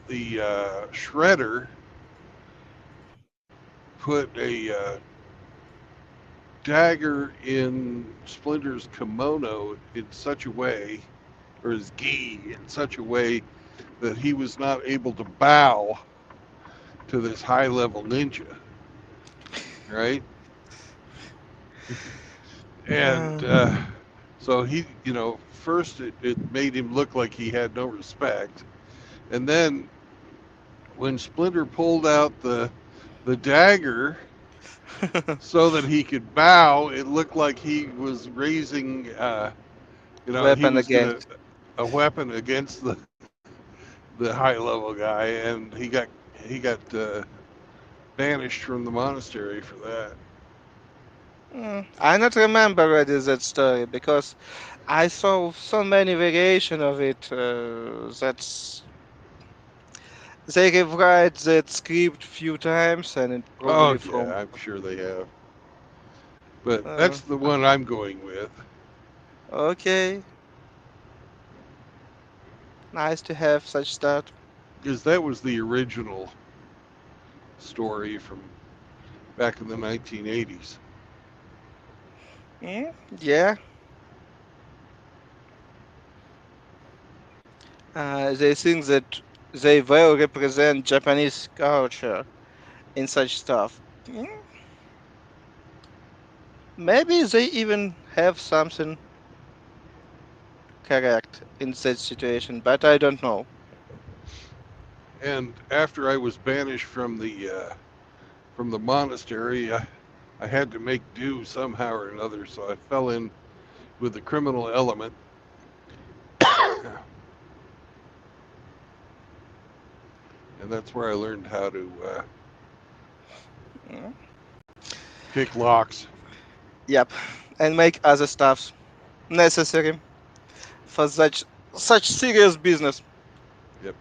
Speaker 1: the shredder put a dagger in Splinter's kimono in such a way, or his gi in such a way, that he was not able to bow to this high level ninja, right? And
Speaker 4: Uh,
Speaker 1: so first it made him look like he had no respect. And then when Splinter pulled out the dagger so that he could bow, it looked like he was raising, he
Speaker 4: Weapon
Speaker 1: was gonna
Speaker 4: against.
Speaker 1: a weapon against the high level guy, and he got banished from the monastery for that.
Speaker 4: I not remember already that story because I saw so many variation of it. That's they rewrite that script few times, and it
Speaker 1: Oh
Speaker 4: probably from.
Speaker 1: yeah, I'm sure they have, but
Speaker 4: Uh,
Speaker 1: that's the one I'm going with
Speaker 4: okay, nice to have such start.
Speaker 1: because that was the original story from back in the 1980s.
Speaker 4: Yeah, they think that they well represent Japanese culture in such stuff. Mm, Maybe they even have something correct in that situation, but I don't know.
Speaker 1: And after I was banished from the monastery, I had to make do somehow or another. So I fell in with the criminal element, and that's where I learned how to
Speaker 4: Mm.
Speaker 1: pick locks.
Speaker 4: Yep, and make other stuffs necessary for such serious business.
Speaker 1: Yep,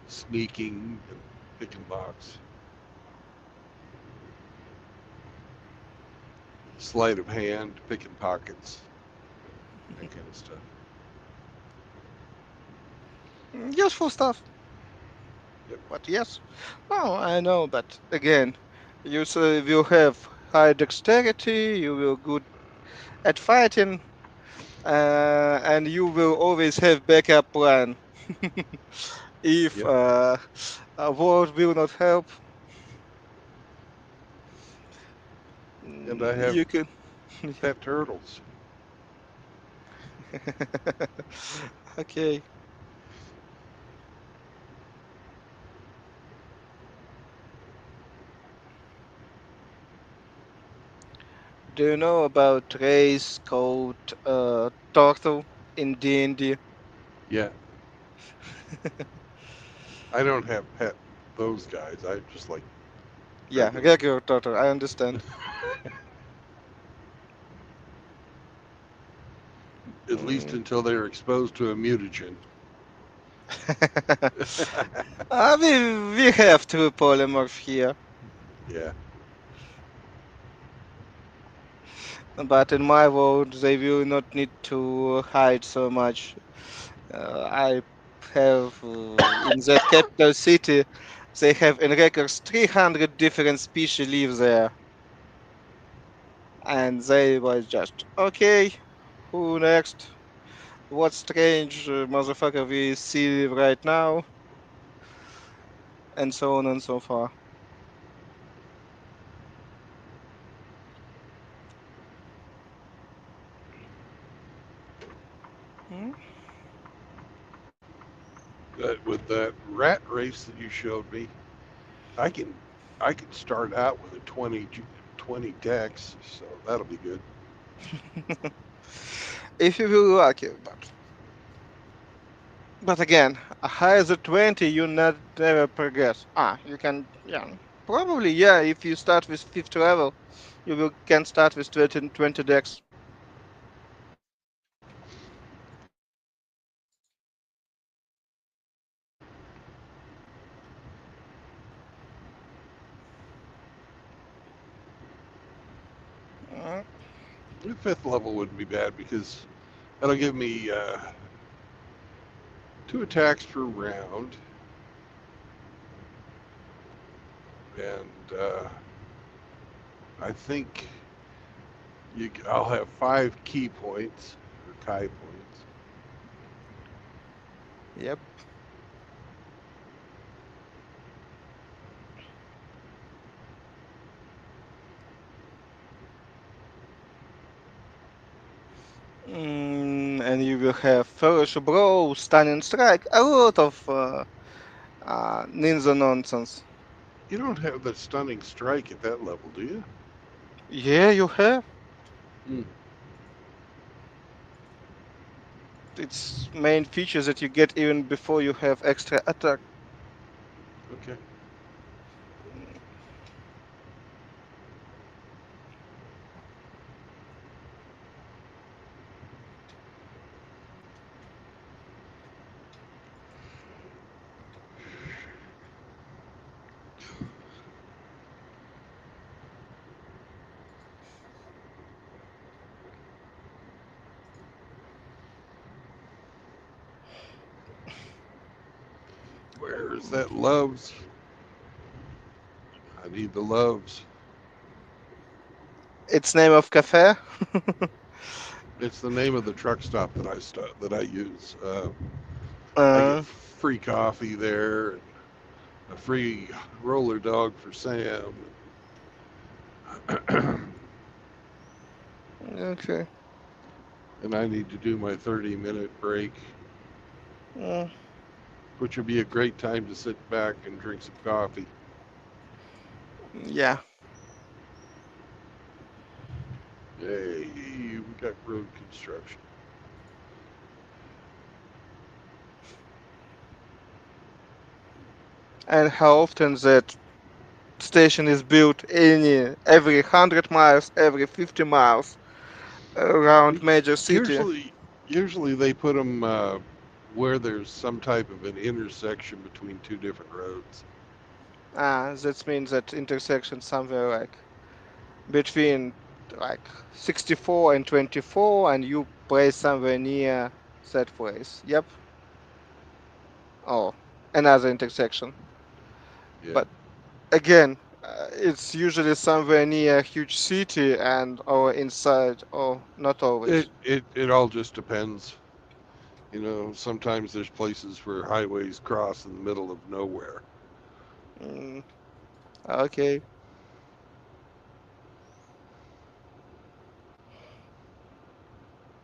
Speaker 1: sneaking and picking locks, sleight of hand, picking pockets, that kind of stuff.
Speaker 4: Useful stuff.
Speaker 1: Yep,
Speaker 4: But yes, oh, I know. But again, you will have high dexterity. You will good at fighting, and you will always have backup plan. If
Speaker 1: yep.
Speaker 4: a war will not help,
Speaker 1: And I have
Speaker 4: you can.
Speaker 1: pet turtles.
Speaker 4: Okay. Do you know about race called turtle in D&D?
Speaker 1: Yeah, I don't have pet those guys. I just like
Speaker 4: Yeah,
Speaker 1: regular.
Speaker 4: regular turtle. I understand.
Speaker 1: At least
Speaker 4: Mm.
Speaker 1: until they're exposed to a mutagen.
Speaker 4: We have two polymorph here,
Speaker 1: Yeah,
Speaker 4: but in my world they will not need to hide so much. I have in that capital city, they have in records 300 different species live there, and they was just okay. Who next? What strange motherfucker we see right now, and so on and so far. Hmm?
Speaker 1: with that rat race that you showed me, I can I can start out with a 20 dex, so that'll be good.
Speaker 4: If you will lucky, but again, a higher than 20, you not never progress. You can, yeah, probably, yeah. If you start with fifth level, you will can start with 20 decks. Mm,
Speaker 1: The fifth level wouldn't be bad because that'll give me 2 attacks per round, and I think I'll have 5 key points or Kai points.
Speaker 4: Yep. And you will have Flourish Blow, Stunning Strike, a lot of ninja nonsense.
Speaker 1: You don't have the stunning strike at that level, do you?
Speaker 4: Yeah, you have.
Speaker 1: Mm,
Speaker 4: It's main features that you get even before you have extra attack.
Speaker 1: okay. Where's that loves? I need the loves.
Speaker 4: Its name of cafe.
Speaker 1: It's the name of the truck stop that I use. I get
Speaker 4: uh,
Speaker 1: free coffee there, and a free roller dog for Sam.
Speaker 4: okay.
Speaker 1: And I need to do my 30-minute break.
Speaker 4: Mm.
Speaker 1: which would be a great time to sit back and drink some coffee.
Speaker 4: Yeah,
Speaker 1: Hey, we got road construction.
Speaker 4: and how often that station is built every 100 miles, every 50 miles around major city.
Speaker 1: Usually, usually they put them where there's some type of an intersection between two different roads.
Speaker 4: That means that intersection somewhere like between like 64 and 24, and you place somewhere near that place. Yep. Oh, another intersection.
Speaker 1: Yeah.
Speaker 4: But again, it's usually somewhere near a huge city and or inside, or not always.
Speaker 1: It all just depends. You know, sometimes there's places where highways cross in the middle of nowhere.
Speaker 4: Mm, okay.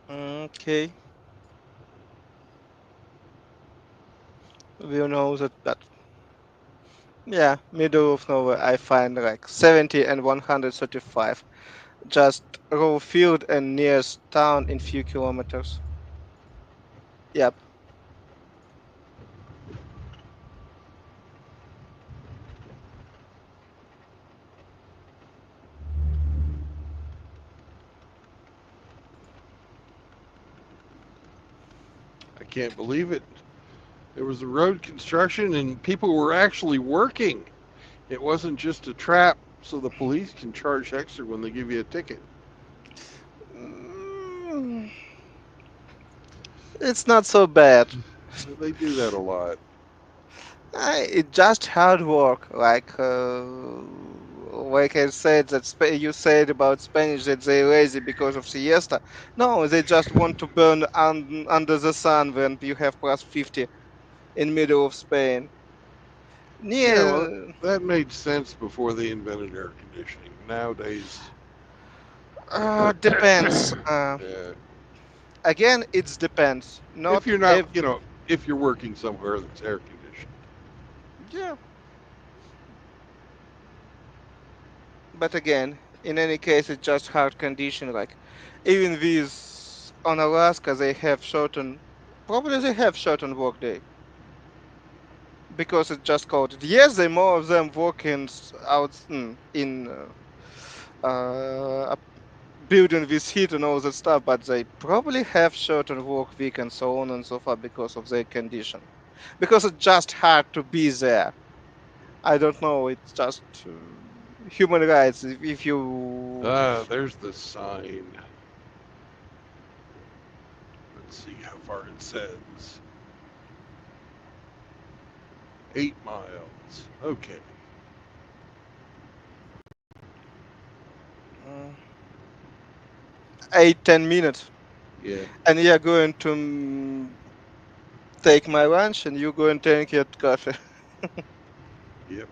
Speaker 4: Okay. We know that. Yeah, middle of nowhere, I find like 70 and 135. Just raw field and nearest town in few kilometers. Yep.
Speaker 1: I can't believe it. There was a road construction and people were actually working. It wasn't just a trap so the police can charge extra when they give you a ticket.
Speaker 4: Mm, it's not so bad.
Speaker 1: They do that a lot.
Speaker 4: It's just hard work. Like I said, you said about Spanish that they're lazy because of siesta. No, they just want to burn under the sun when you have plus 50 in middle of Spain.
Speaker 1: Yeah, well,
Speaker 4: Near,
Speaker 1: that made sense before they invented air conditioning. Nowadays,
Speaker 4: depends.
Speaker 1: yeah.
Speaker 4: Again, it depends.
Speaker 1: If
Speaker 4: Not
Speaker 1: you're not,
Speaker 4: ev
Speaker 1: if you're working somewhere that's air conditioned.
Speaker 4: Yeah, but again, in any case, it's just hard condition. Like even with on Alaska, they have shortened. Probably they have shortened workday because it's just cold. Yes, they more of them working in a building with heat and all that stuff, but they probably have shortened work week and so on and so forth because of their condition. Because it's just hard to be there. I don't know. It's just human rights. If you
Speaker 1: There's the sign. Let's see how far it says. 8 miles. Okay.
Speaker 4: uh, 8 10 minutes,
Speaker 1: Yeah.
Speaker 4: and you're going to take my lunch, and you go and take your coffee.
Speaker 1: Yep.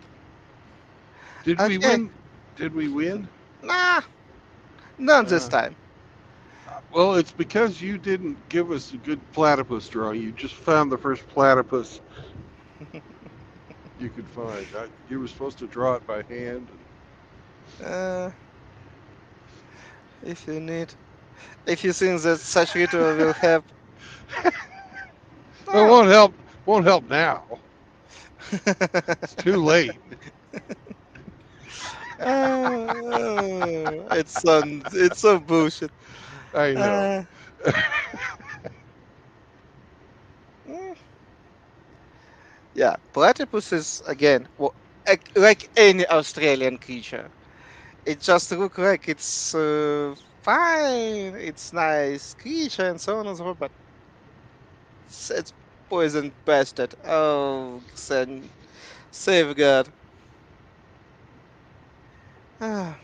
Speaker 1: Did we
Speaker 4: Okay,
Speaker 1: win? Did we win?
Speaker 4: nah, not this
Speaker 1: Uh,
Speaker 4: time.
Speaker 1: well, it's because you didn't give us a good platypus drawing. You just found the first platypus you could find. You were supposed to draw it by hand.
Speaker 4: uh, if you need, if you think that such ritual will help,
Speaker 1: Well, it
Speaker 4: no.
Speaker 1: won't help. Won't help now. It's too late.
Speaker 4: It's so bullshit.
Speaker 1: I know.
Speaker 4: Uh, mm, yeah, platypus is again like any Australian creature. It just look like it's fine, it's nice creature and so on and so forth, but it's poison bastard. Oh, save God. Ah,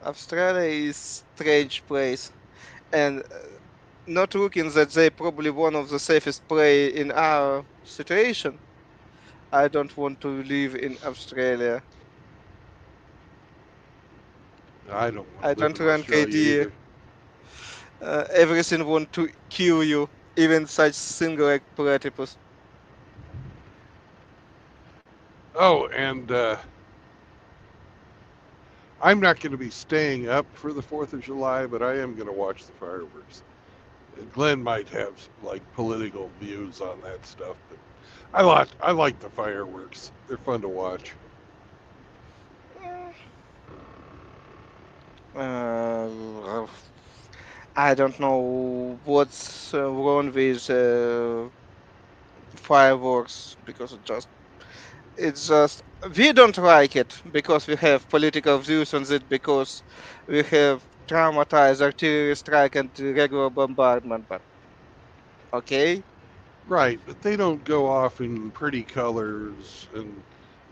Speaker 4: Australia is strange place, and not looking that they probably one of the safest play in our situation. I don't want to live in Australia.
Speaker 1: I don't want
Speaker 4: I
Speaker 1: to live
Speaker 4: don't
Speaker 1: in
Speaker 4: rank
Speaker 1: Australia
Speaker 4: idea.
Speaker 1: either.
Speaker 4: Everything want to kill you, even such single like platypus.
Speaker 1: Oh, and I'm not going to be staying up for the 4th of July, but I am going to watch the fireworks. Glenn might have like political views on that stuff, but I like the fireworks. They're fun to watch.
Speaker 4: Uh, I don't know what's wrong with fireworks because it's just we don't like it because we have political views on it because we have traumatized artillery strike and regular bombardment. But okay,
Speaker 1: Right, but they don't go off in pretty colors and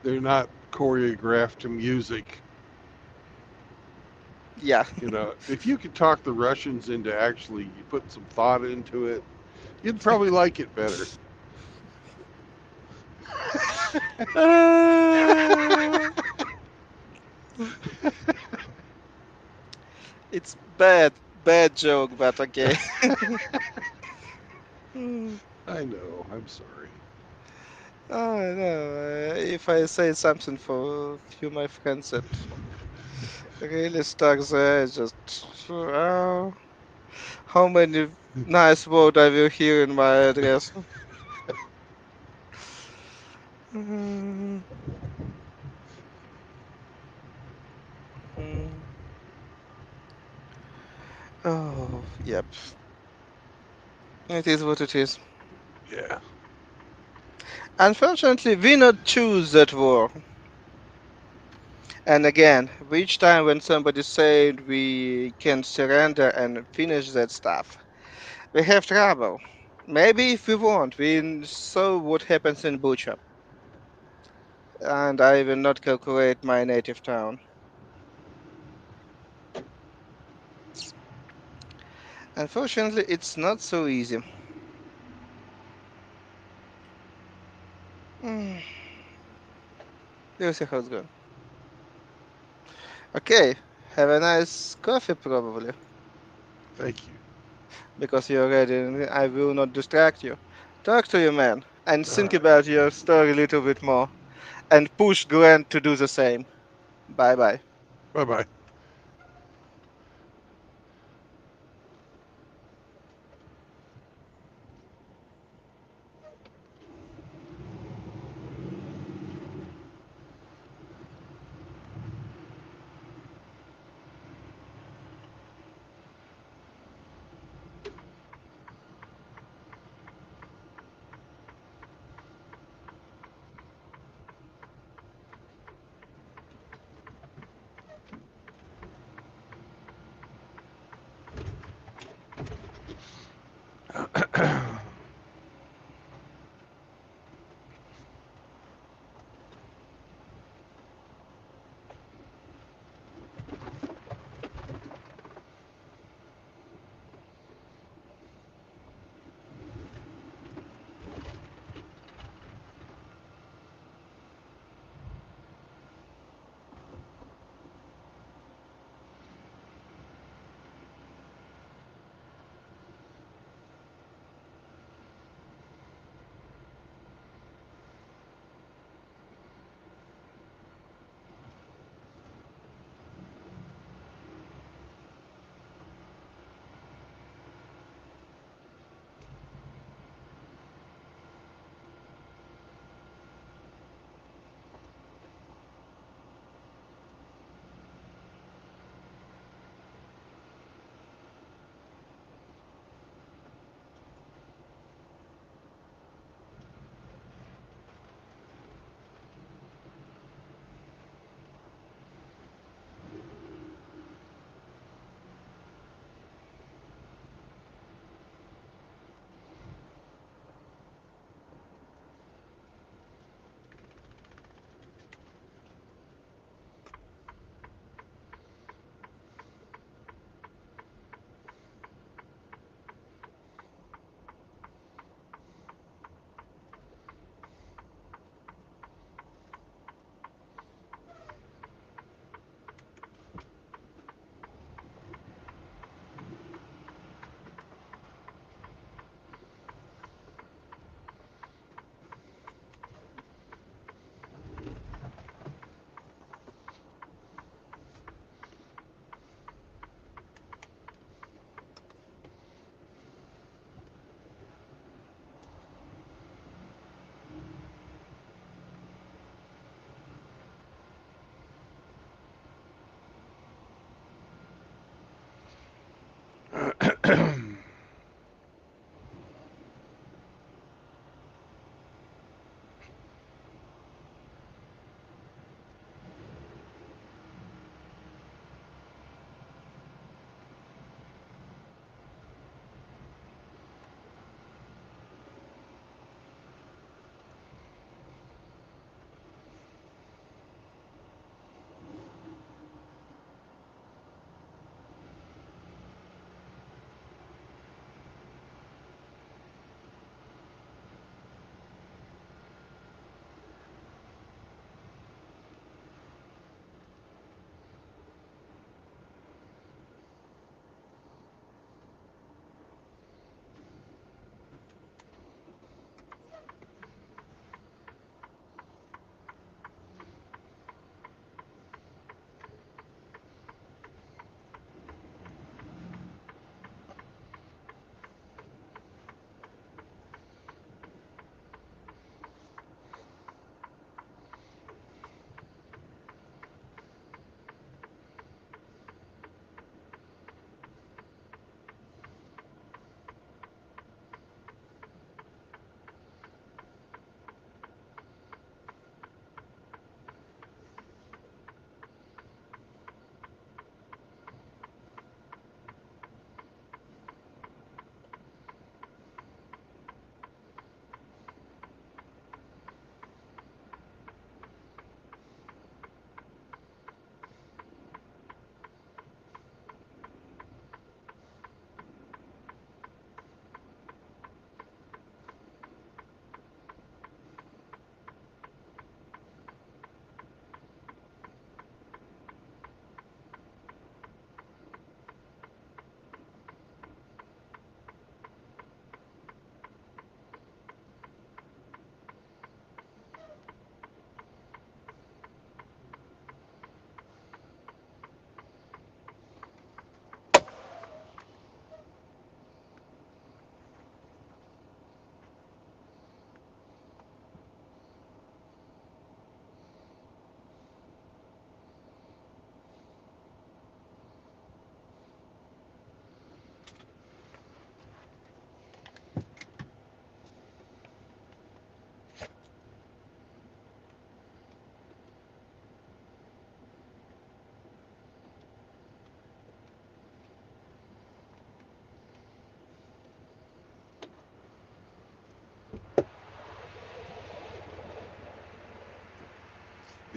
Speaker 1: they're not choreographed to music.
Speaker 4: yeah.
Speaker 1: If you could talk the Russians into actually put some thought into it, you'd probably like it better.
Speaker 4: Uh, it's bad joke, but okay. Hmm.
Speaker 1: I know, I'm sorry.
Speaker 4: Oh no! If I say something for a few my friends that really stuck there, just how many nice words I will hear in my address. Mm, mm. Oh, yep. It is what it is.
Speaker 1: Yeah.
Speaker 4: Unfortunately, we not choose that war. And again, each time when somebody said we can surrender and finish that stuff, we have trouble. Maybe if we want, we saw what happens in Bucha, and I will not calculate my native town. Unfortunately, it's not so easy. Mm, we'll see how it's going. Okay, have a nice coffee probably,
Speaker 1: Thank you.
Speaker 4: because you're ready and I will not distract you. Talk to you, man, and
Speaker 1: All
Speaker 4: think
Speaker 1: right.
Speaker 4: about your story a little bit more, and push Glenn to do the same. Bye bye.
Speaker 1: Bye bye.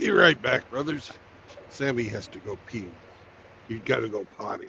Speaker 1: Be right back, brothers. Sammy has to go pee. He's got to go potty.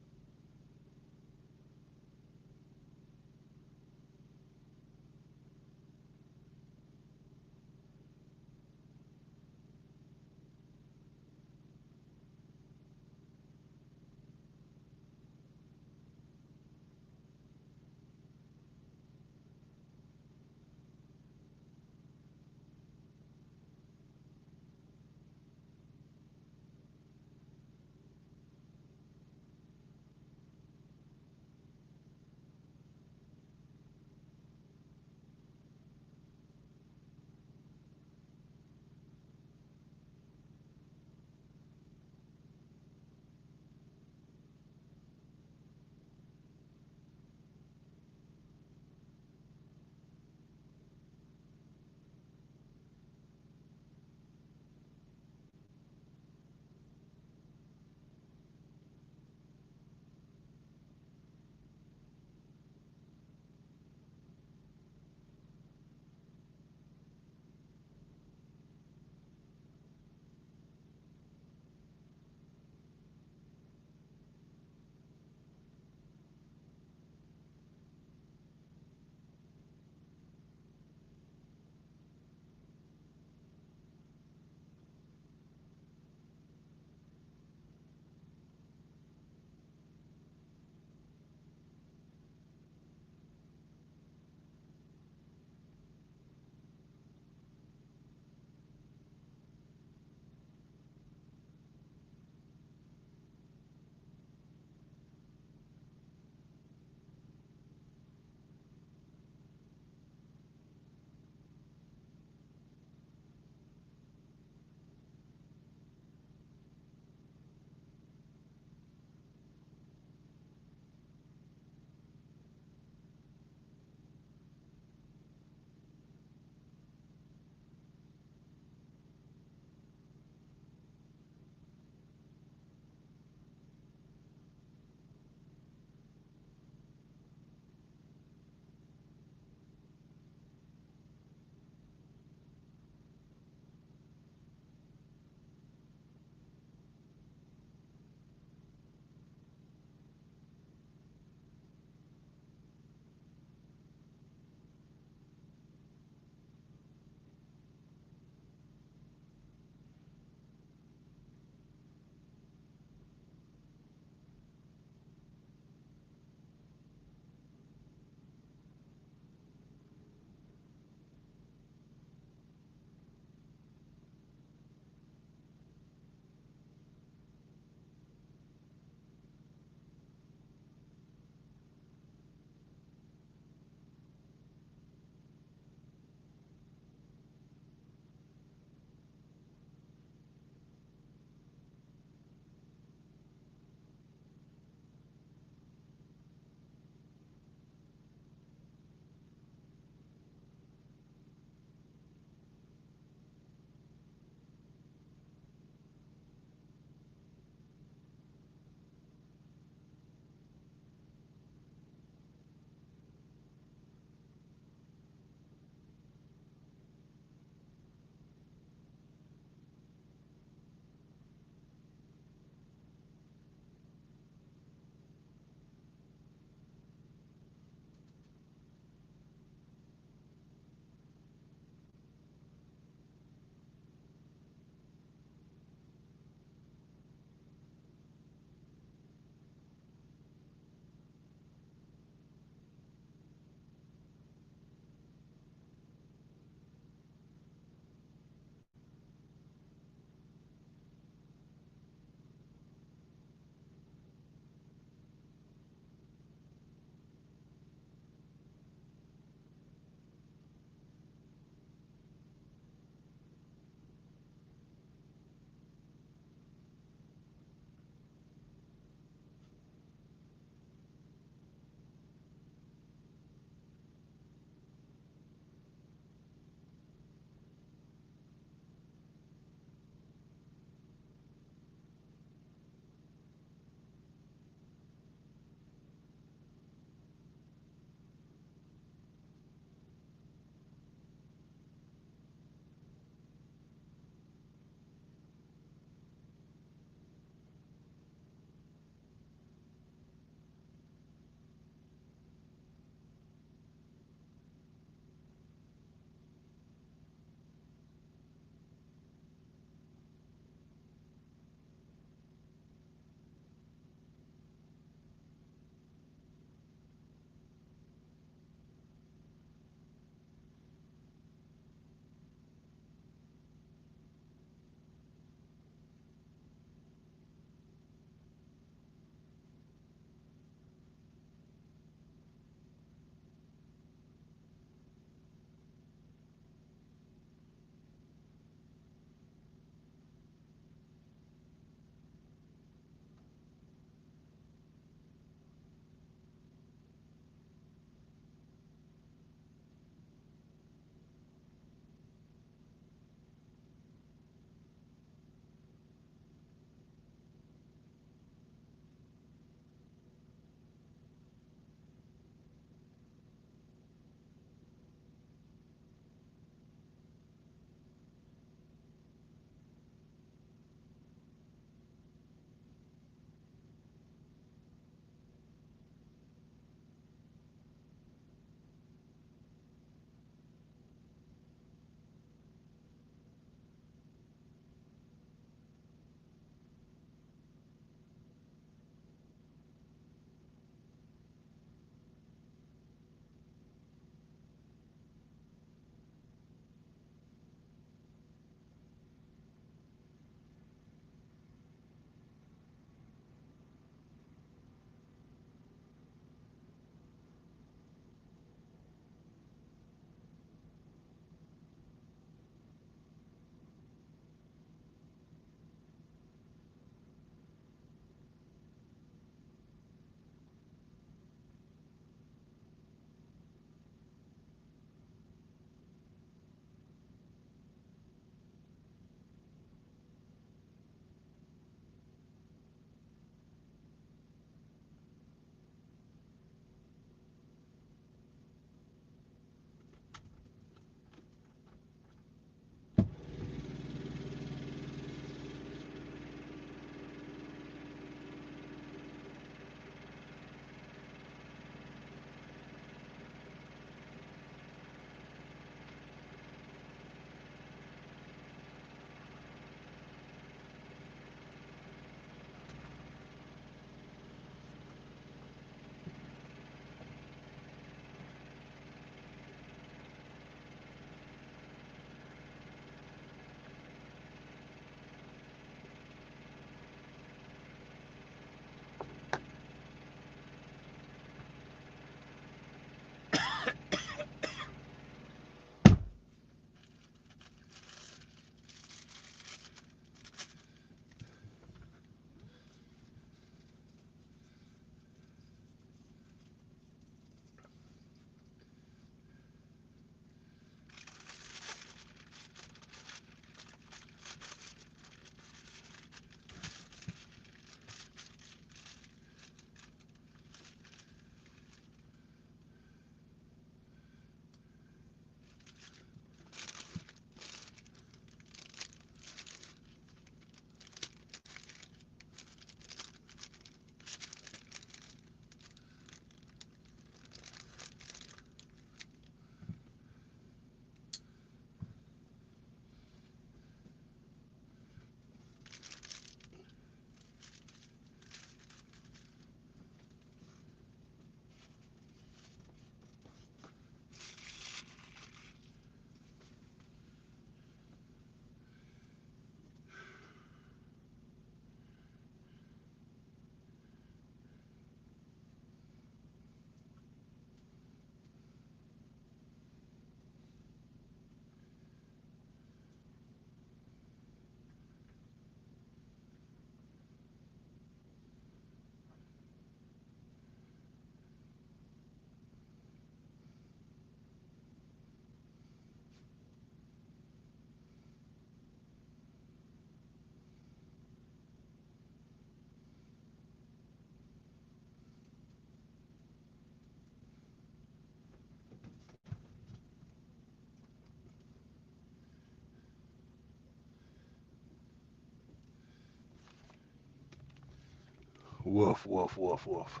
Speaker 1: Woof, woof, woof, woof.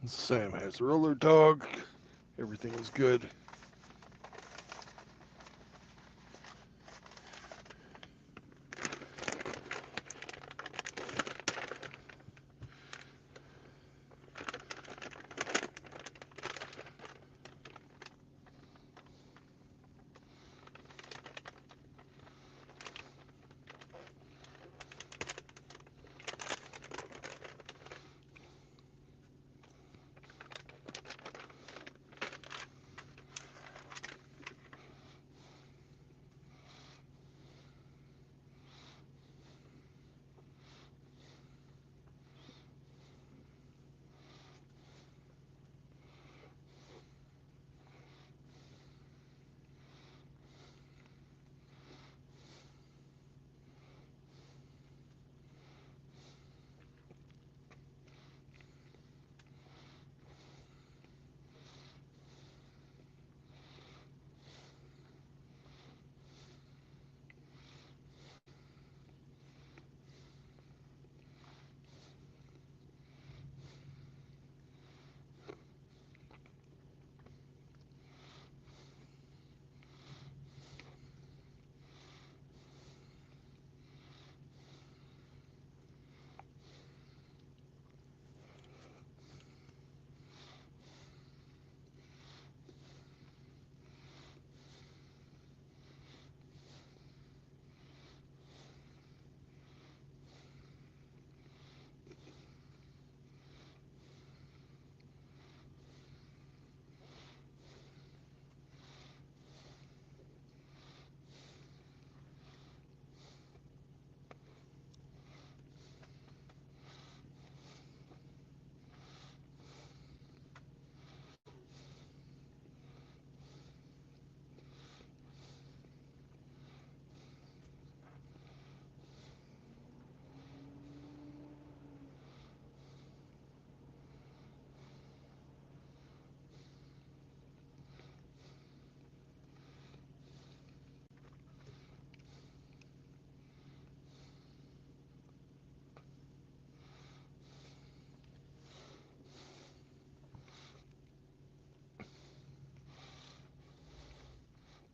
Speaker 1: Sam has roller dog. Everything is good.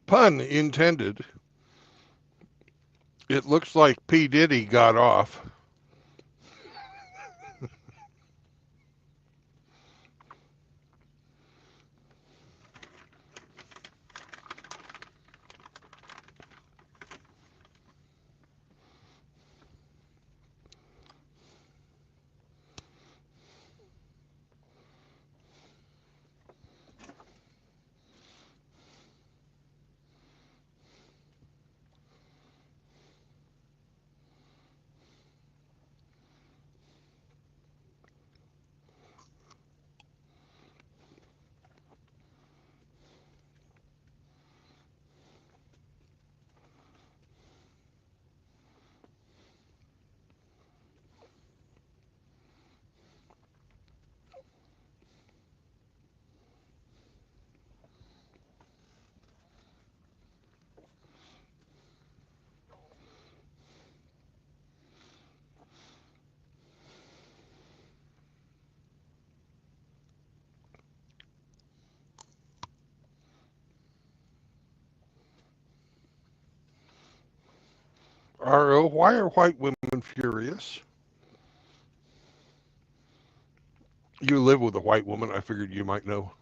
Speaker 1: Pun intended. It looks like P. Diddy got off. R.O., why are white women furious? You live with a white woman. I figured you might know.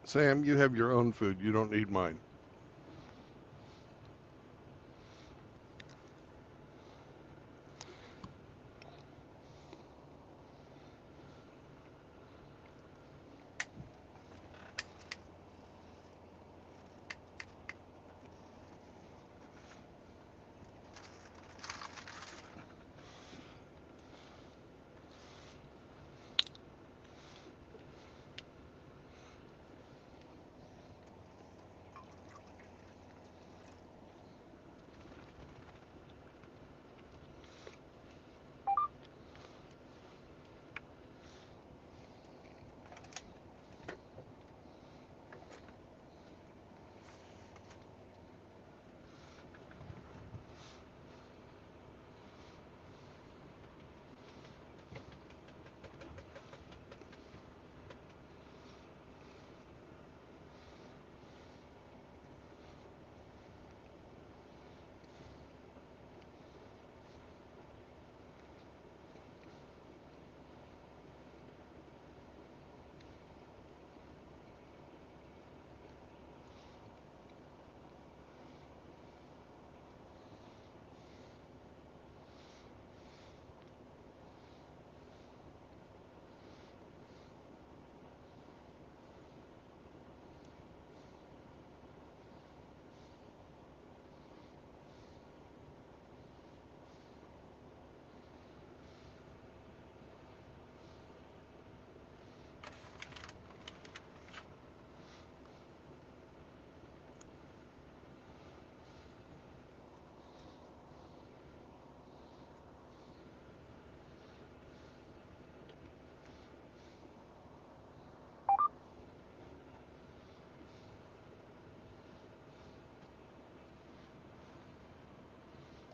Speaker 1: Sam, you have your own food. You don't need mine.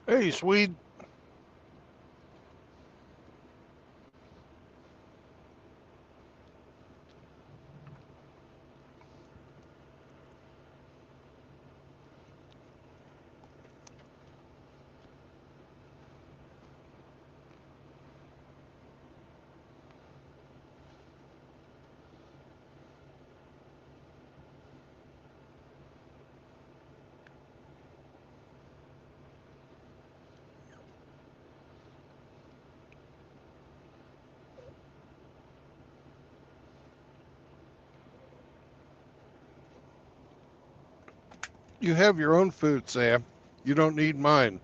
Speaker 1: Hey, Swede. You have your own food, Sam. You don't need mine.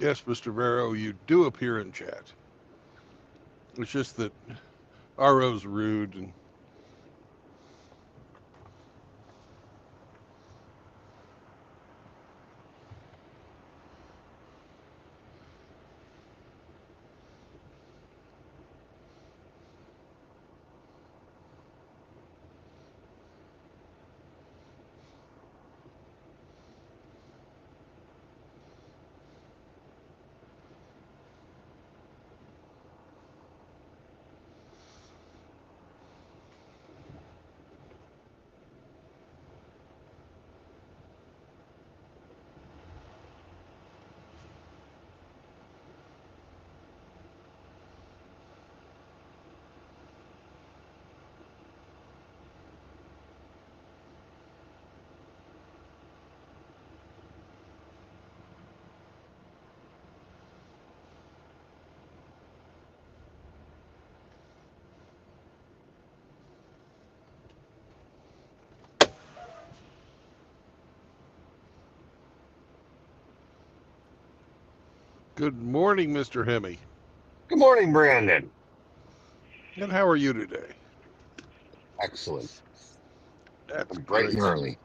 Speaker 1: Yes, Mr. Vero, you do appear in chat. It's just that RO's rude and good morning, Mr. Hemme.
Speaker 5: Good morning, Brandon.
Speaker 1: And how are you today?
Speaker 5: Excellent.
Speaker 1: That's
Speaker 5: I'm bright
Speaker 1: great.
Speaker 5: and early.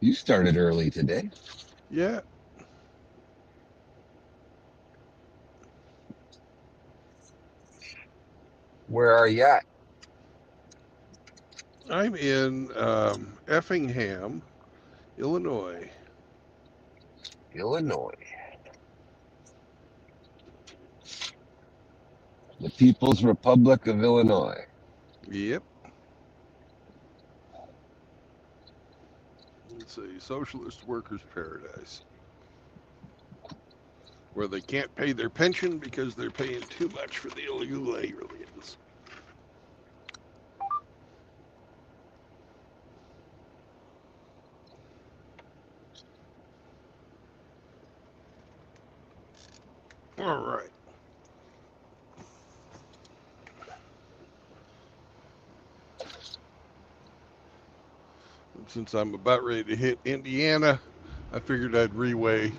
Speaker 5: You started early today.
Speaker 1: Yeah,
Speaker 5: Where are you at?
Speaker 1: I'm in Effingham, Illinois.
Speaker 5: Illinois. The People's Republic of Illinois.
Speaker 1: Yep. It's a socialist workers' paradise where they can't pay their pension because they're paying too much for the illegal aliens. All right. And since I'm about ready to hit Indiana, I figured I'd reweigh,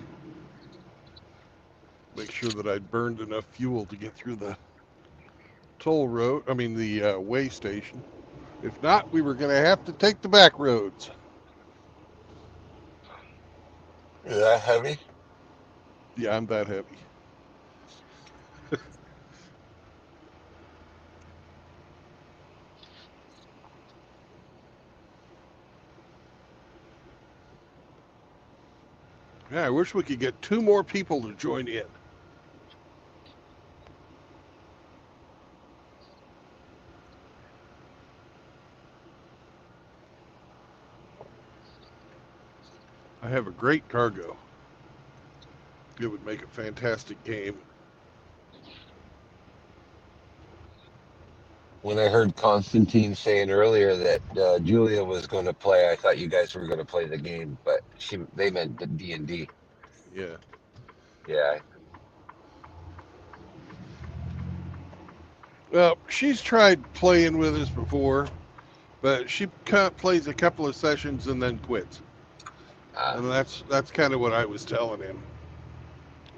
Speaker 1: make sure that I'd burned enough fuel to get through the toll road, the way station. If not, we were going to have to take the back roads.
Speaker 5: Is that heavy?
Speaker 1: Yeah, I'm that heavy. Yeah, I wish we could get 2 more people to join in. I have a great cargo. It would make a fantastic game.
Speaker 5: When I heard Constantine saying earlier that Julia was going to play, I thought you guys were going to play the game, but they meant the D&D.
Speaker 1: Yeah.
Speaker 5: Yeah.
Speaker 1: Well, she's tried playing with us before, but she plays a couple of sessions and then quits.
Speaker 5: Uh,
Speaker 1: And that's kind of what I was telling him.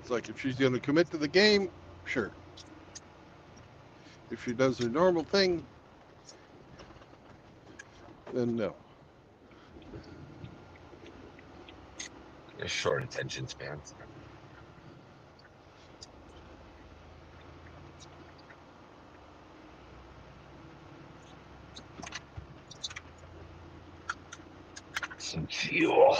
Speaker 1: It's like if she's going to commit to the game, sure. If she does her normal thing, then no.
Speaker 5: a short attention span. Some fuel.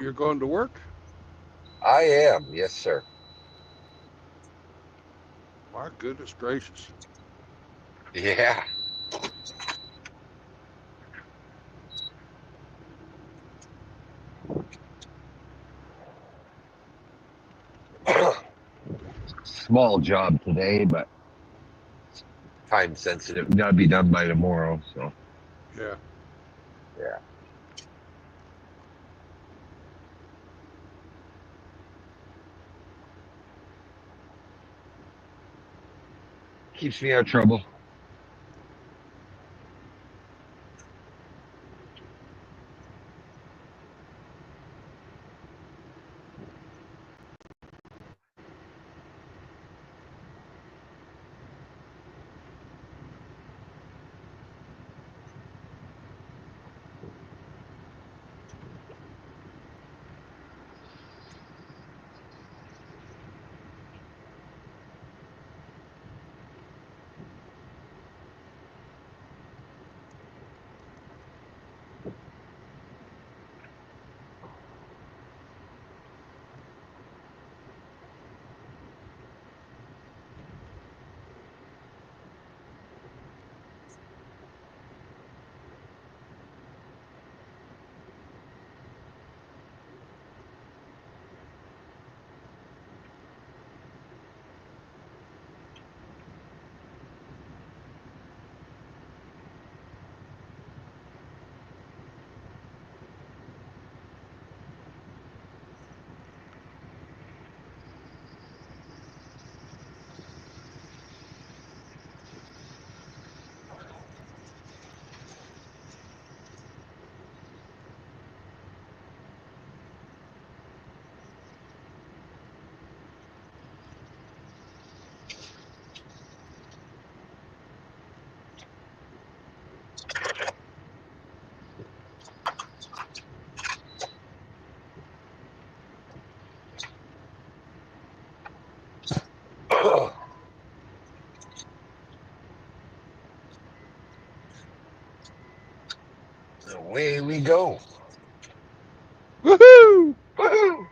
Speaker 1: You're going to work?
Speaker 5: I am. Yes, sir.
Speaker 1: My goodness gracious.
Speaker 5: Yeah. small job today, but time sensitive. Gotta be done by tomorrow. So
Speaker 1: Yeah.
Speaker 5: yeah, keeps me out of trouble. Away we go.
Speaker 1: Woohoo!
Speaker 5: Woohoo!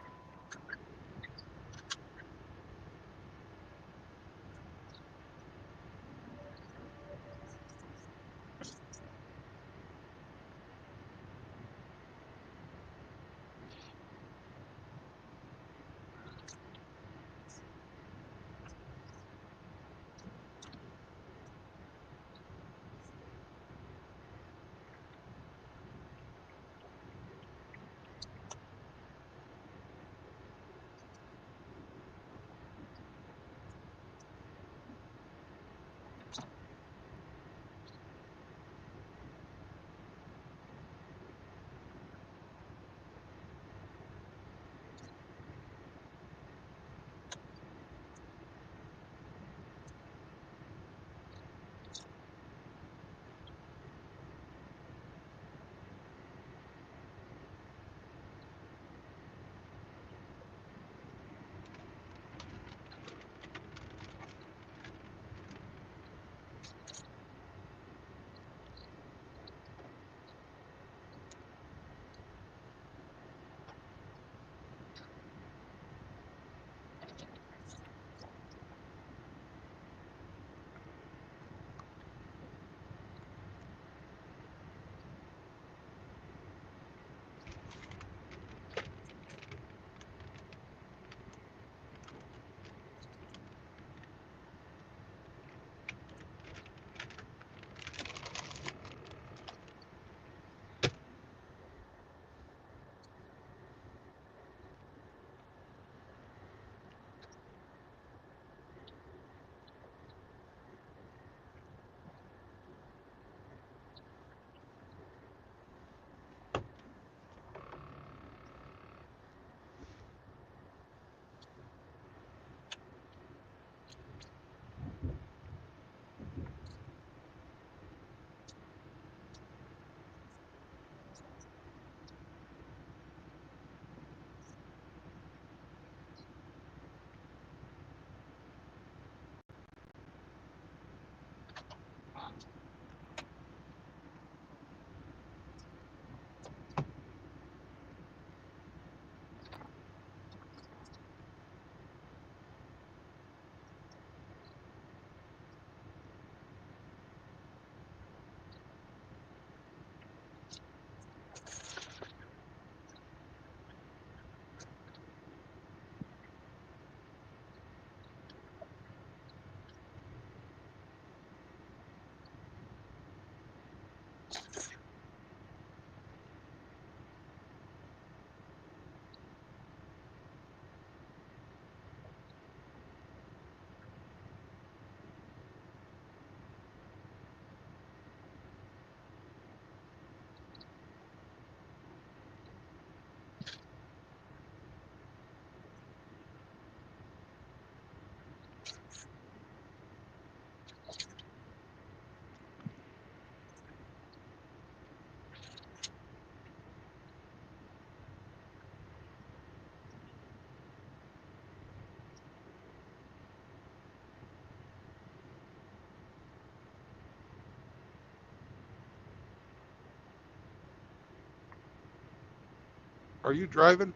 Speaker 1: Are you driving?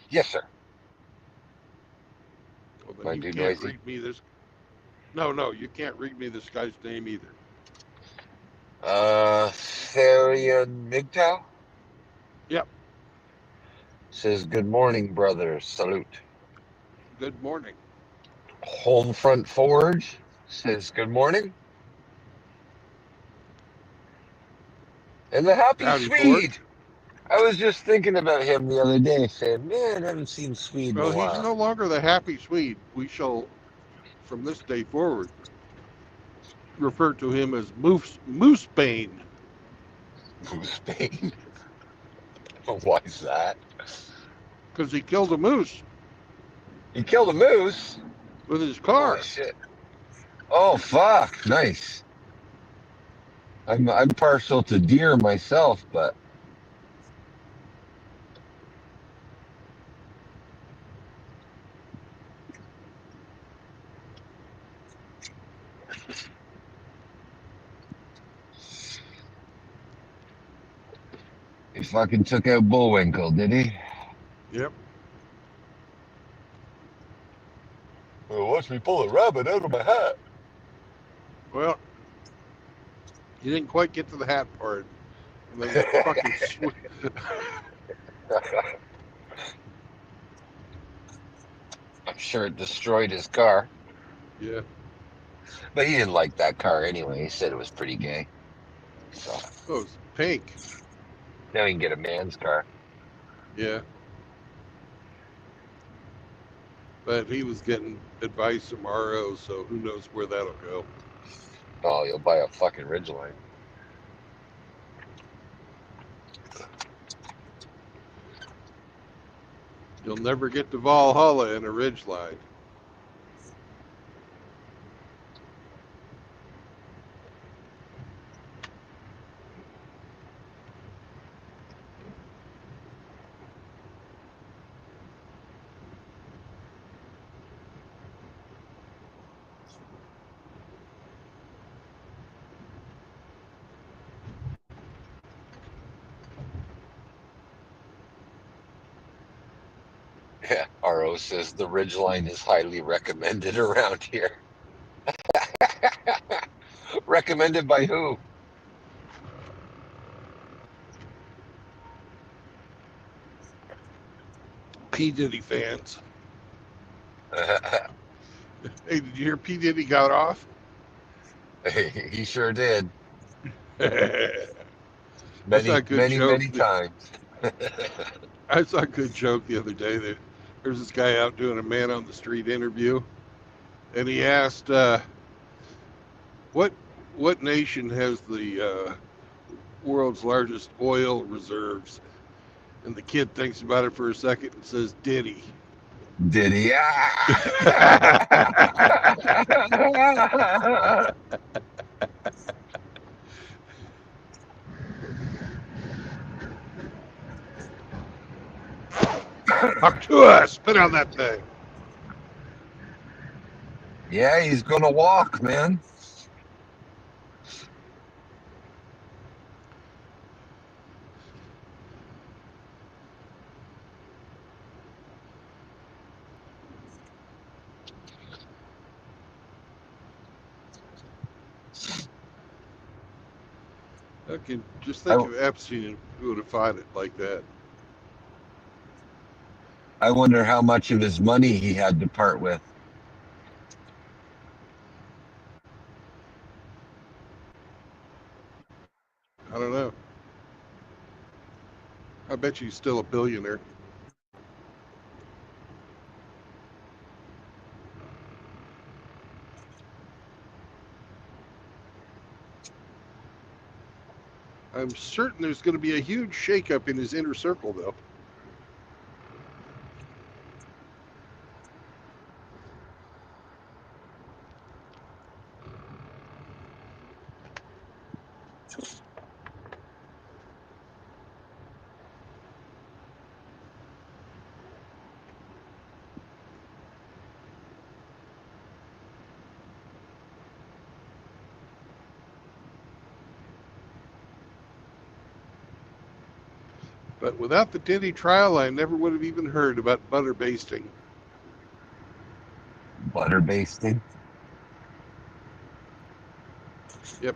Speaker 5: Yes, sir.
Speaker 1: Well,
Speaker 5: Am
Speaker 1: then
Speaker 5: I
Speaker 1: you
Speaker 5: too
Speaker 1: can't
Speaker 5: noisy?
Speaker 1: read me this. No, no, you can't read me this guy's name either.
Speaker 5: Therian MGTOW
Speaker 1: Yep.
Speaker 5: says, "Good morning, brothers. Salute."
Speaker 1: Good morning.
Speaker 5: Homefront Forge says, "Good morning." And the Happy
Speaker 1: Howdy,
Speaker 5: Swede.
Speaker 1: Forge.
Speaker 5: I was just thinking about him the other day, saying, "Man, I haven't seen Swede in a
Speaker 1: Well, he's
Speaker 5: while."
Speaker 1: no longer the happy Swede. We shall, from this day forward, refer to him as Moosebane.
Speaker 5: Who's Spain? Why is that?
Speaker 1: Because he killed a moose
Speaker 5: He killed a moose.
Speaker 1: with his
Speaker 5: Holy
Speaker 1: car.
Speaker 5: shit! Oh fuck! Nice. I'm partial to deer myself, but he fucking took out Bullwinkle, did he?
Speaker 1: Yep.
Speaker 5: Well, watch me pull a rabbit out of my hat.
Speaker 1: Well, he didn't quite get to the hat part. And then that fucking
Speaker 5: I'm sure it destroyed his car,
Speaker 1: yeah.
Speaker 5: but he didn't like that car anyway. He said it was pretty gay. So
Speaker 1: Oh, it's pink.
Speaker 5: now he can get a man's car.
Speaker 1: Yeah. But he was getting advice from RO, so who knows where that'll go.
Speaker 5: Oh, you'll buy a fucking Ridgeline.
Speaker 1: You'll never get to Valhalla in a Ridgeline.
Speaker 5: Yeah, RO says the Ridgeline is highly recommended around here. Recommended by who?
Speaker 1: P. Diddy fans. Hey, did you hear P. Diddy got off?
Speaker 5: He sure did.
Speaker 1: I saw a
Speaker 5: Many,
Speaker 1: good
Speaker 5: many,
Speaker 1: joke.
Speaker 5: many times.
Speaker 1: I saw a good joke the other day. That there's this guy out doing a man on the street interview, and he asked, "What nation has the world's largest oil reserves?" And the kid thinks about it for a second and says, "Diddy."
Speaker 5: Did he?
Speaker 1: Talk to us. Spit on that thing.
Speaker 5: Yeah, he's gonna walk, man.
Speaker 1: I can just think
Speaker 5: I,
Speaker 1: of Epstein who would have fought it like that.
Speaker 5: I wonder how much of his money he had to part with.
Speaker 1: I don't know. I bet you he's still a billionaire. I'm certain there's going to be a huge shakeup in his inner circle, though. But without the Denny trial, I never would have even heard about butter basting.
Speaker 5: Butter basting.
Speaker 1: Yep.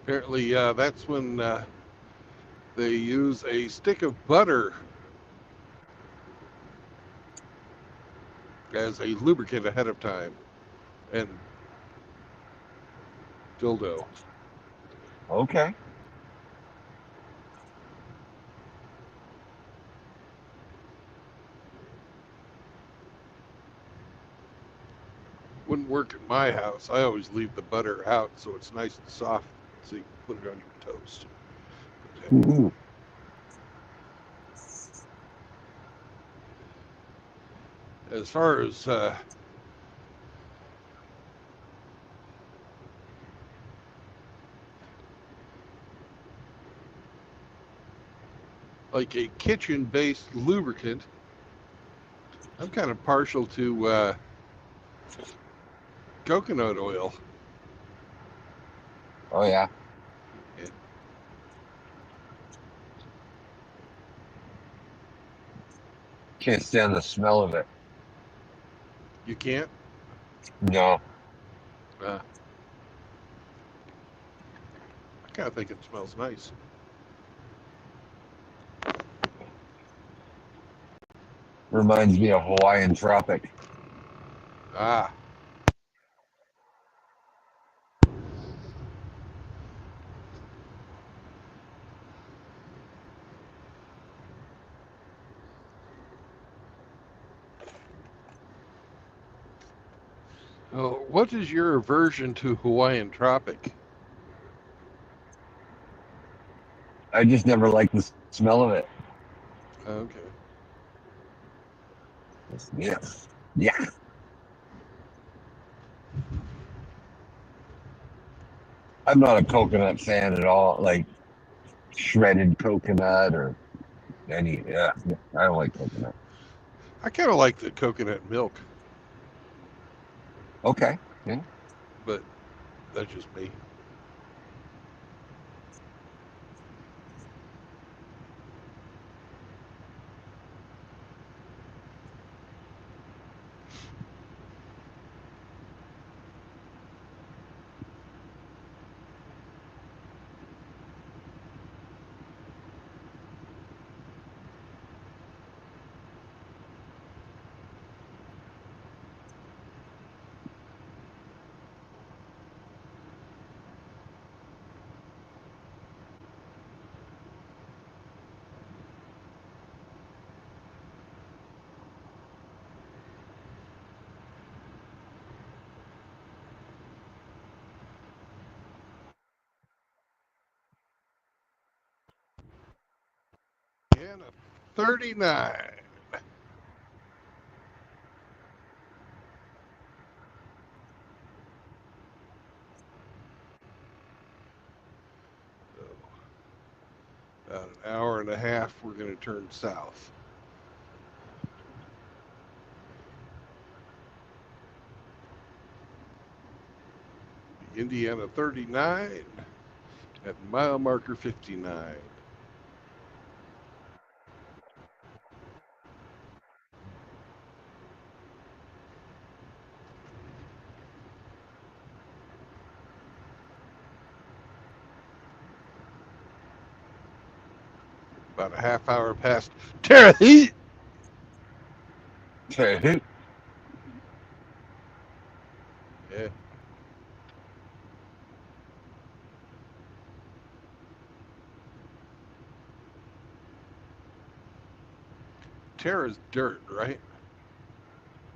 Speaker 1: Apparently, that's when they use a stick of butter as a lubricant ahead of time. And dildo.
Speaker 5: Okay.
Speaker 1: Wouldn't work at my house. I always leave the butter out so it's nice and soft so you can put it on your toast.
Speaker 5: Ooh.
Speaker 1: As far as like a kitchen-based lubricant, I'm kind of partial to coconut oil.
Speaker 5: Oh yeah.
Speaker 1: Yeah.
Speaker 5: Can't stand the smell of it.
Speaker 1: You can't?
Speaker 5: No.
Speaker 1: I kind of think it smells nice.
Speaker 5: Reminds me of Hawaiian Tropic.
Speaker 1: Ah. Oh, what is your aversion to Hawaiian Tropic?
Speaker 5: I just never liked the smell of it.
Speaker 1: Okay.
Speaker 5: Yeah. Yeah. I'm not a coconut fan at all. Like shredded coconut or any. Yeah. I don't like coconut.
Speaker 1: I kind of like the coconut milk,
Speaker 5: Okay. Yeah.
Speaker 1: but that's just me. And a 39. So, about an hour and a half, we're going to turn south. Indiana 39 at mile marker 59. About a half hour past Terre Haute.
Speaker 5: Okay.
Speaker 1: Yeah. Terra's dirt, right?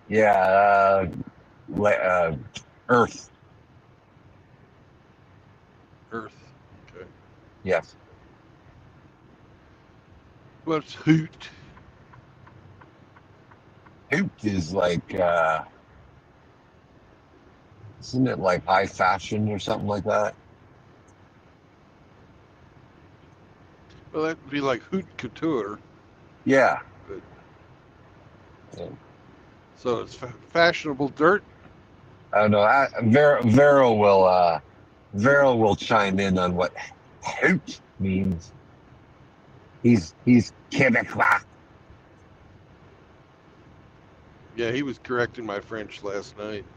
Speaker 5: Yeah. Earth.
Speaker 1: Earth. Okay.
Speaker 5: Yes.
Speaker 1: What's Hoot?
Speaker 5: Hoop is like. Isn't it like high fashion or something like that?
Speaker 1: Well, that would be like Hoot Couture.
Speaker 5: Yeah.
Speaker 1: But,
Speaker 5: Yeah.
Speaker 1: so it's fashionable dirt.
Speaker 5: I don't know. Vero will chime in on what hoot means. He's Quebecois.
Speaker 1: Yeah, he was correcting my French last night.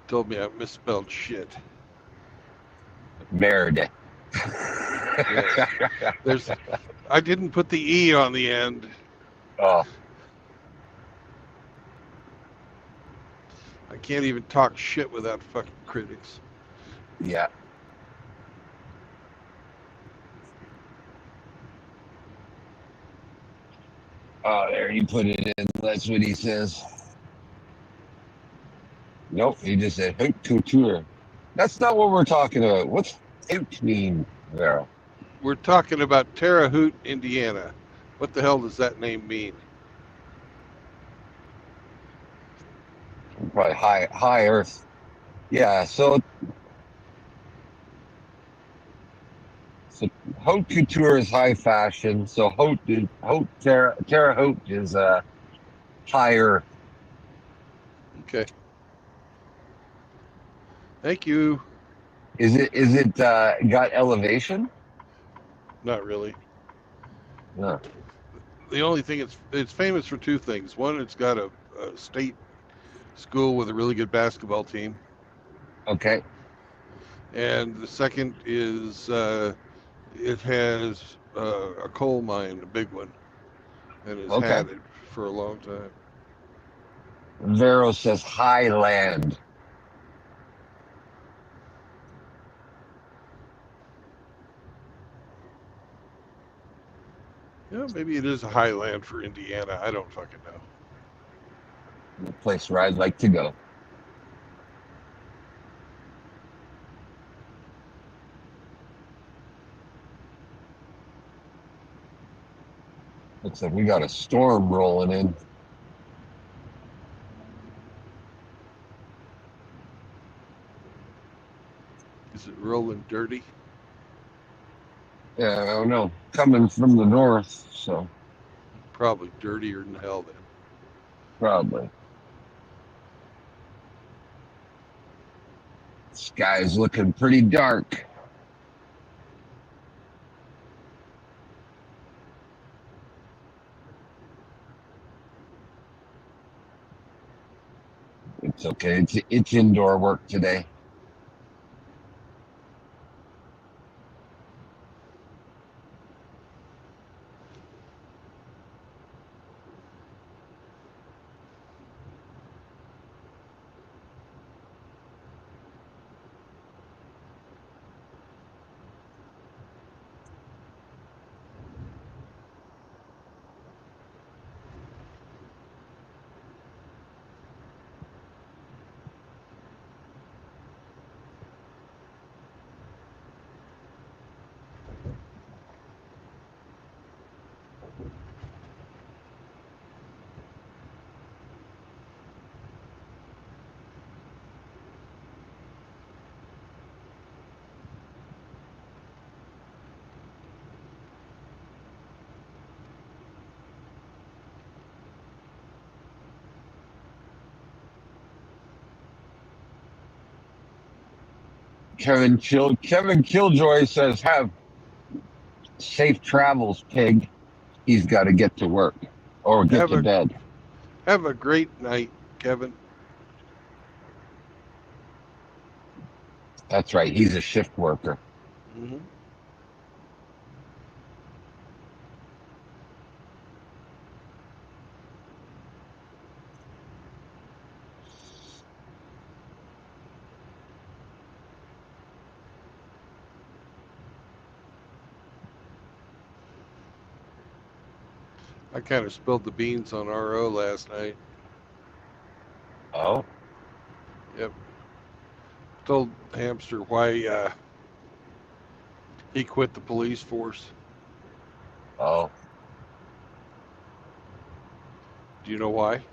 Speaker 1: Told me I misspelled shit.
Speaker 5: Merde.
Speaker 1: Yes. I didn't put the E on the end.
Speaker 5: Oh,
Speaker 1: I can't even talk shit without fucking critics.
Speaker 5: yeah. Oh, there you put it in. That's what he says. Nope, he just said haute couture. That's not what we're talking about. What's haute mean, Vero?
Speaker 1: We're talking about Terre Haute, Indiana. What the hell does that name mean?
Speaker 5: Probably high earth. Yeah, so haute couture is high fashion. So Terre Haute is higher.
Speaker 1: Okay. Thank you.
Speaker 5: Is it got elevation?
Speaker 1: Not really.
Speaker 5: No.
Speaker 1: The only thing it's famous for two things. One, it's got a state school with a really good basketball team,
Speaker 5: Okay.
Speaker 1: and the second is it has a coal mine, a big one, and has
Speaker 5: Okay.
Speaker 1: had it for a long time.
Speaker 5: Vero says highland.
Speaker 1: Yeah, maybe it is a highland for Indiana. I don't fucking know.
Speaker 5: The place where I'd like to go. Looks like we got a storm rolling in.
Speaker 1: Is it rolling dirty?
Speaker 5: Yeah, I don't know. Coming from the north, so
Speaker 1: Probably dirtier than hell then.
Speaker 5: probably. Sky's looking pretty dark. It's okay. It's indoor work today. Kevin Killjoy says, "Have safe travels, pig. He's got to get to work or get
Speaker 1: Have
Speaker 5: to
Speaker 1: a
Speaker 5: bed."
Speaker 1: have a great night, Kevin.
Speaker 5: That's right. He's a shift worker.
Speaker 1: Hmm. I kind of spilled the beans on RO last night.
Speaker 5: Oh,
Speaker 1: Yep. Told Hamster why he quit the police force.
Speaker 5: oh,
Speaker 1: Do you know why?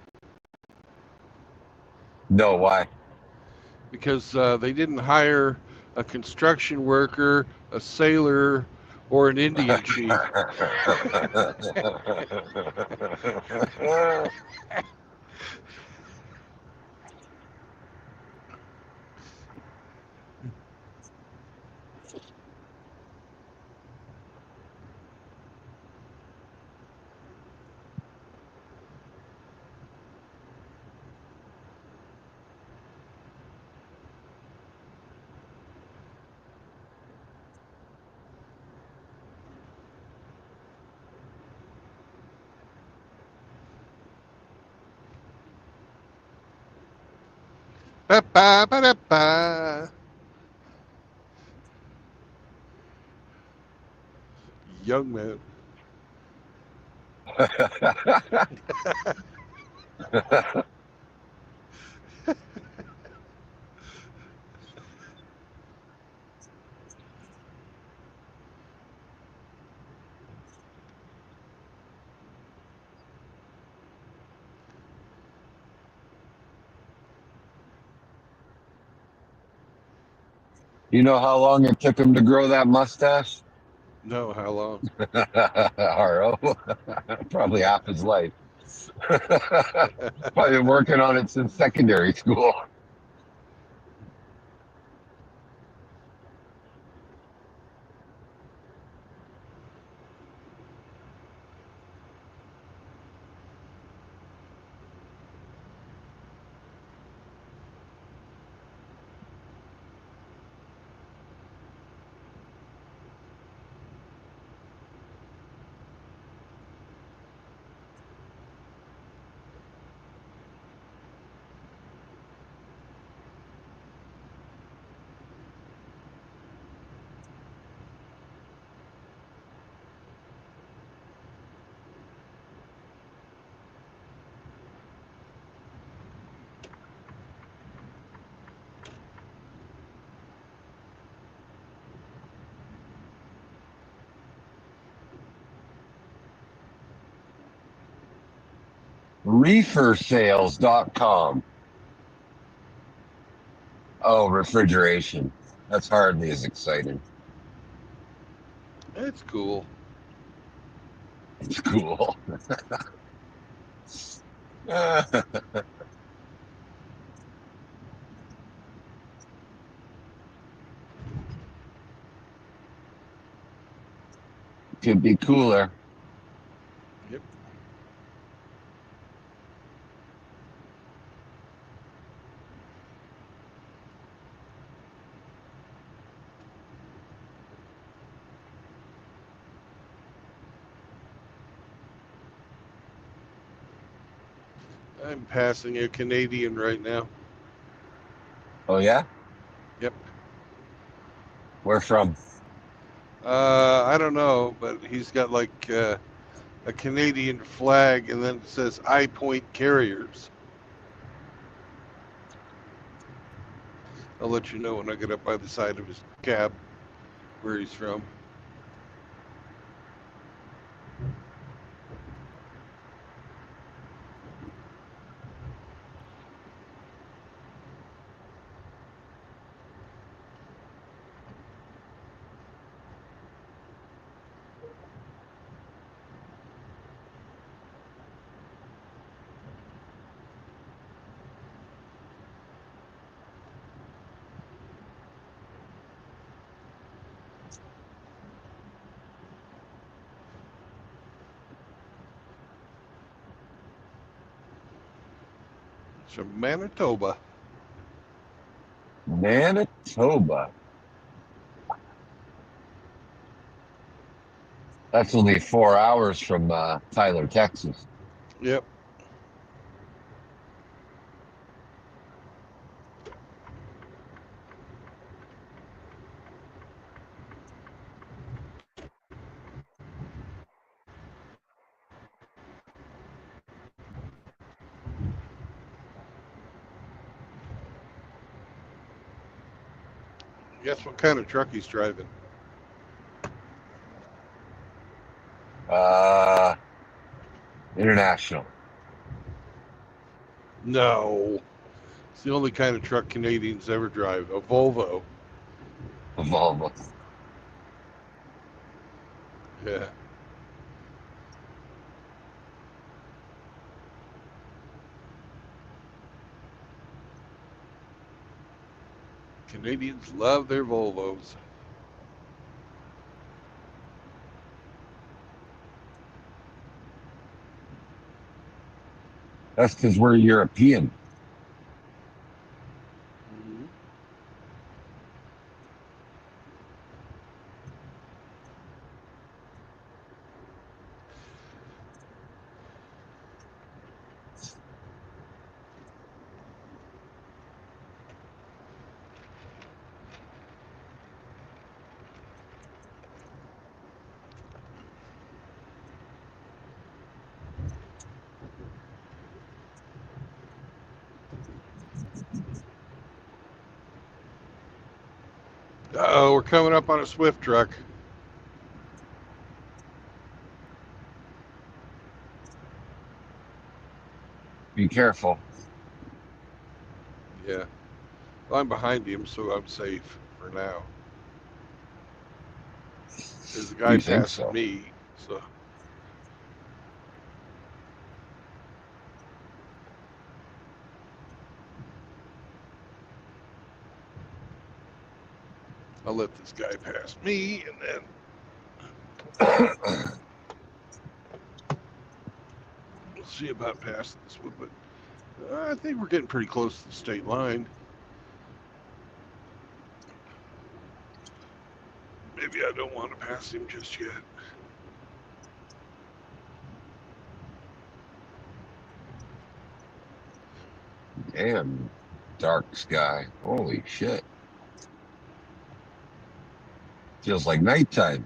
Speaker 5: no, why?
Speaker 1: Because they didn't hire a construction worker, a sailor, or an Indian chief. Ba ba ba da ba. Young man.
Speaker 5: You know how long it took him to grow that mustache?
Speaker 1: No, how long?
Speaker 5: RO. Probably half his life. Probably been working on it since secondary school. Reefersales.com. Oh, refrigeration. That's hardly as exciting.
Speaker 1: That's cool.
Speaker 5: It's cool. Could be cooler.
Speaker 1: Yep. I'm passing a Canadian right now.
Speaker 5: Oh, yeah?
Speaker 1: Yep.
Speaker 5: Where from?
Speaker 1: I don't know, but he's got like a Canadian flag, and then it says "I Point Carriers." I'll let you know when I get up by the side of his cab where he's from. It's from Manitoba.
Speaker 5: Manitoba. That's only 4 hours from Tyler, Texas.
Speaker 1: Yep. Guess what kind of truck he's driving?
Speaker 5: Uh, International.
Speaker 1: No. It's the only kind of truck Canadians ever drive, a Volvo.
Speaker 5: Volvo.
Speaker 1: Yeah. Canadians love their Volvos.
Speaker 5: That's because we're European.
Speaker 1: Mm-hmm. Oh, we're coming up on a Swift truck.
Speaker 5: Be careful.
Speaker 1: Yeah. Well, I'm behind him, so I'm safe for now. There's a guy
Speaker 5: You think
Speaker 1: passing
Speaker 5: so?
Speaker 1: me, so I'll let this guy pass me, and then we'll see about passing this one. But I think we're getting pretty close to the state line. Maybe I don't want to pass him just yet.
Speaker 5: Damn, dark sky. Holy shit. Feels like nighttime.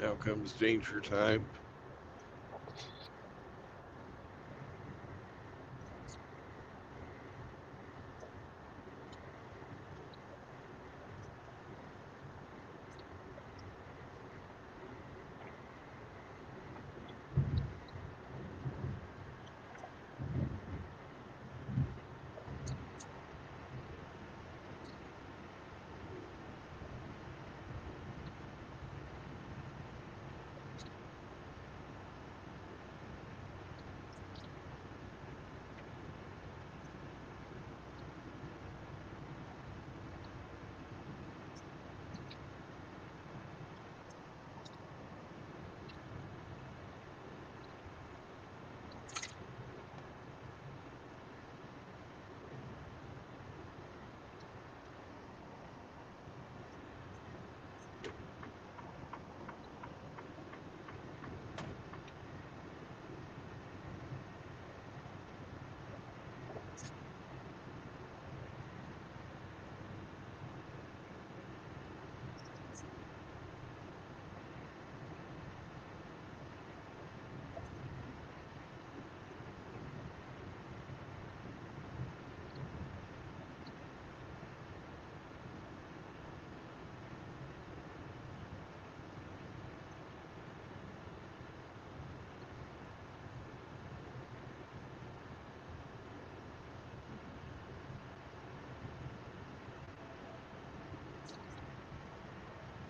Speaker 1: Now comes danger time.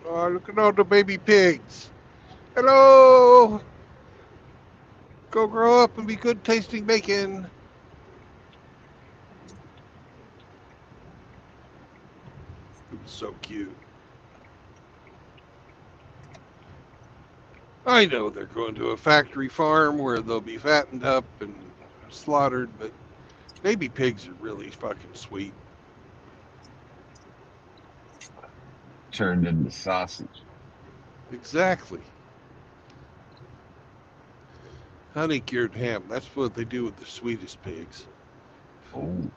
Speaker 1: Oh, look at all the baby pigs. Hello! Go grow up and be good tasting bacon. It was so cute. I know they're going to a factory farm where they'll be fattened up and slaughtered, but baby pigs are really fucking sweet.
Speaker 5: Turned into sausage.
Speaker 1: Exactly. Honey cured ham. That's what they do with the sweetest pigs.
Speaker 5: Oh,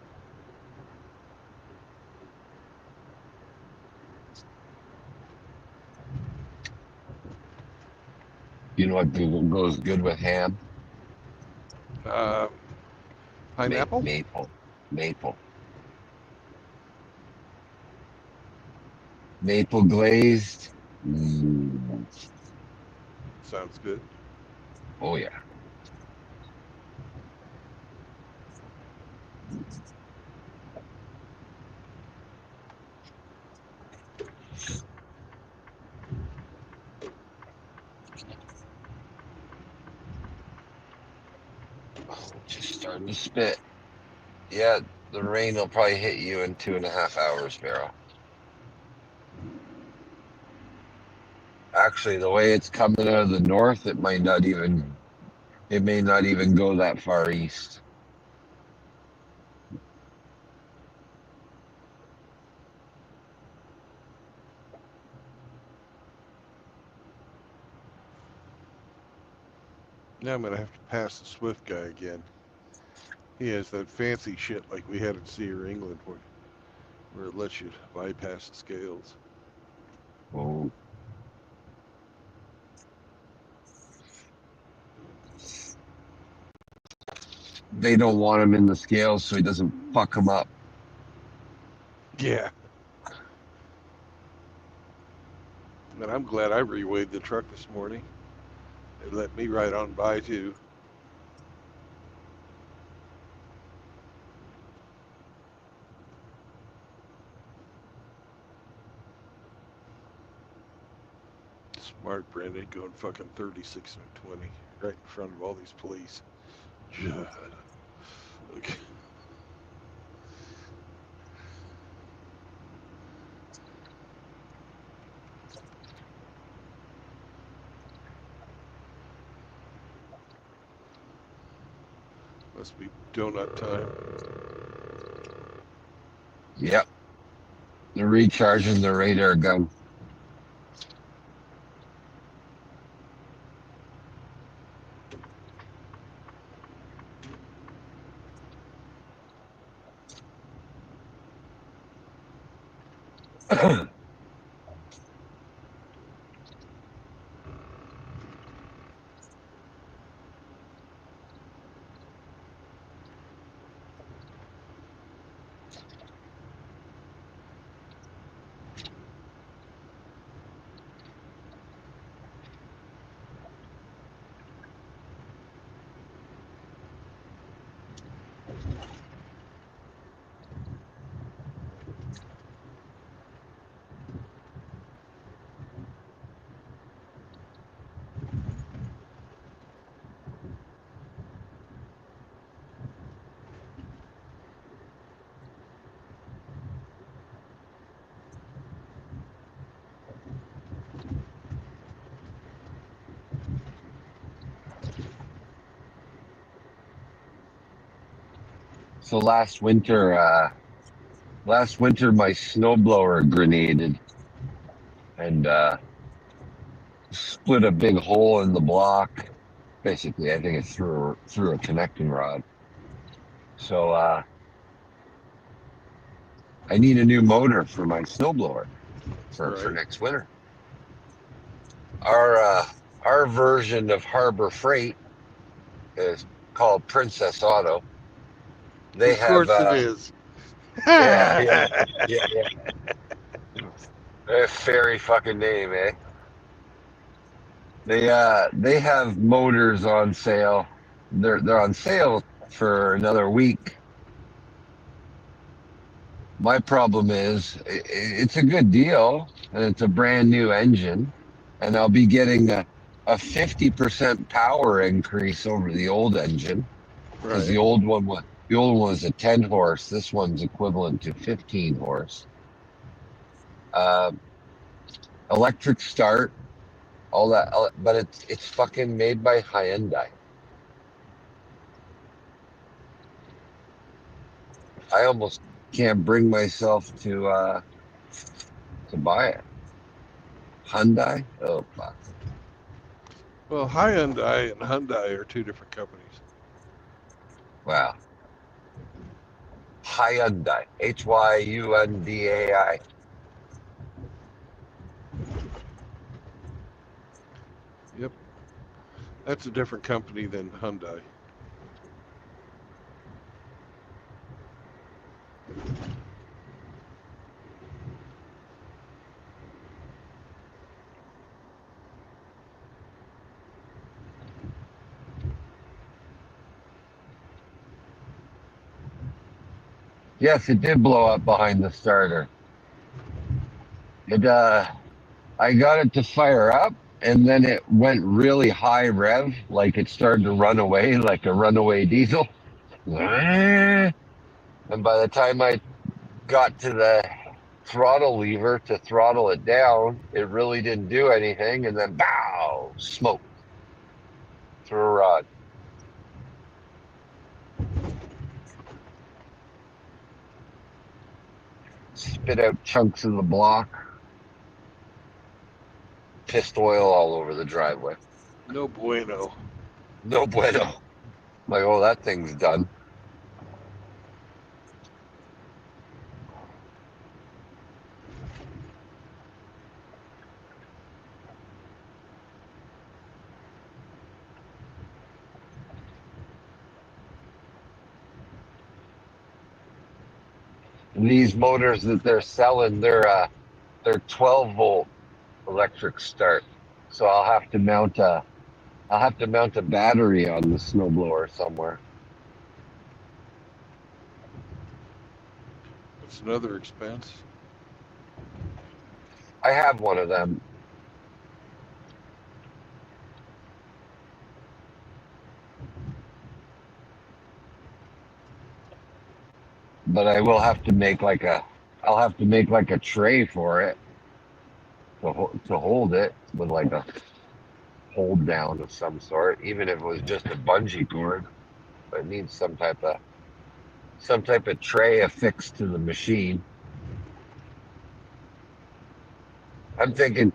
Speaker 5: you know what goes good with ham?
Speaker 1: Uh, pineapple?
Speaker 5: Maple. Maple. Maple glazed. Mm.
Speaker 1: Sounds good.
Speaker 5: Oh yeah. Just starting to spit. Yeah, the rain will probably hit you in 2.5 hours, Barrow. Actually, the way it's coming out of the north, it may not even go that far east.
Speaker 1: Now I'm gonna have to pass the Swift guy again. He has that fancy shit like we had at Sear England, where it lets you bypass the scales.
Speaker 5: Oh. They don't want him in the scales so he doesn't fuck them up.
Speaker 1: Yeah. And I'm glad I reweighed the truck this morning. It let me ride on by too. Smart Brendan going fucking 36 and 20 right in front of all these police. Okay. Must be donut time.
Speaker 5: Yep. They're recharging the radar gun. So last winter my snowblower grenaded and split a big hole in the block. Basically, I think it's through a connecting rod. So I need a new motor for my snowblower for
Speaker 1: Right.
Speaker 5: next winter. Our version of Harbor Freight is called Princess Auto. They
Speaker 1: Of
Speaker 5: have
Speaker 1: course it is.
Speaker 5: yeah. A fairy fucking name, eh? They have motors on sale. They're on sale for another week. My problem is it's a good deal and it's a brand new engine, and I'll be getting a 50% power increase over the old engine because
Speaker 1: Right.
Speaker 5: the old one was a 10 horse. This one's equivalent to 15 horse. Uh, Electric start, all that, but it's fucking made by Hyundai. I almost can't bring myself to buy it. Hyundai? Oh fuck!
Speaker 1: Well, Hyundai and Hyundai are two different companies.
Speaker 5: Wow. Hyundai. Hyundai.
Speaker 1: Yep. That's a different company than Hyundai.
Speaker 5: Yes, it did blow up behind the starter. It I got it to fire up and then it went really high rev, like it started to run away like a runaway diesel. And by the time I got to the throttle lever to throttle it down, it really didn't do anything, and then bow, smoke through a rod. Spit out chunks of the block, pissed oil all over the driveway.
Speaker 1: No bueno.
Speaker 5: No bueno. Like, oh, that thing's done. And these motors that they're selling, they're 12-volt electric start. So I'll have to mount a battery on the snowblower somewhere.
Speaker 1: It's another expense.
Speaker 5: I have one of them. But I will have to make I'll have to make like a tray for it to hold it with like a hold down of some sort, even if it was just a bungee cord. But it needs some type of tray affixed to the machine. I'm thinking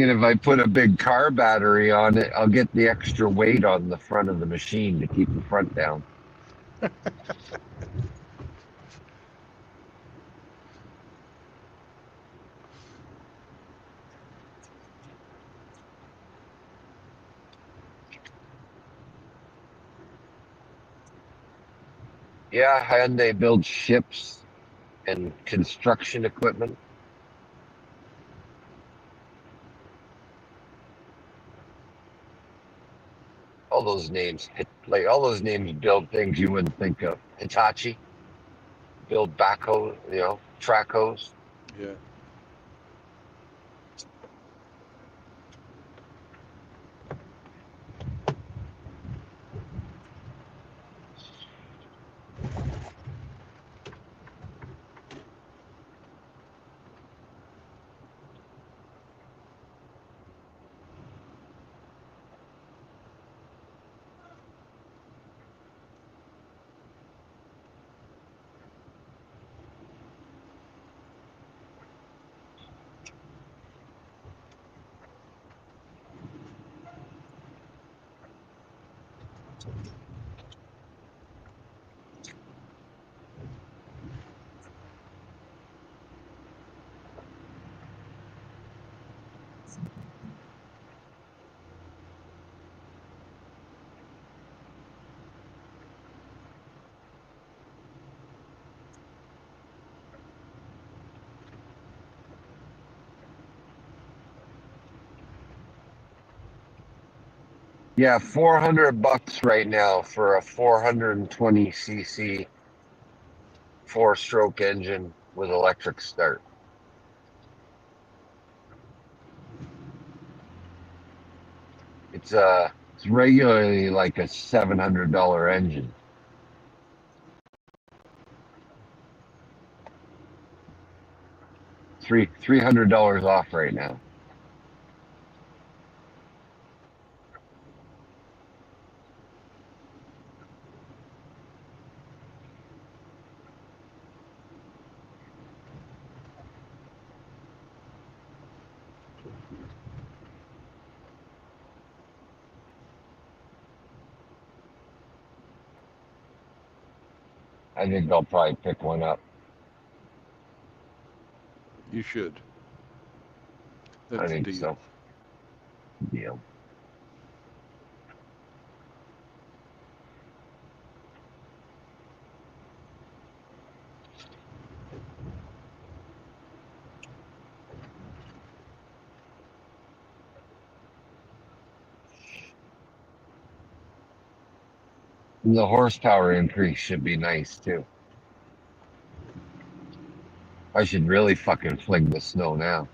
Speaker 5: if I put a big car battery on it, I'll get the extra weight on the front of the machine to keep the front down. Yeah, and they build ships and construction equipment. All those names build things you wouldn't think of. Hitachi build backhoe, track hose.
Speaker 1: Yeah.
Speaker 5: Yeah, $400 right now for a 420cc four-stroke engine with electric start. It's regularly like a $700 engine. $300 off right now. I think I'll probably pick one up.
Speaker 1: You should.
Speaker 5: I
Speaker 1: That's a
Speaker 5: think
Speaker 1: deal.
Speaker 5: so. Yeah. The horsepower increase should be nice too. I should really fucking fling the snow now.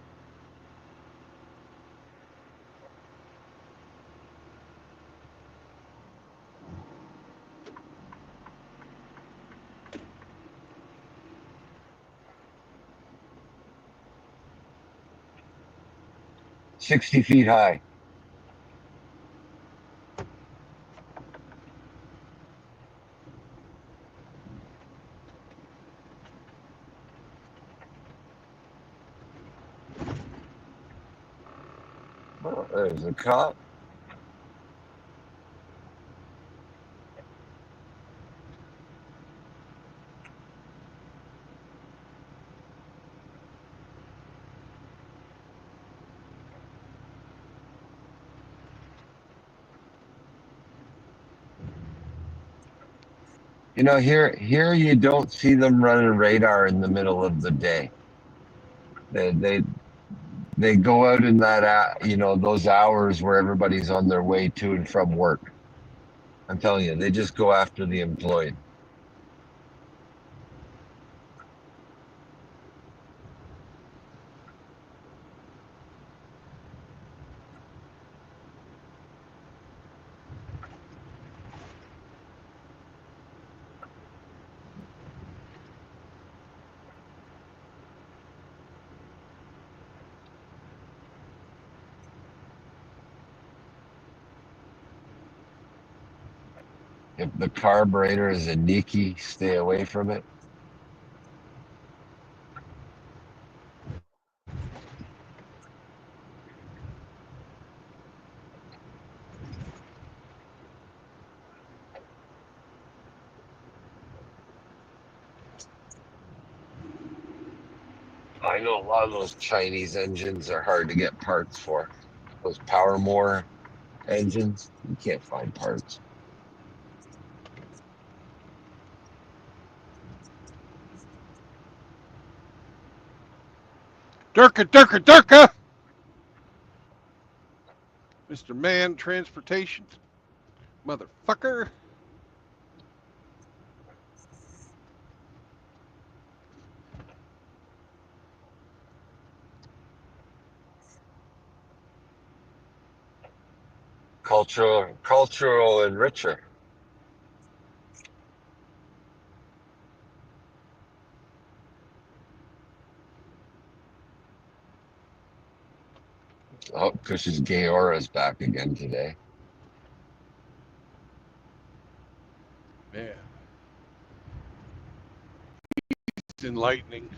Speaker 5: $60 feet high. Oh, there's a cop. You know, here you don't see them running radar in the middle of the day. They they go out in that those hours where everybody's on their way to and from work. I'm telling you, they just go after the employed. If the carburetor is a Nikki, stay away from it. I know a lot of those Chinese engines are hard to get parts for. Those power more engines, you can't find parts.
Speaker 1: Durka, Durka, Durka! Mr. Man Transportation. Motherfucker.
Speaker 5: Cultural enricher. Oh, Cush's gay aura is back again today.
Speaker 1: Man. It's enlightening.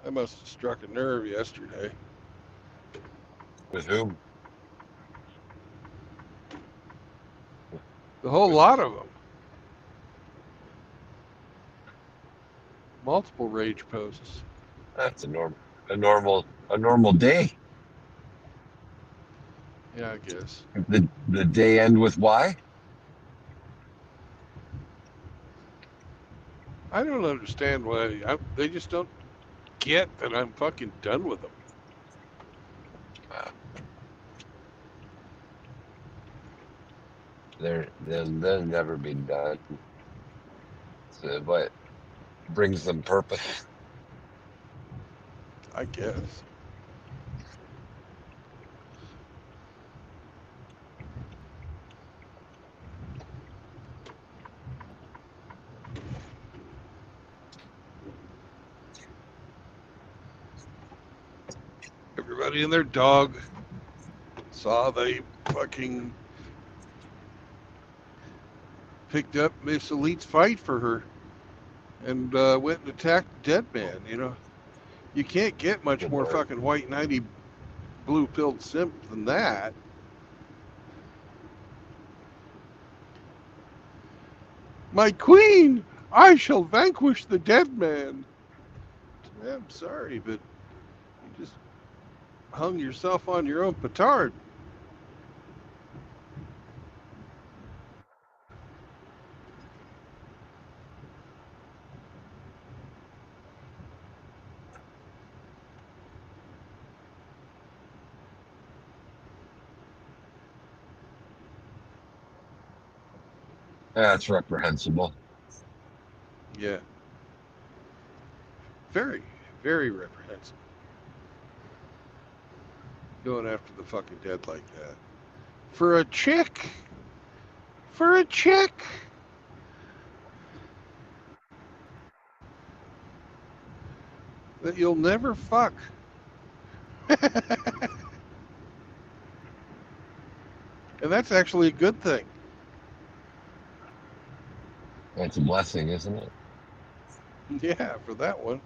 Speaker 1: I must have struck a nerve yesterday.
Speaker 5: With whom?
Speaker 1: The whole lot of them. Multiple rage posts.
Speaker 5: That's a normal day.
Speaker 1: Yeah, I guess.
Speaker 5: The day end with Y?
Speaker 1: I don't understand why. They just don't get that I'm fucking done with them.
Speaker 5: They'll never be done. So, but brings them purpose.
Speaker 1: I guess. Everybody and their dog saw they fucking picked up Miss Elite's fight for her and went and attacked Dead Man. You know, you can't get much
Speaker 5: Good
Speaker 1: more
Speaker 5: Lord.
Speaker 1: fucking white 90 blue pilled simp than that. My queen, I shall vanquish the Dead Man. I'm sorry, but you just hung yourself on your own petard.
Speaker 5: That's reprehensible.
Speaker 1: Yeah. Very, very reprehensible. Going after the fucking dead like that. For a chick. For a chick. That you'll never fuck. And that's actually a good thing.
Speaker 5: That's a blessing, isn't it?
Speaker 1: Yeah, for that one.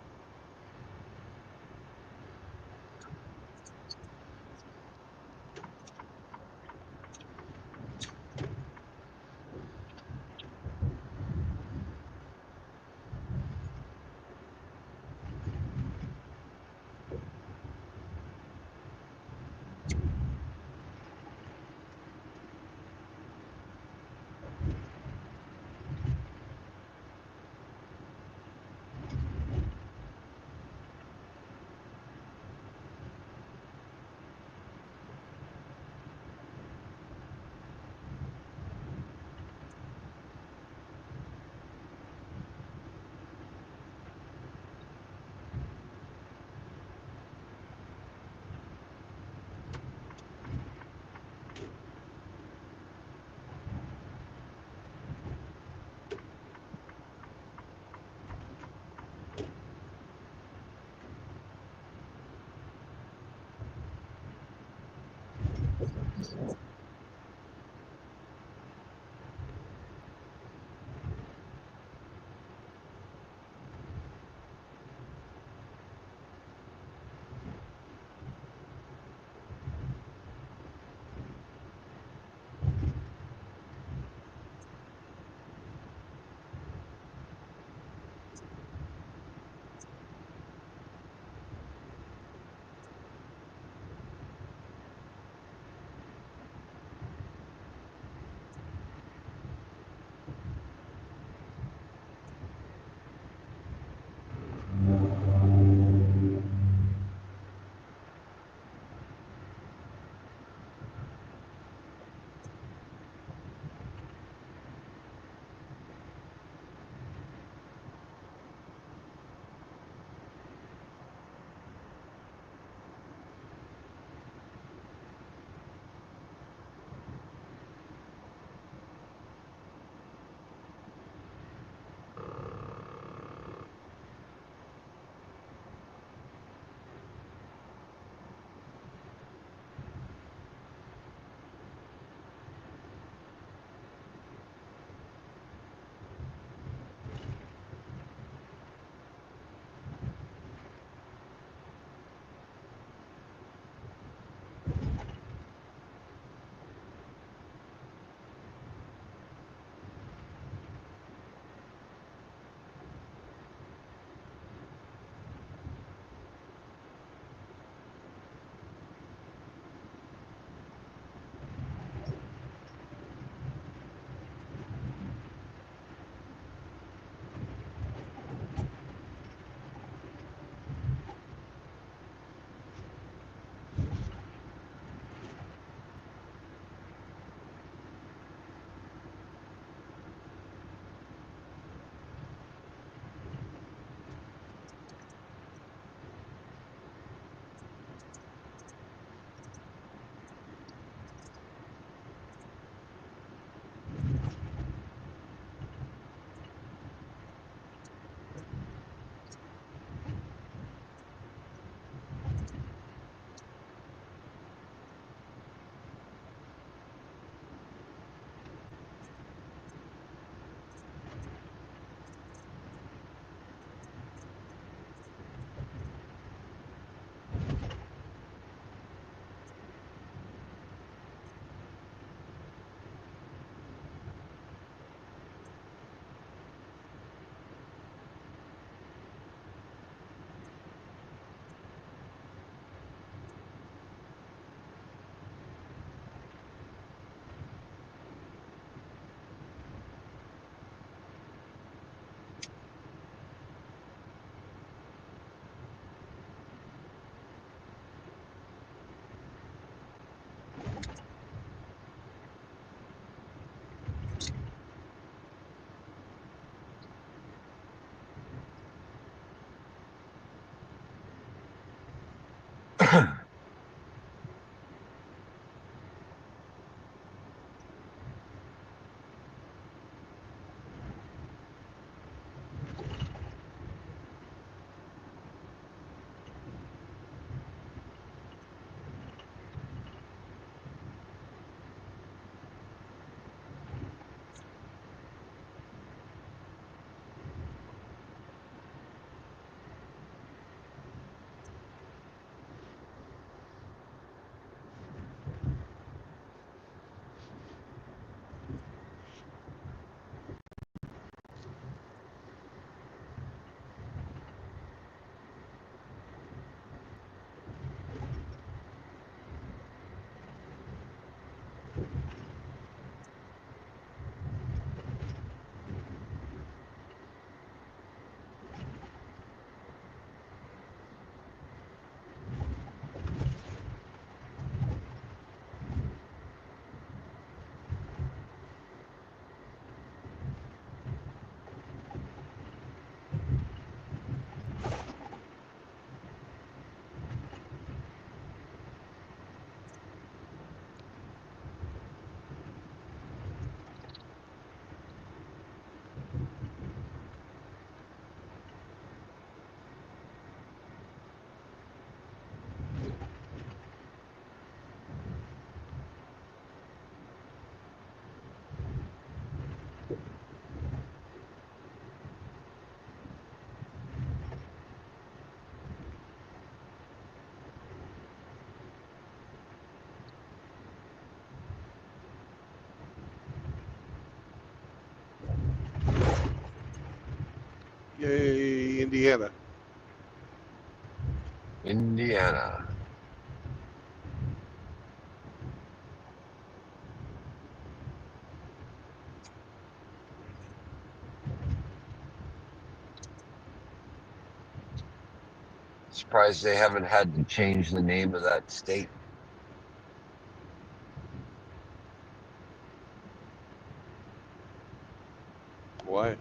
Speaker 1: Yay, Indiana.
Speaker 5: Indiana. Surprised they haven't had to change the name of that state.
Speaker 1: Why?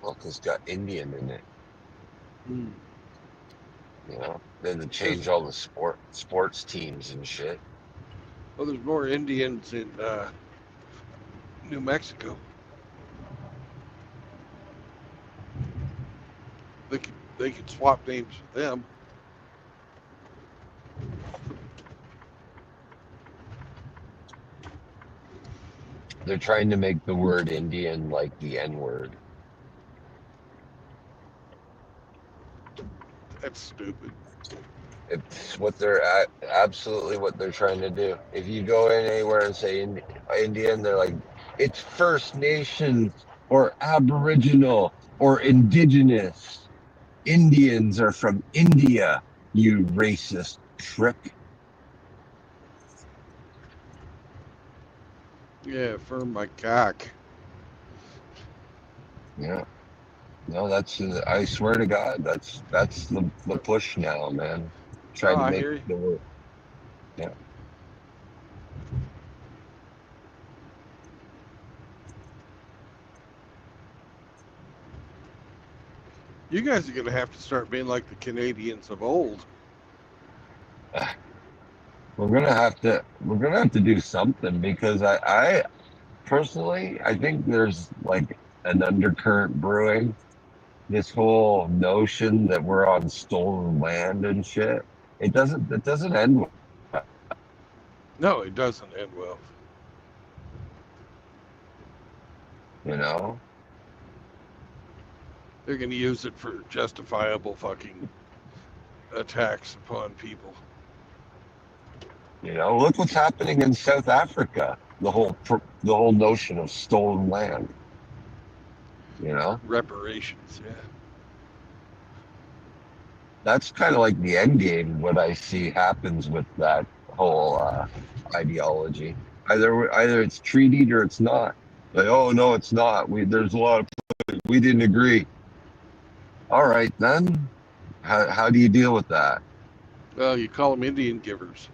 Speaker 5: Well, 'cause it's got Indian in it.
Speaker 1: Hmm.
Speaker 5: You know, they had to
Speaker 1: There's,
Speaker 5: change all the sports teams and shit.
Speaker 1: well, there's more Indians in New Mexico. They could swap names with them.
Speaker 5: They're trying to make the word Indian like the N word.
Speaker 1: That's stupid.
Speaker 5: It's what they're absolutely what they're trying to do. If you go in anywhere and say Indian, they're like, it's First Nations or Aboriginal or Indigenous. Indians are from India, you racist prick.
Speaker 1: Yeah, firm my cock.
Speaker 5: Yeah. No, that's I swear to God, that's the push now, man.
Speaker 1: Oh,
Speaker 5: Trying to
Speaker 1: I
Speaker 5: make
Speaker 1: hear you.
Speaker 5: the word. Yeah.
Speaker 1: You guys are going to have to start being like the Canadians of old.
Speaker 5: We're gonna have to do something because I personally I think there's like an undercurrent brewing. This whole notion that we're on stolen land and shit. It doesn't end well,
Speaker 1: No, it doesn't end well.
Speaker 5: you know.
Speaker 1: They're going to use it for justifiable fucking attacks upon people.
Speaker 5: You know, look what's happening in South Africa. The whole notion of stolen land. You know,
Speaker 1: Reparations, yeah.
Speaker 5: that's kind of like the end game. What I see happens with that whole ideology. Either it's treated or it's not. Like, oh no, it's not. There's a lot of we didn't agree. All right, then how do you deal with that?
Speaker 1: Well, you call them Indian givers.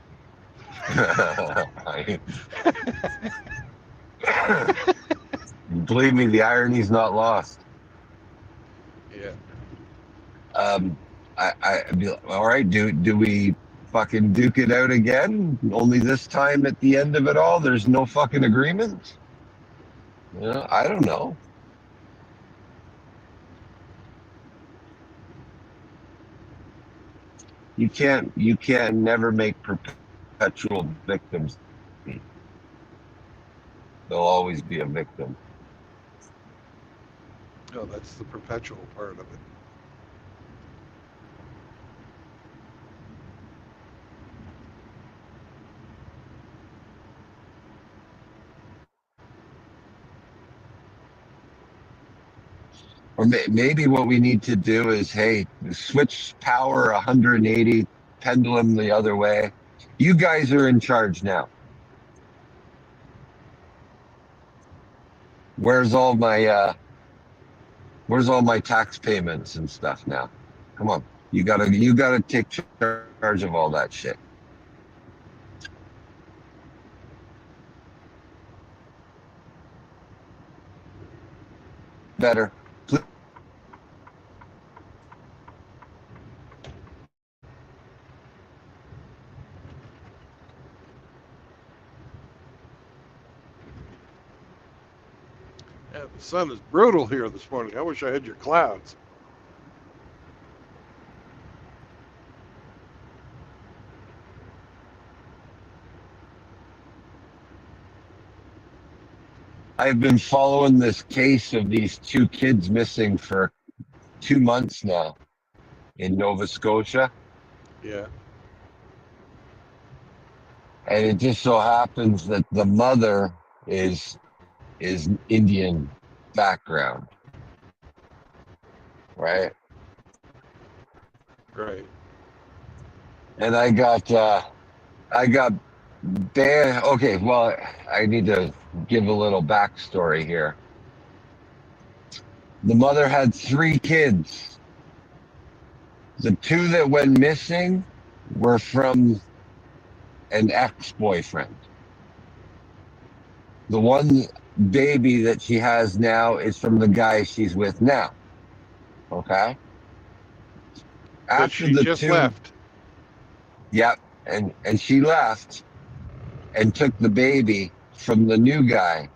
Speaker 5: Believe me, the irony's not lost.
Speaker 1: Yeah.
Speaker 5: Um, I'd be like, all right. Do we fucking duke it out again? Only this time at the end of it all, there's no fucking agreement. I don't know. You can't never make perpetual victims. There'll always be a victim.
Speaker 1: No, that's the perpetual part of it.
Speaker 5: Or maybe what we need to do is, hey, switch power 180, pendulum the other way. You guys are in charge now. Where's all my tax payments and stuff now? Come on. You gotta take charge of all that shit. Better.
Speaker 1: Yeah, the sun is brutal here this morning. I wish I had your clouds.
Speaker 5: I've been following this case of these two kids missing for 2 months now in Nova Scotia.
Speaker 1: Yeah.
Speaker 5: And it just so happens that the mother is Indian background. right?
Speaker 1: Right.
Speaker 5: And I got banned. Okay, well, I need to give a little backstory here. The mother had 3 kids. The 2 that went missing were from an ex-boyfriend. The one baby that she has now is from the guy she's with now. Okay.
Speaker 1: But
Speaker 5: After
Speaker 1: she
Speaker 5: the
Speaker 1: just
Speaker 5: 2,
Speaker 1: left.
Speaker 5: yep, and she left and took the baby from the new guy.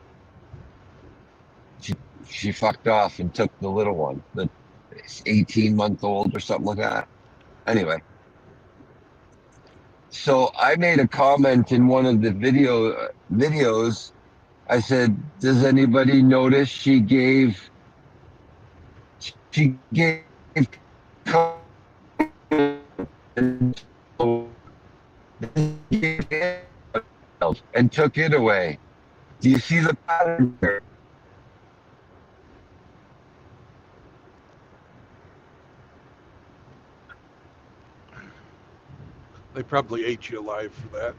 Speaker 5: She she fucked off and took the little one, the 18-month-old or something like that. Anyway, so I made a comment in one of the videos. I said, "Does anybody notice she gave and took it away? Do you see the pattern there?"
Speaker 1: They probably ate you alive for that.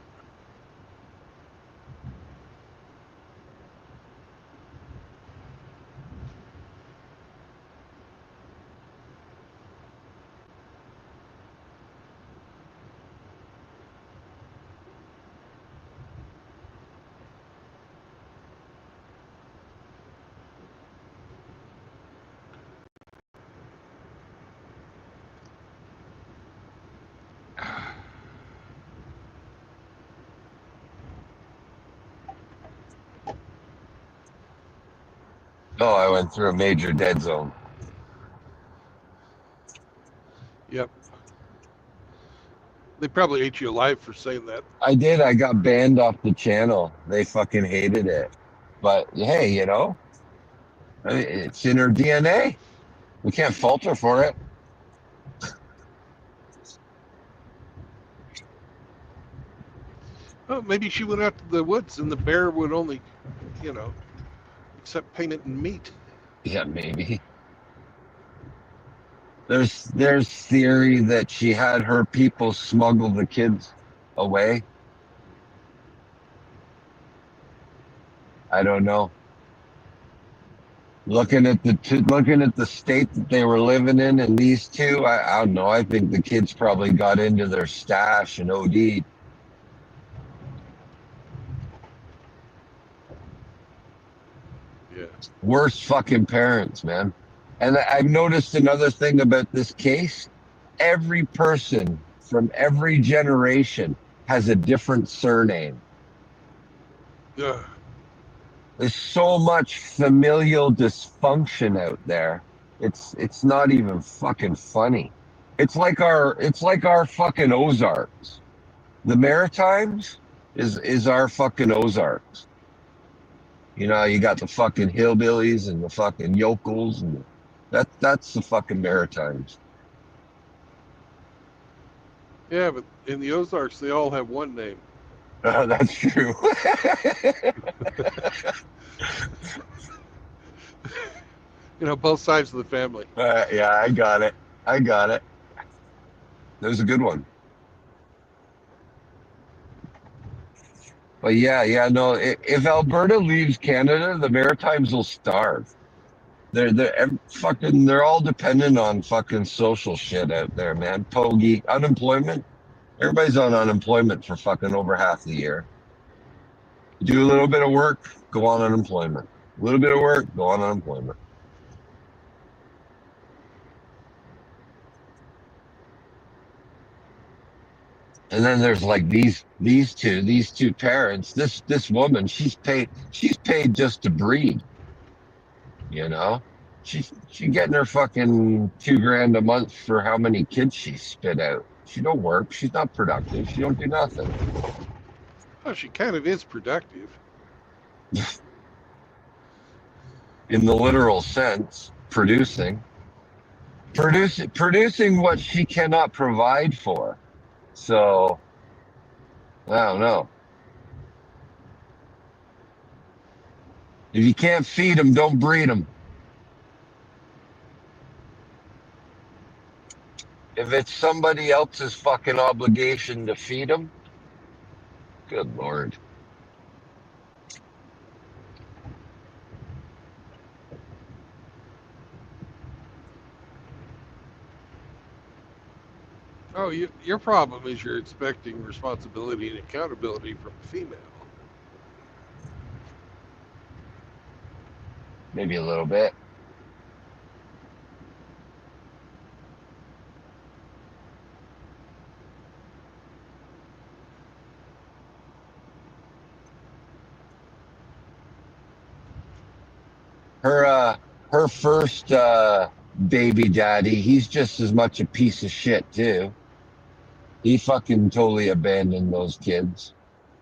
Speaker 5: Oh, I went through a major dead zone.
Speaker 1: Yep. They probably ate you alive for saying that.
Speaker 5: I did. I got banned off the channel. They fucking hated it. But hey, I mean, it's in her DNA. We can't fault her for it.
Speaker 1: Oh, maybe she went out to the woods and the bear would only, you know, accept payment in meat.
Speaker 5: Yeah, maybe. There's theory that she had her people smuggle the kids away. I don't know. Looking at the state that they were living in, and these 2, I don't know. I think the kids probably got into their stash and OD'd.
Speaker 1: Yeah.
Speaker 5: Worst fucking parents, man. And I've noticed another thing about this case. Every person from every generation has a different surname.
Speaker 1: Ugh.
Speaker 5: There's so much familial dysfunction out there. It's not even fucking funny. It's like our fucking Ozarks. The Maritimes is our fucking Ozarks. You know, you got the fucking hillbillies and the fucking yokels, and that's the fucking Maritimes.
Speaker 1: Yeah, but in the Ozarks, they all have one name.
Speaker 5: That's true.
Speaker 1: You know, both sides of the family.
Speaker 5: Yeah, I got it. I got it. That was a good one. But yeah, no. If Alberta leaves Canada, the Maritimes will starve. They're all dependent on fucking social shit out there, man. Pogie, unemployment. Everybody's on unemployment for fucking over half the year. You do a little bit of work, go on unemployment. A little bit of work, go on unemployment. And then there's like these two parents. This woman, she's paid just to breed. You know, she getting her fucking $2,000 a month for how many kids she spit out. She don't work. She's not productive. She don't do nothing.
Speaker 1: Oh, she kind of is productive.
Speaker 5: In the literal sense, producing what she cannot provide for. So I don't know. If you can't feed them, don't breed them. If it's somebody else's fucking obligation to feed them, good Lord.
Speaker 1: Oh, your problem is you're expecting responsibility and accountability from a female.
Speaker 5: Maybe a little bit. Her first baby daddy, he's just as much a piece of shit too. He fucking totally abandoned those kids.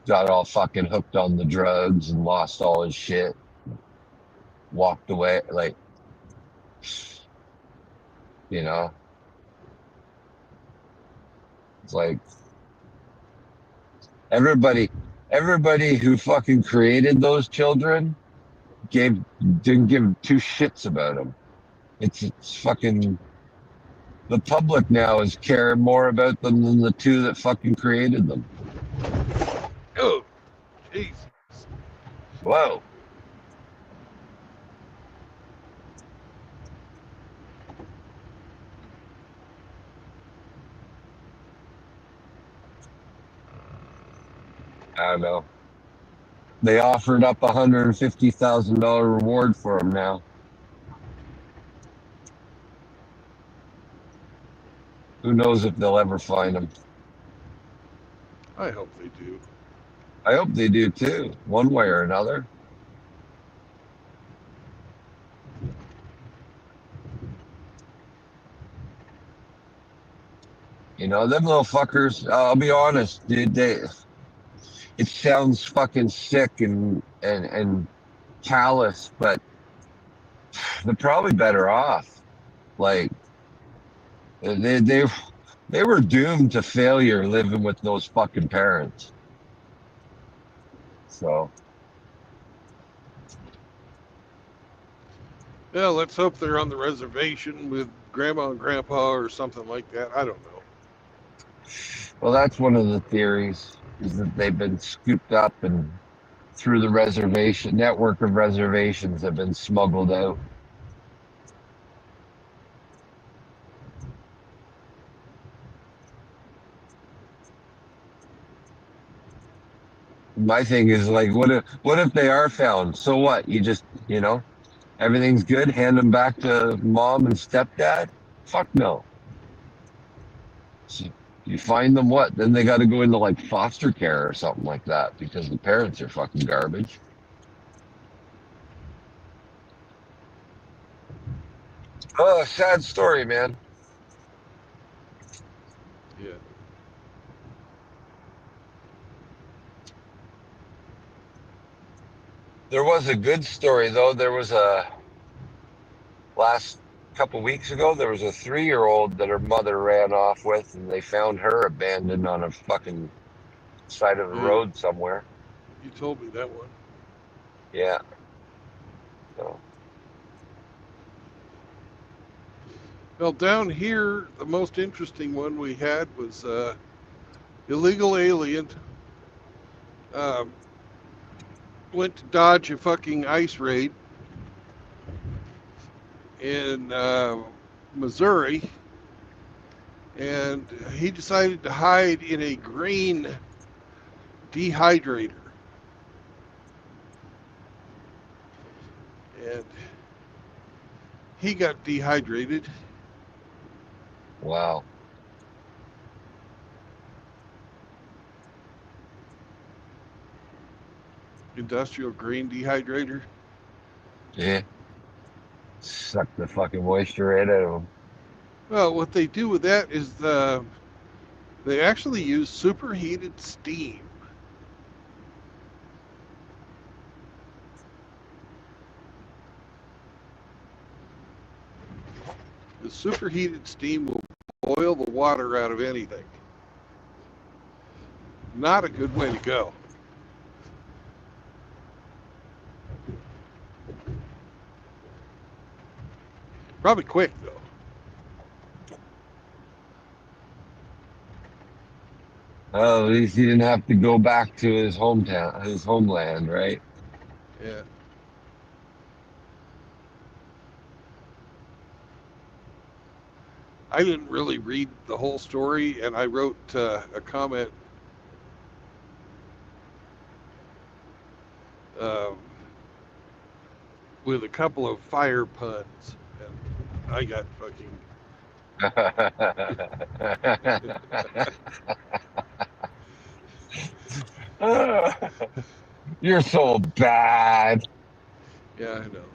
Speaker 5: Got all fucking hooked on the drugs and lost all his shit. Walked away, like, you know, it's like everybody who fucking created those children didn't give two shits about them. It's fucking the public now is caring more about them than the two that fucking created them.
Speaker 1: Oh, jeez.
Speaker 5: Whoa. I don't know. They offered up $150,000 reward for him now. Who knows if they'll ever find him?
Speaker 1: I hope they do.
Speaker 5: I hope they do too, one way or another. You know, them little fuckers, I'll be honest, dude, it sounds fucking sick and callous, but they're probably better off. Like they were doomed to failure living with those fucking parents. So
Speaker 1: Yeah, let's hope they're on the reservation with grandma and grandpa or something like that. I don't know.
Speaker 5: well, that's one of the theories is that they've been scooped up and through the reservation network of reservations have been smuggled out. My thing is like, what if they are found? So what? You just, everything's good. Hand them back to mom and stepdad? Fuck no. So you find them what? Then they got to go into like foster care or something like that because the parents are fucking garbage. Oh, sad story, man.
Speaker 1: Yeah.
Speaker 5: There was a good story though. There was a last couple weeks ago. There was a 3-year-old that her mother ran off with, and they found her abandoned on a fucking side of the
Speaker 1: Yeah,
Speaker 5: road somewhere.
Speaker 1: you told me that one.
Speaker 5: Yeah. So
Speaker 1: Well, down here, the most interesting one we had was illegal alien um, went to dodge a fucking ice raid in Missouri, and he decided to hide in a green dehydrator. And he got dehydrated.
Speaker 5: wow.
Speaker 1: Industrial green dehydrator.
Speaker 5: Yeah. Suck the fucking moisture right out of them.
Speaker 1: Well, what they do with that is they actually use superheated steam. The superheated steam will boil the water out of anything. Not a good way to go. Probably quick though.
Speaker 5: Oh, at least he didn't have to go back to his hometown, his homeland, right?
Speaker 1: Yeah. I didn't really read the whole story, and I wrote a comment um, with a couple of fire puns, and I got fucking.
Speaker 5: You're so bad.
Speaker 1: Yeah, I know.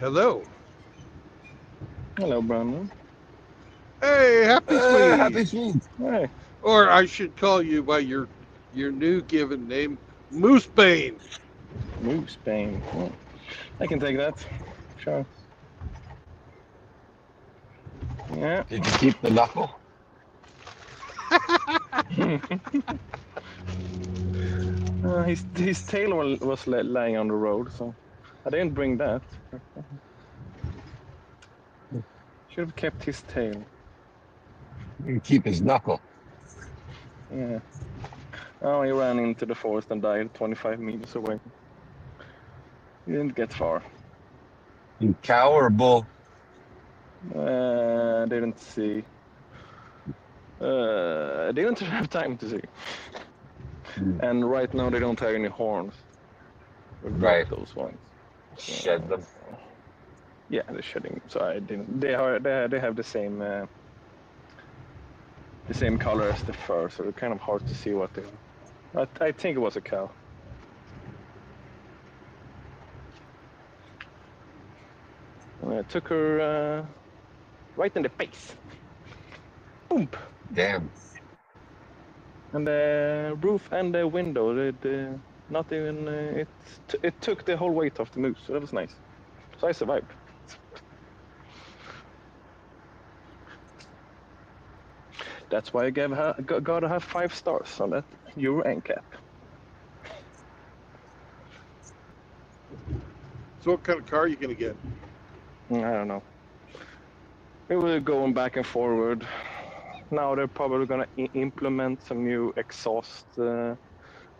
Speaker 1: Hello.
Speaker 6: Hello, Brandon.
Speaker 1: Hey, happy
Speaker 5: Happy
Speaker 1: Swede.
Speaker 5: Swede.
Speaker 6: Hey,
Speaker 1: Or I should call you by your new given name, Moosebane.
Speaker 6: Moose Bane. I can take that. Sure. Yeah.
Speaker 5: Did you keep the knuckle?
Speaker 6: His tail was lying on the road, so I didn't bring that. Should have kept his tail.
Speaker 5: You can keep his knuckle.
Speaker 6: Yeah. Oh, he ran into the forest and died 25 meters away. He didn't get far.
Speaker 5: You cow or bull?
Speaker 6: Didn't see. Didn't have time to see. And right now they don't have any horns. We dropped
Speaker 5: Right.
Speaker 6: those ones.
Speaker 5: Shed them.
Speaker 6: Yeah, they're shedding. So I didn't. They have the same color as the fur, so it's kind of hard to see what they are. I think it was a cow. And I took her right in the face. Boom.
Speaker 5: Damn.
Speaker 6: And the roof and the window, not even it took the whole weight off the moose, so that was nice. So I survived. That's why I gotta have 5 stars on that Euro NCAP.
Speaker 1: So what kind of car are you gonna get?
Speaker 6: I don't know. We were going back and forward. Now they're probably gonna implement some new exhaust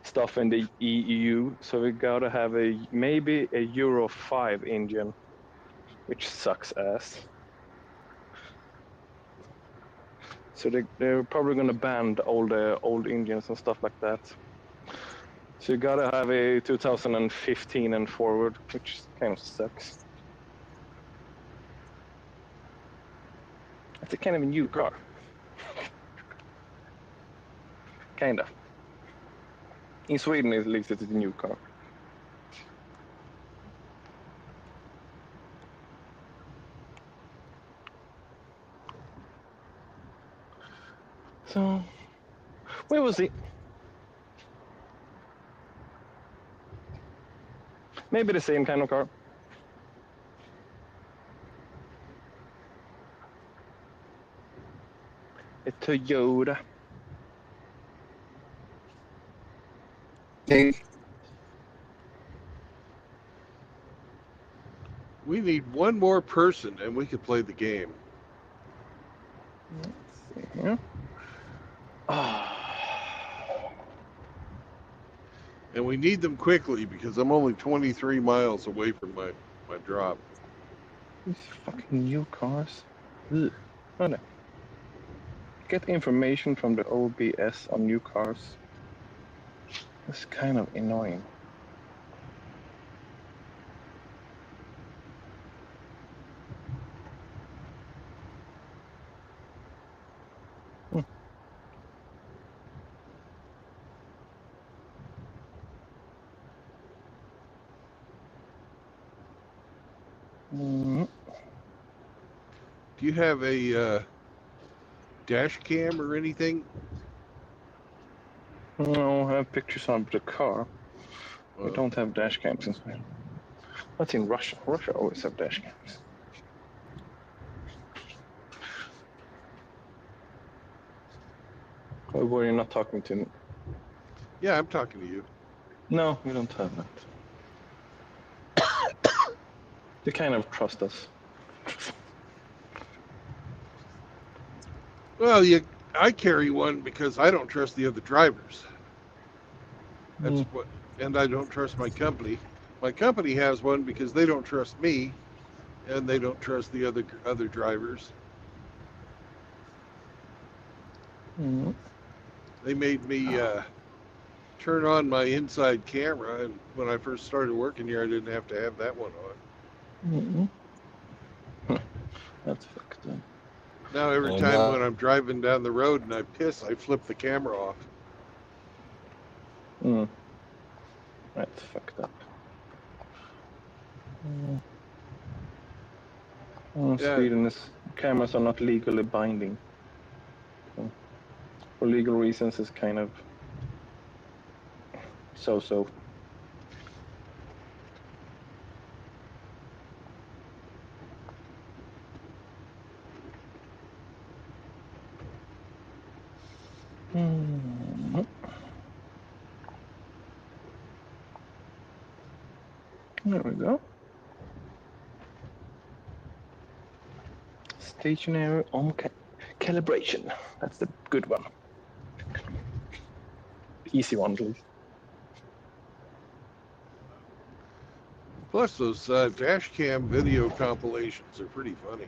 Speaker 6: stuff in the EU, so we gotta have maybe a Euro 5 engine, which sucks ass. So they're probably gonna ban all the old engines and stuff like that. So you gotta have a 2015 and forward, which kind of sucks. It's a kind of a new car. Kind of. In Sweden, at least, it's a new car. So, where was he? Maybe the same kind of car. A Toyota.
Speaker 5: Think
Speaker 1: We need one more person, and we could play the game.
Speaker 6: Let's see here. Oh.
Speaker 1: And we need them quickly because I'm only 23 miles away from my drop.
Speaker 6: These fucking new cars. Ugh. Oh no. Get information from the OBS on new cars. That's kind of annoying. Mm.
Speaker 1: Do you have a dash cam or anything?
Speaker 6: No, I have pictures of the car. We don't have dash cams in Sweden. That's in Russia. Russia always have dash cams. Oh, were you not talking to me?
Speaker 1: Yeah, I'm talking to you.
Speaker 6: No, we don't have that. They kind of trust us.
Speaker 1: Well, I carry one because I don't trust the other drivers. That's
Speaker 6: Mm.
Speaker 1: what, and I don't trust my company. My company has one because they don't trust me, and they don't trust the other drivers.
Speaker 6: Mm.
Speaker 1: They made me turn on my inside camera, and when I first started working here, I didn't have to have that one on.
Speaker 6: Mm. That's fucked up.
Speaker 1: Now every
Speaker 5: And
Speaker 1: time when I'm driving down the road and I piss, I flip the camera off.
Speaker 6: Mm. That's fucked up. Mm.
Speaker 1: Yeah,
Speaker 6: Sweden cameras are not legally binding. So for legal reasons, it's kind of so. Mm. There we go. Stationary on calibration. That's the good one. Easy one, please.
Speaker 1: plus those dash cam video compilations are pretty funny.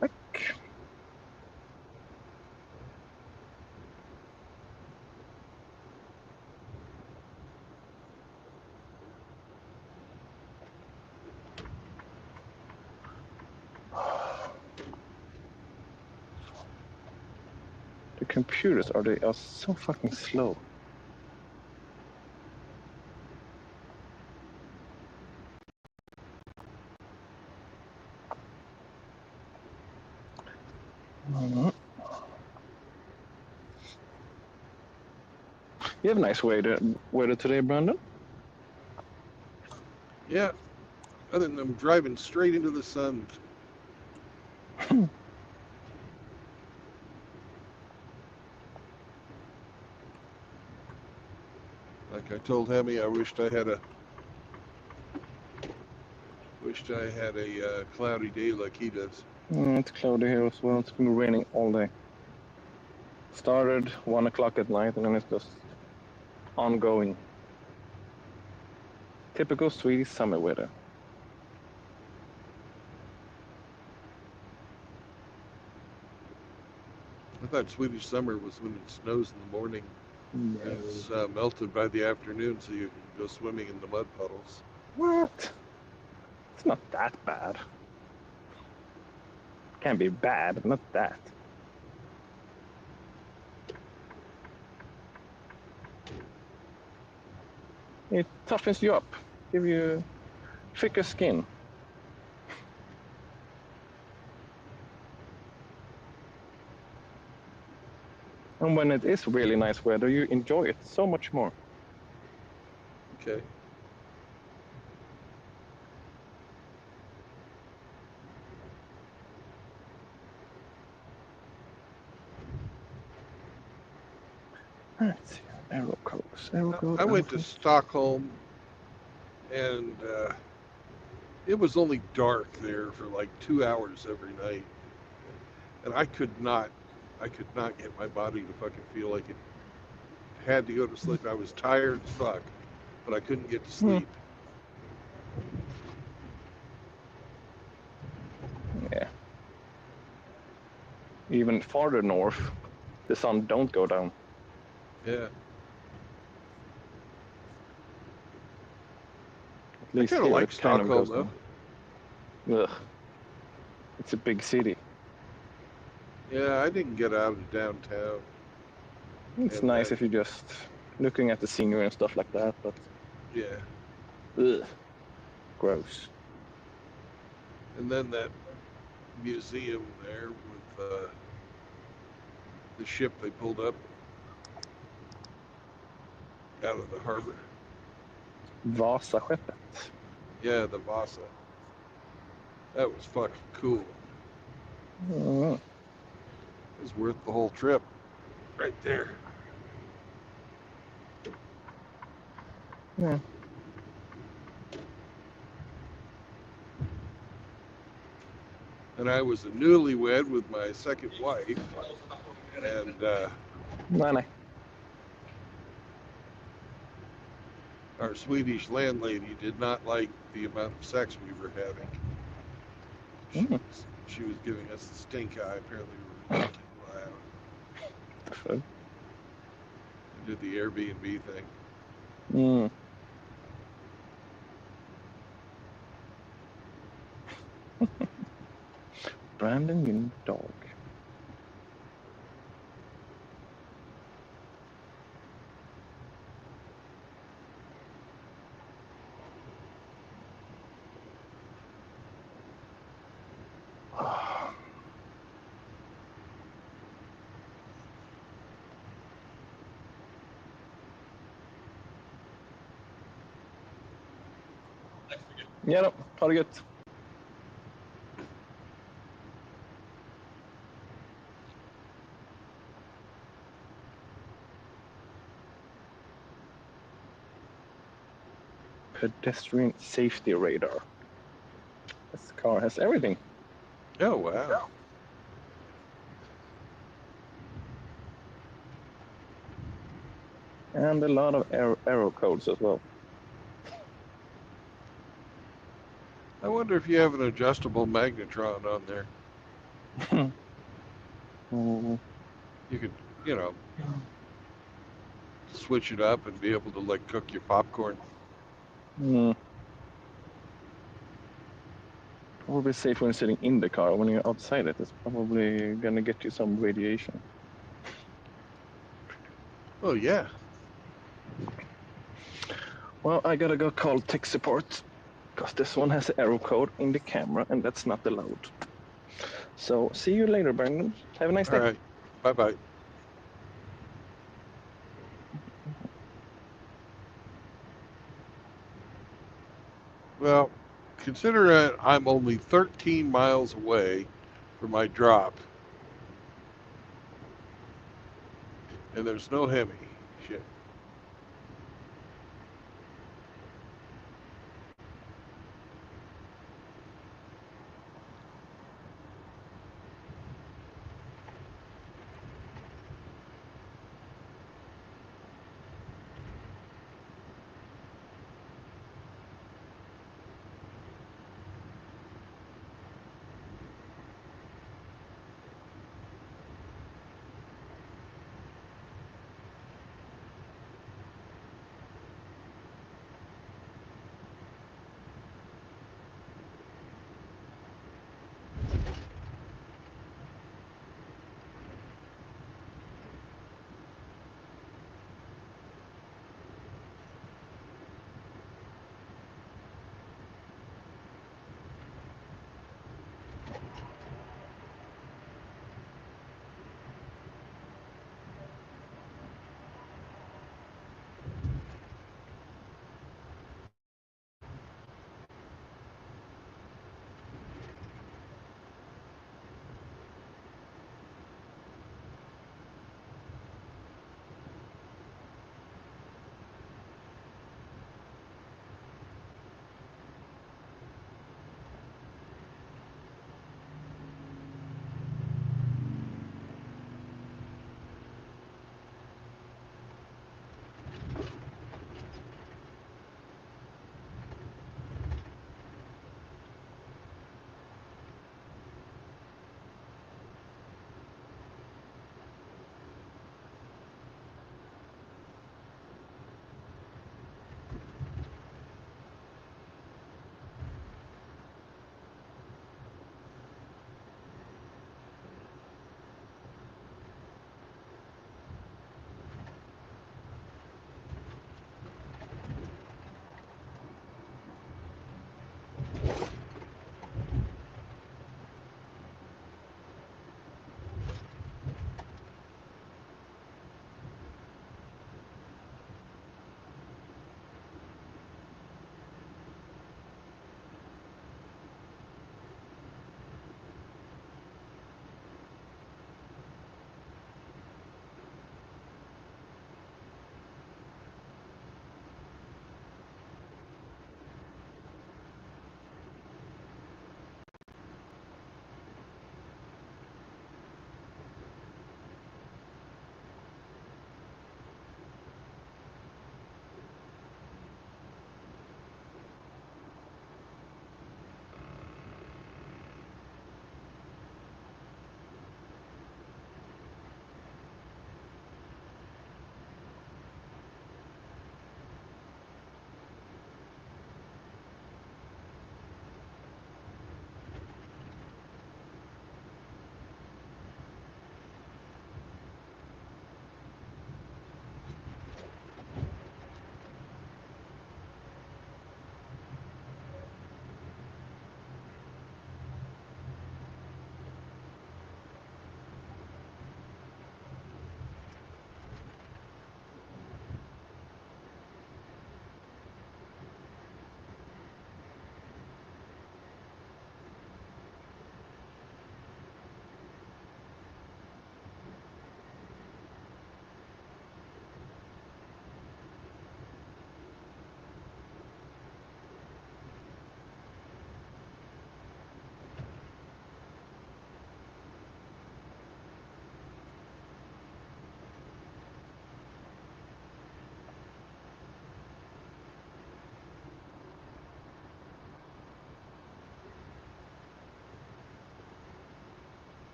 Speaker 6: Back. The computers are so fucking slow. Mm. You have a nice weather today, Brandon.
Speaker 1: Yeah, other than I'm driving straight into the sun. Like I told Hemi, I wished I had a cloudy day like he does.
Speaker 6: It's cloudy here as well. It's been raining all day. Started 1 o'clock at night, and then it's just ongoing. Typical Swedish summer weather.
Speaker 1: I thought Swedish summer was when it snows in the morning
Speaker 6: No.
Speaker 1: and it's melted by the afternoon, so you can go swimming in the mud puddles.
Speaker 6: What? It's not that bad. Can be bad, but not that. It toughens you up, give you thicker skin. And when it is really nice weather, you enjoy it so much more.
Speaker 1: Okay.
Speaker 6: Let's see. Arrow codes.
Speaker 1: I went to Stockholm, and it was only dark there for like 2 hours every night, and I could not get my body to fucking feel like it had to go to sleep. I was tired as fuck, but I couldn't get to sleep.
Speaker 6: Yeah. Even farther north, the sun don't go down.
Speaker 1: Yeah.
Speaker 6: At
Speaker 1: I
Speaker 6: least
Speaker 1: kind of
Speaker 6: here
Speaker 1: like
Speaker 6: it kind of
Speaker 1: Stockholm
Speaker 6: goes
Speaker 1: though.
Speaker 6: on. Ugh. It's a big city.
Speaker 1: Yeah, I didn't get out of downtown.
Speaker 6: It's
Speaker 1: And
Speaker 6: nice
Speaker 1: that,
Speaker 6: if you're just looking at the scenery and stuff like that, but
Speaker 1: yeah.
Speaker 6: ugh, gross.
Speaker 1: And then that museum there with the ship they pulled up out of the harbor.
Speaker 6: Vasaskeppet.
Speaker 1: Yeah, the Vasa. That was fucking cool.
Speaker 6: Mm.
Speaker 1: It was worth the whole trip. Right there.
Speaker 6: Yeah.
Speaker 1: And I was a newlywed with my second wife. And
Speaker 6: Nej.
Speaker 1: our Swedish landlady did not like the amount of sex we were having. She was giving us the stink eye. Apparently we were making loud. I did the Airbnb thing.
Speaker 6: Mm. Brandon in the dog. Ja då, ha det gött. Pedestrian safety radar. This car has everything.
Speaker 1: Oh, wow.
Speaker 6: And a lot of arrow codes as well.
Speaker 1: I wonder if you have an adjustable magnetron on there. You could, you know, switch it up and be able to like cook your popcorn.
Speaker 6: Mm. Probably safe when you're sitting in the car. When you're outside it, it's probably gonna get you some radiation.
Speaker 1: Oh, yeah.
Speaker 6: Well, I gotta go call tech support because this one has an error code in the camera and that's not allowed. So see you later, Brandon. Have a nice
Speaker 1: All
Speaker 6: day.
Speaker 1: right. Bye-bye. Well, consider I'm only 13 miles away from my drop. And there's no Hemi. Shit.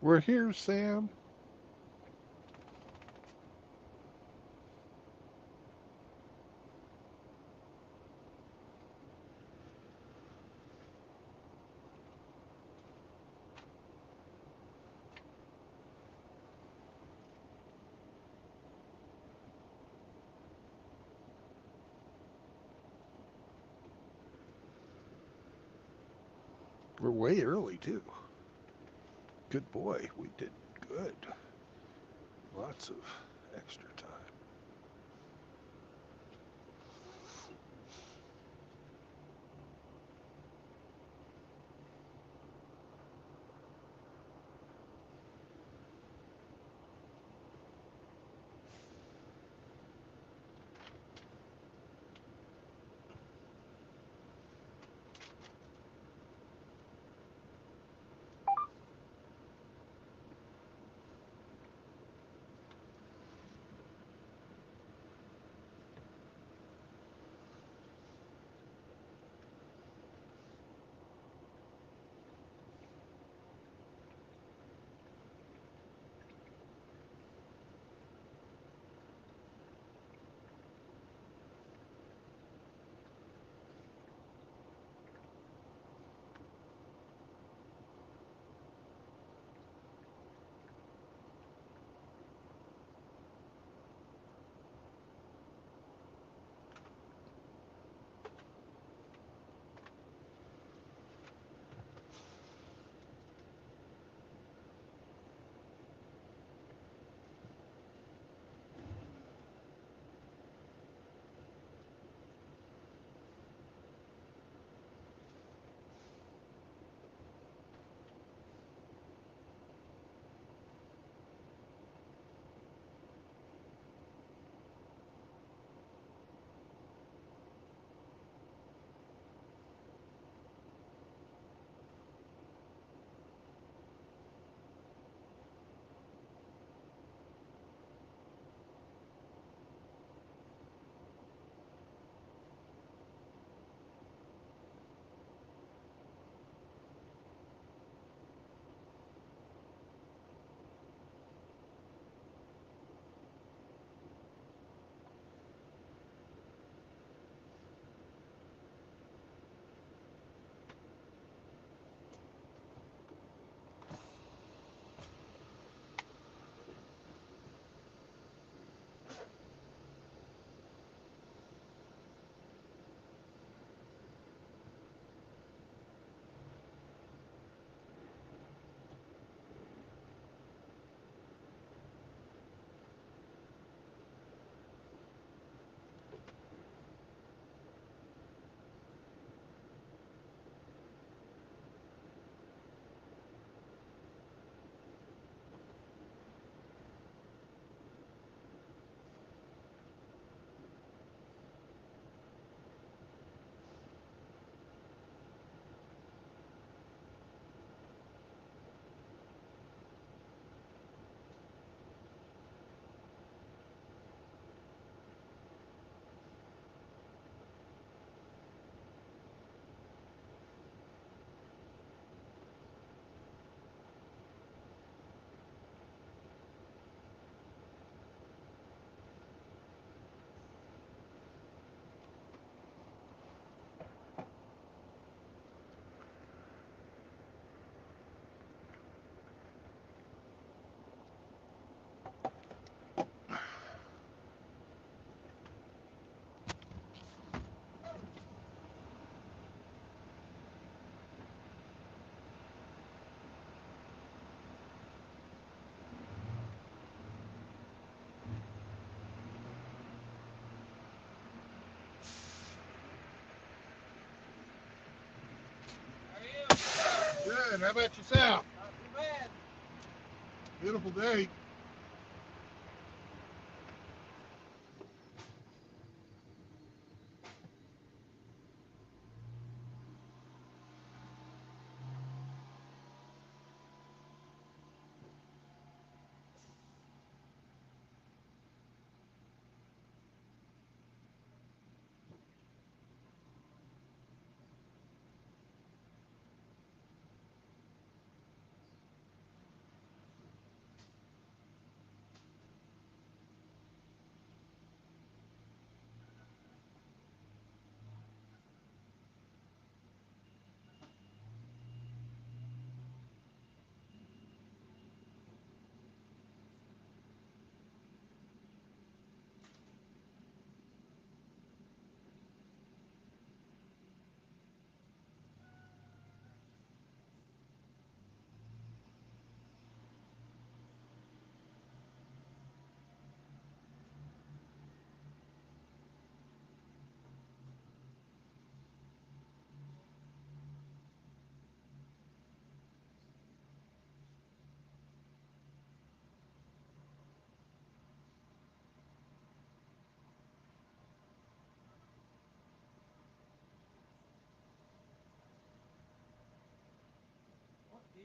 Speaker 1: We're here, Sam. We're way early, too. Good boy. We did good. Lots of extra time. Good. How about yourself? Not too bad. Beautiful day.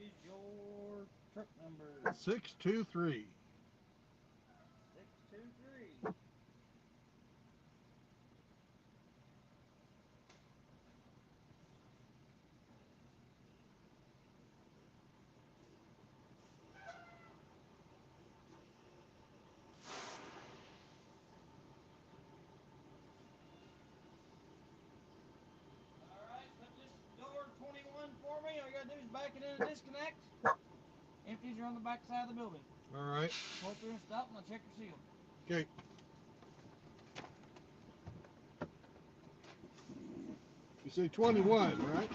Speaker 7: is your truck number?
Speaker 1: 623.
Speaker 7: 623. Alright, put this door 21 for me. All you gotta do is back it in a disconnect. Empties are on the back side of the building.
Speaker 1: All right.
Speaker 7: Pull through and stop, and I'll check your seal.
Speaker 1: Okay. You say 21, right?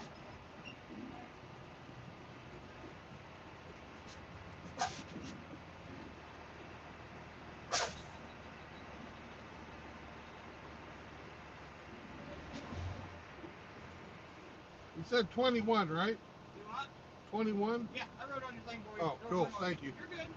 Speaker 1: You said 21, right?
Speaker 7: You what?
Speaker 1: 21?
Speaker 7: Yeah, I wrote on your thing for you.
Speaker 1: Oh, cool. Thank you.
Speaker 7: You're good.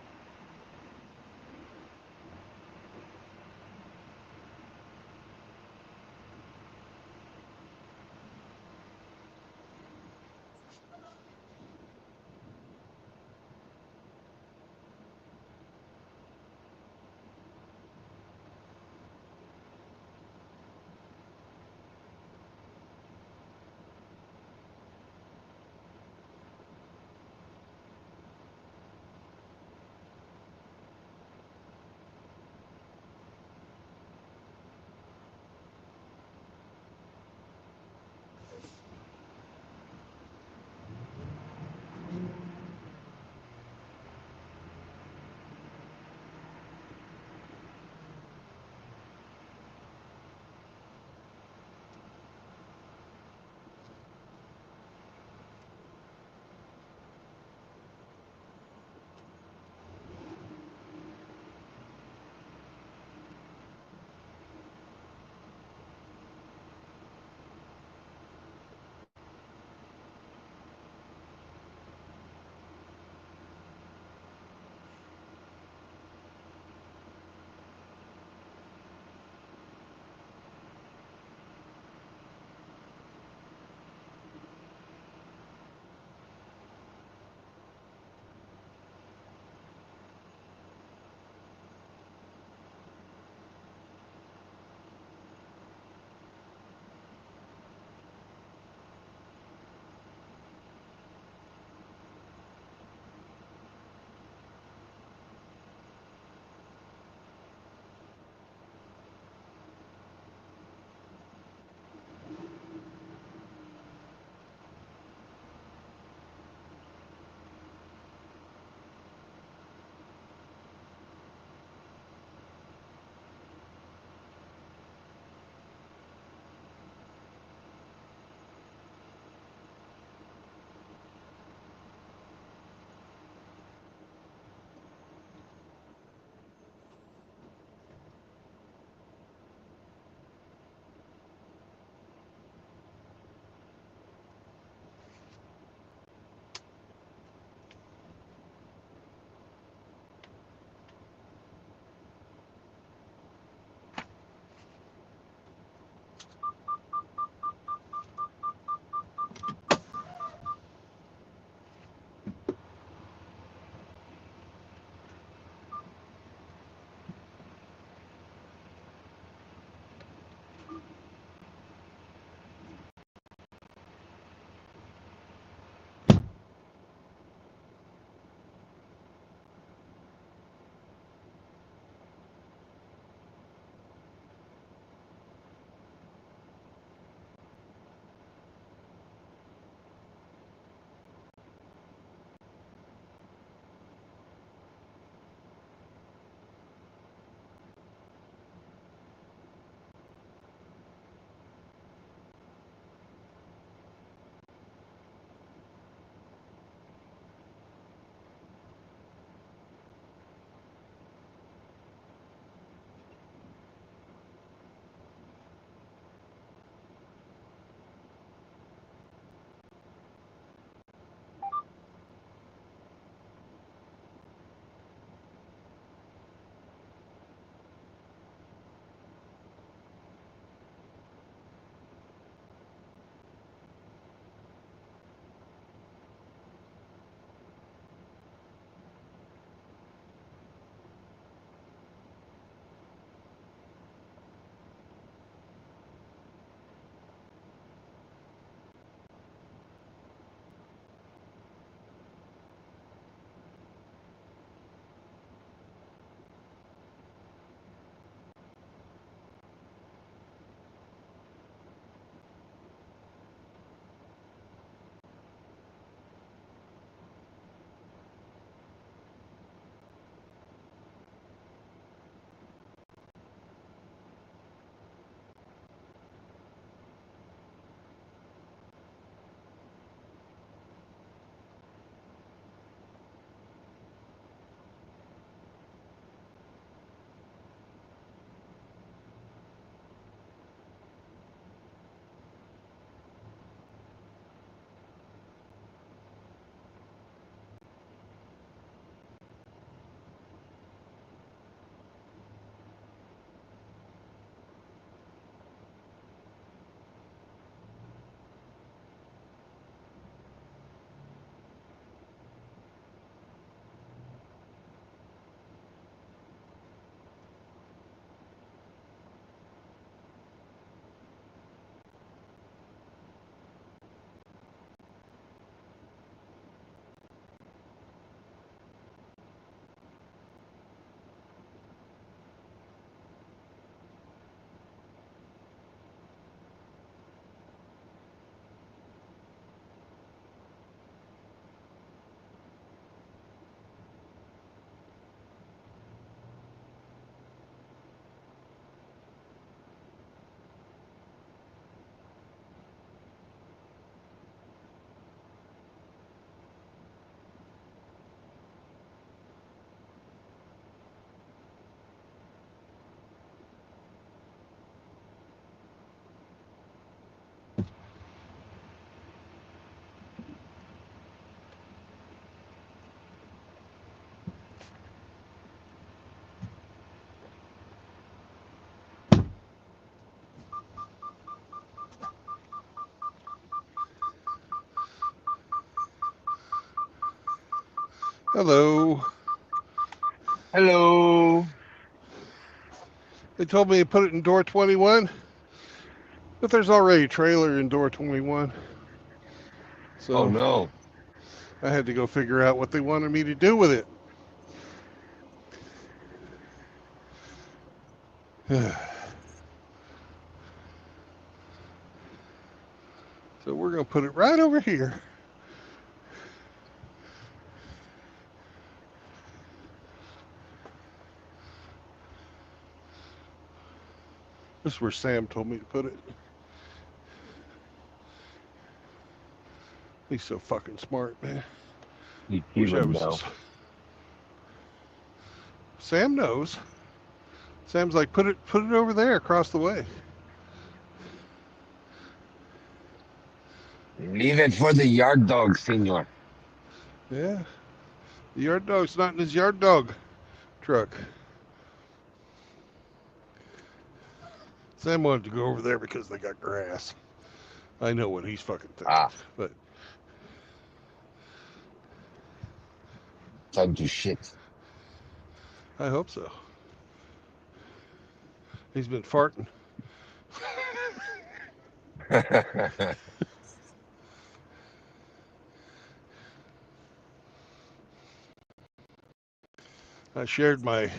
Speaker 1: Hello.
Speaker 5: Hello.
Speaker 1: They told me to put it in door 21, but there's already a trailer in door 21. So
Speaker 5: Oh no.
Speaker 1: I had to go figure out what they wanted me to do with it. So we're going to put it right over here. This is where Sam told me to put it. He's so fucking smart, man.
Speaker 5: He
Speaker 1: Wish I
Speaker 5: would
Speaker 1: was
Speaker 5: know.
Speaker 1: Sam knows. Sam's like, put it over there across the way.
Speaker 5: Leave it for the yard dog, senor.
Speaker 1: Yeah. The yard dog's not in his yard dog truck. Sam wanted to go over there because they got grass. I know what he's fucking thinking,
Speaker 5: Ah,
Speaker 1: but
Speaker 5: time to shit.
Speaker 1: I hope so. He's been farting. I shared my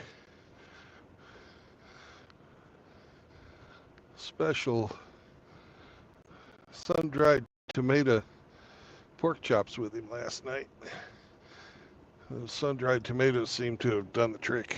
Speaker 1: special sun-dried tomato pork chops with him last night. Those sun-dried tomatoes seem to have done the trick.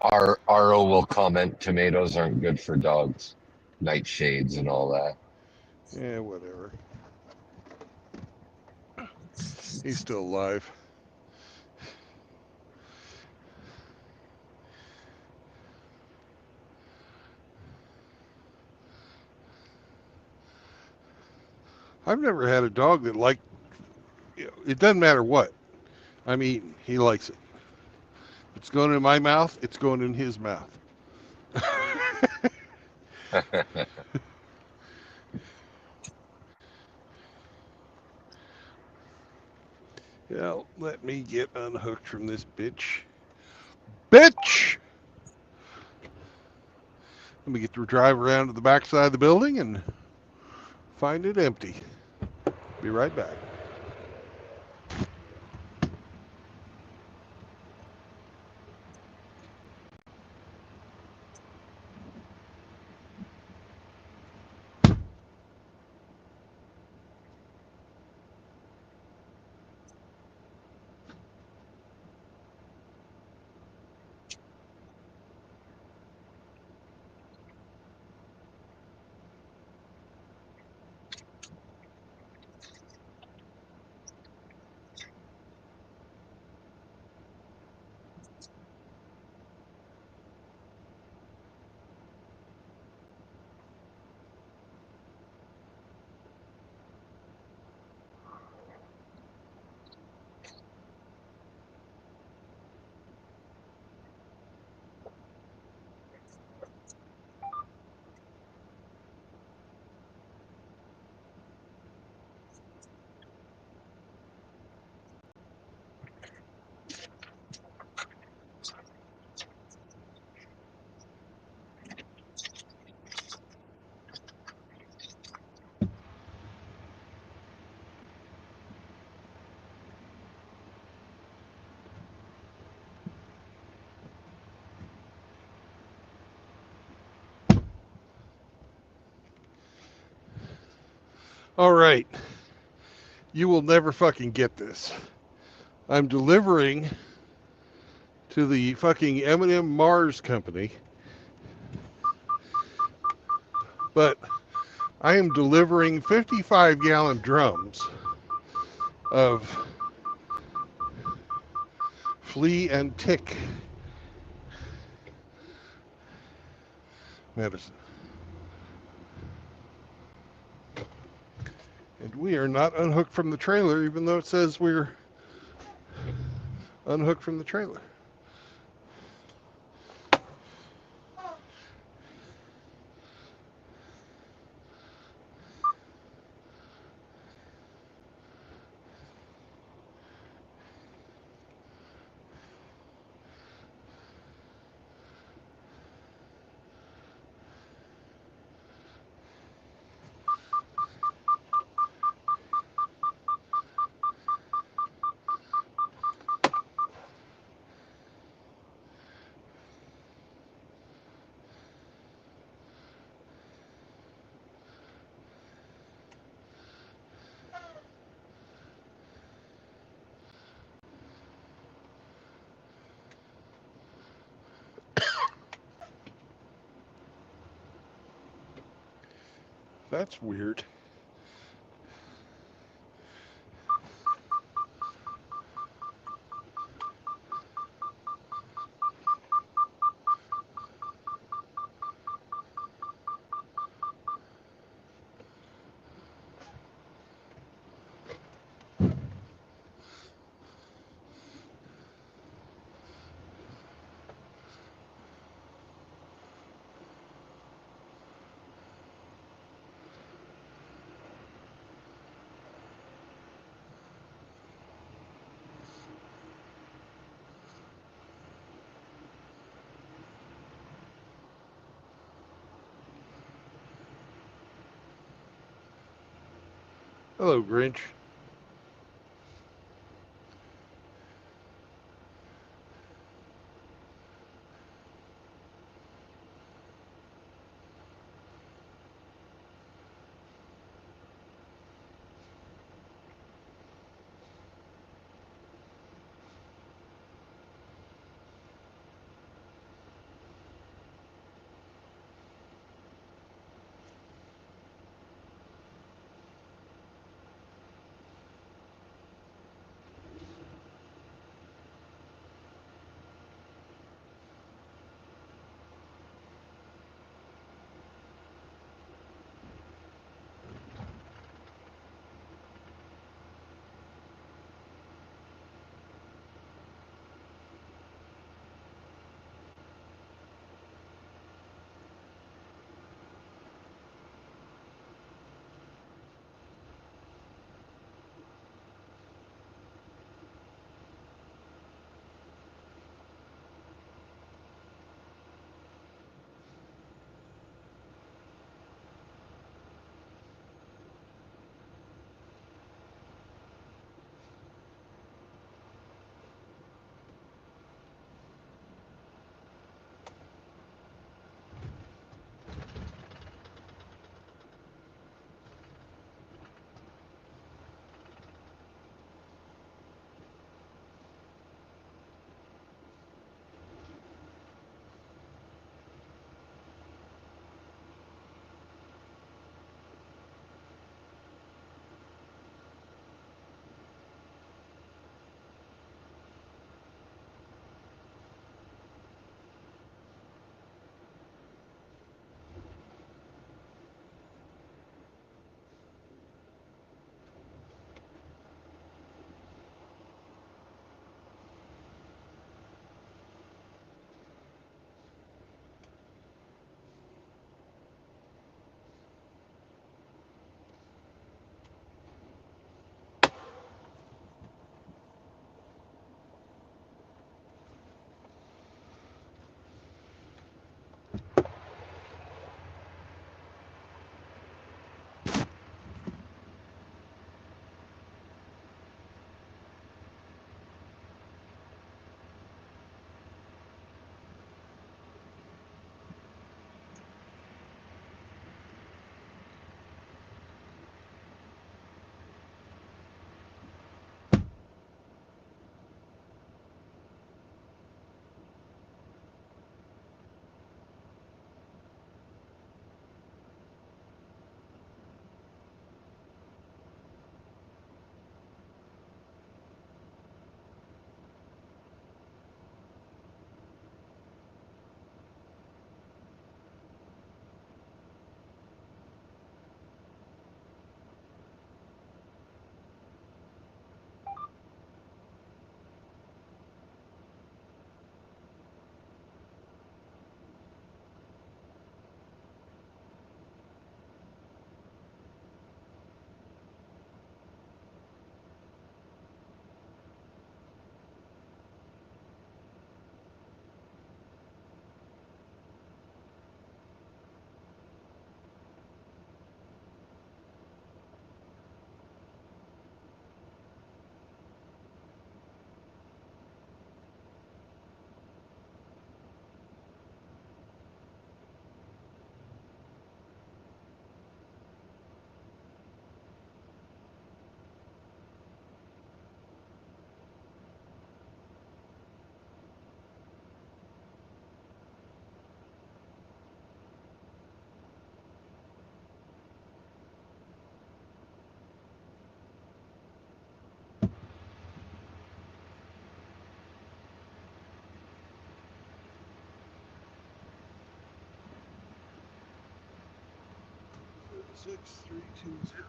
Speaker 5: Our RO will comment tomatoes aren't good for dogs. Nightshades and all that.
Speaker 1: Yeah, whatever. He's still alive. I've never had a dog that liked, it doesn't matter what I'm eating, he likes it. If it's going in my mouth, it's going in his mouth. Yeah, let me get unhooked from this bitch. Bitch! Let me get to drive around to the back side of the building and find it empty. Be right back. All right. You will never fucking get this. I'm delivering to the fucking M&M Mars company, but I am delivering 55-gallon drums of flea and tick medicine. And we are not unhooked from the trailer, even though it says we're unhooked from the trailer. That's weird. Hello, Grinch. 6320.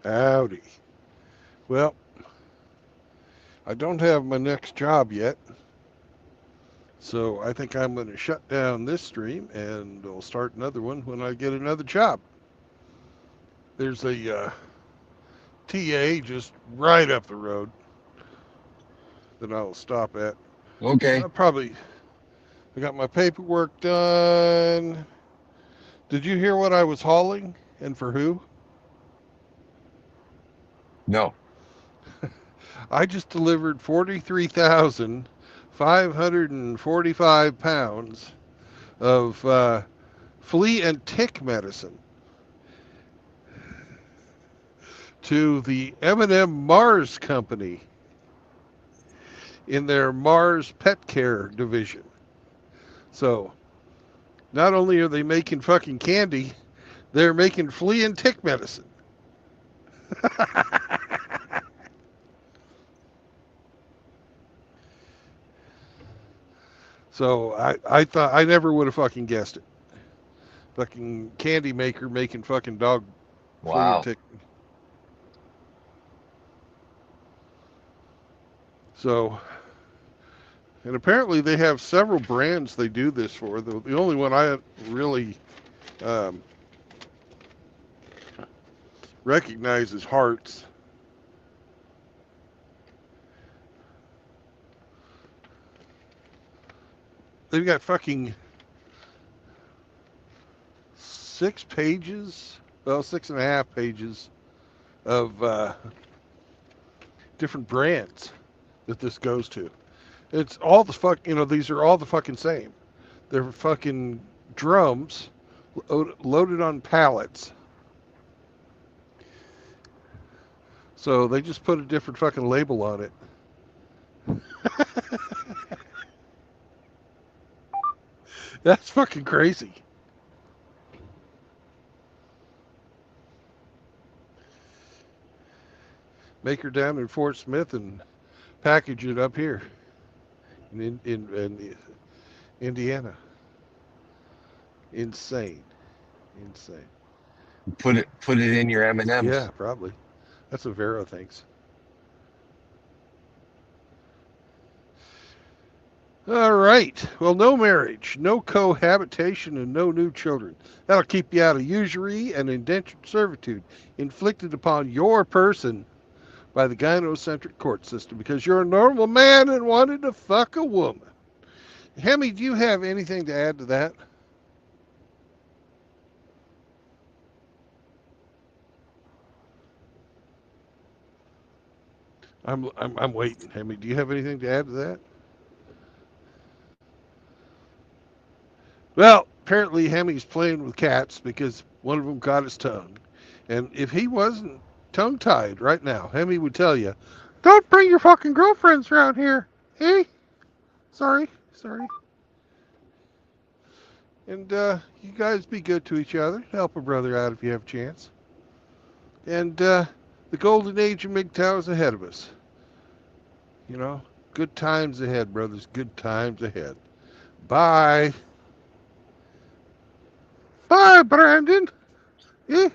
Speaker 1: Howdy. Well, I don't have my next job yet, so I think I'm going to shut down this stream and I'll start another one when I get another job. There's a TA just right up the road that I'll stop at.
Speaker 5: Okay.
Speaker 1: I got my paperwork done. Did you hear what I was hauling and for who?
Speaker 5: No.
Speaker 1: I just delivered 43,545 pounds of flea and tick medicine to the M&M Mars Company in their Mars Pet Care division. So, not only are they making fucking candy, they're making flea and tick medicine. So I thought I never would have fucking guessed it. Fucking candy maker making fucking dog flea and
Speaker 5: Wow.
Speaker 1: tick. So, and apparently they have several brands they do this for. The only one I really um, recognize is Hearts. They've got fucking 6 pages, well, 6.5 pages of different brands that this goes to. It's all the fuck, these are all the fucking same. They're fucking drums loaded on pallets. So they just put a different fucking label on it. That's fucking crazy. Make her down in Fort Smith and package it up here in Indiana. Insane. Insane.
Speaker 5: Put it in your M&Ms.
Speaker 1: Yeah, probably. That's what Vero thinks. All right. Well, no marriage, no cohabitation, and no new children. That'll keep you out of usury and indentured servitude inflicted upon your person by the gynocentric court system because you're a normal man and wanted to fuck a woman. Hemi, do you have anything to add to that? I'm waiting. Hemi, do you have anything to add to that? Well, apparently Hemi's playing with cats because one of them got his tongue. And if he wasn't tongue tied right now, Hemi would tell you, don't bring your fucking girlfriends around here. Hey? Sorry. And you guys be good to each other. Help a brother out if you have a chance. And the golden age of MGTOW is ahead of us. Good times ahead, brothers. Good times ahead. Bye. Bye, Brandon. Yeah.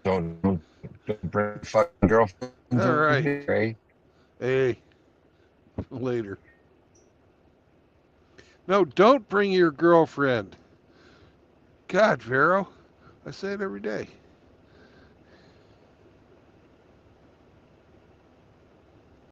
Speaker 5: Don't bring fucking girlfriends
Speaker 1: All
Speaker 5: with
Speaker 1: right.
Speaker 5: you, Ray.
Speaker 1: Hey, later. No, don't bring your girlfriend. God, Vero. I say it every day.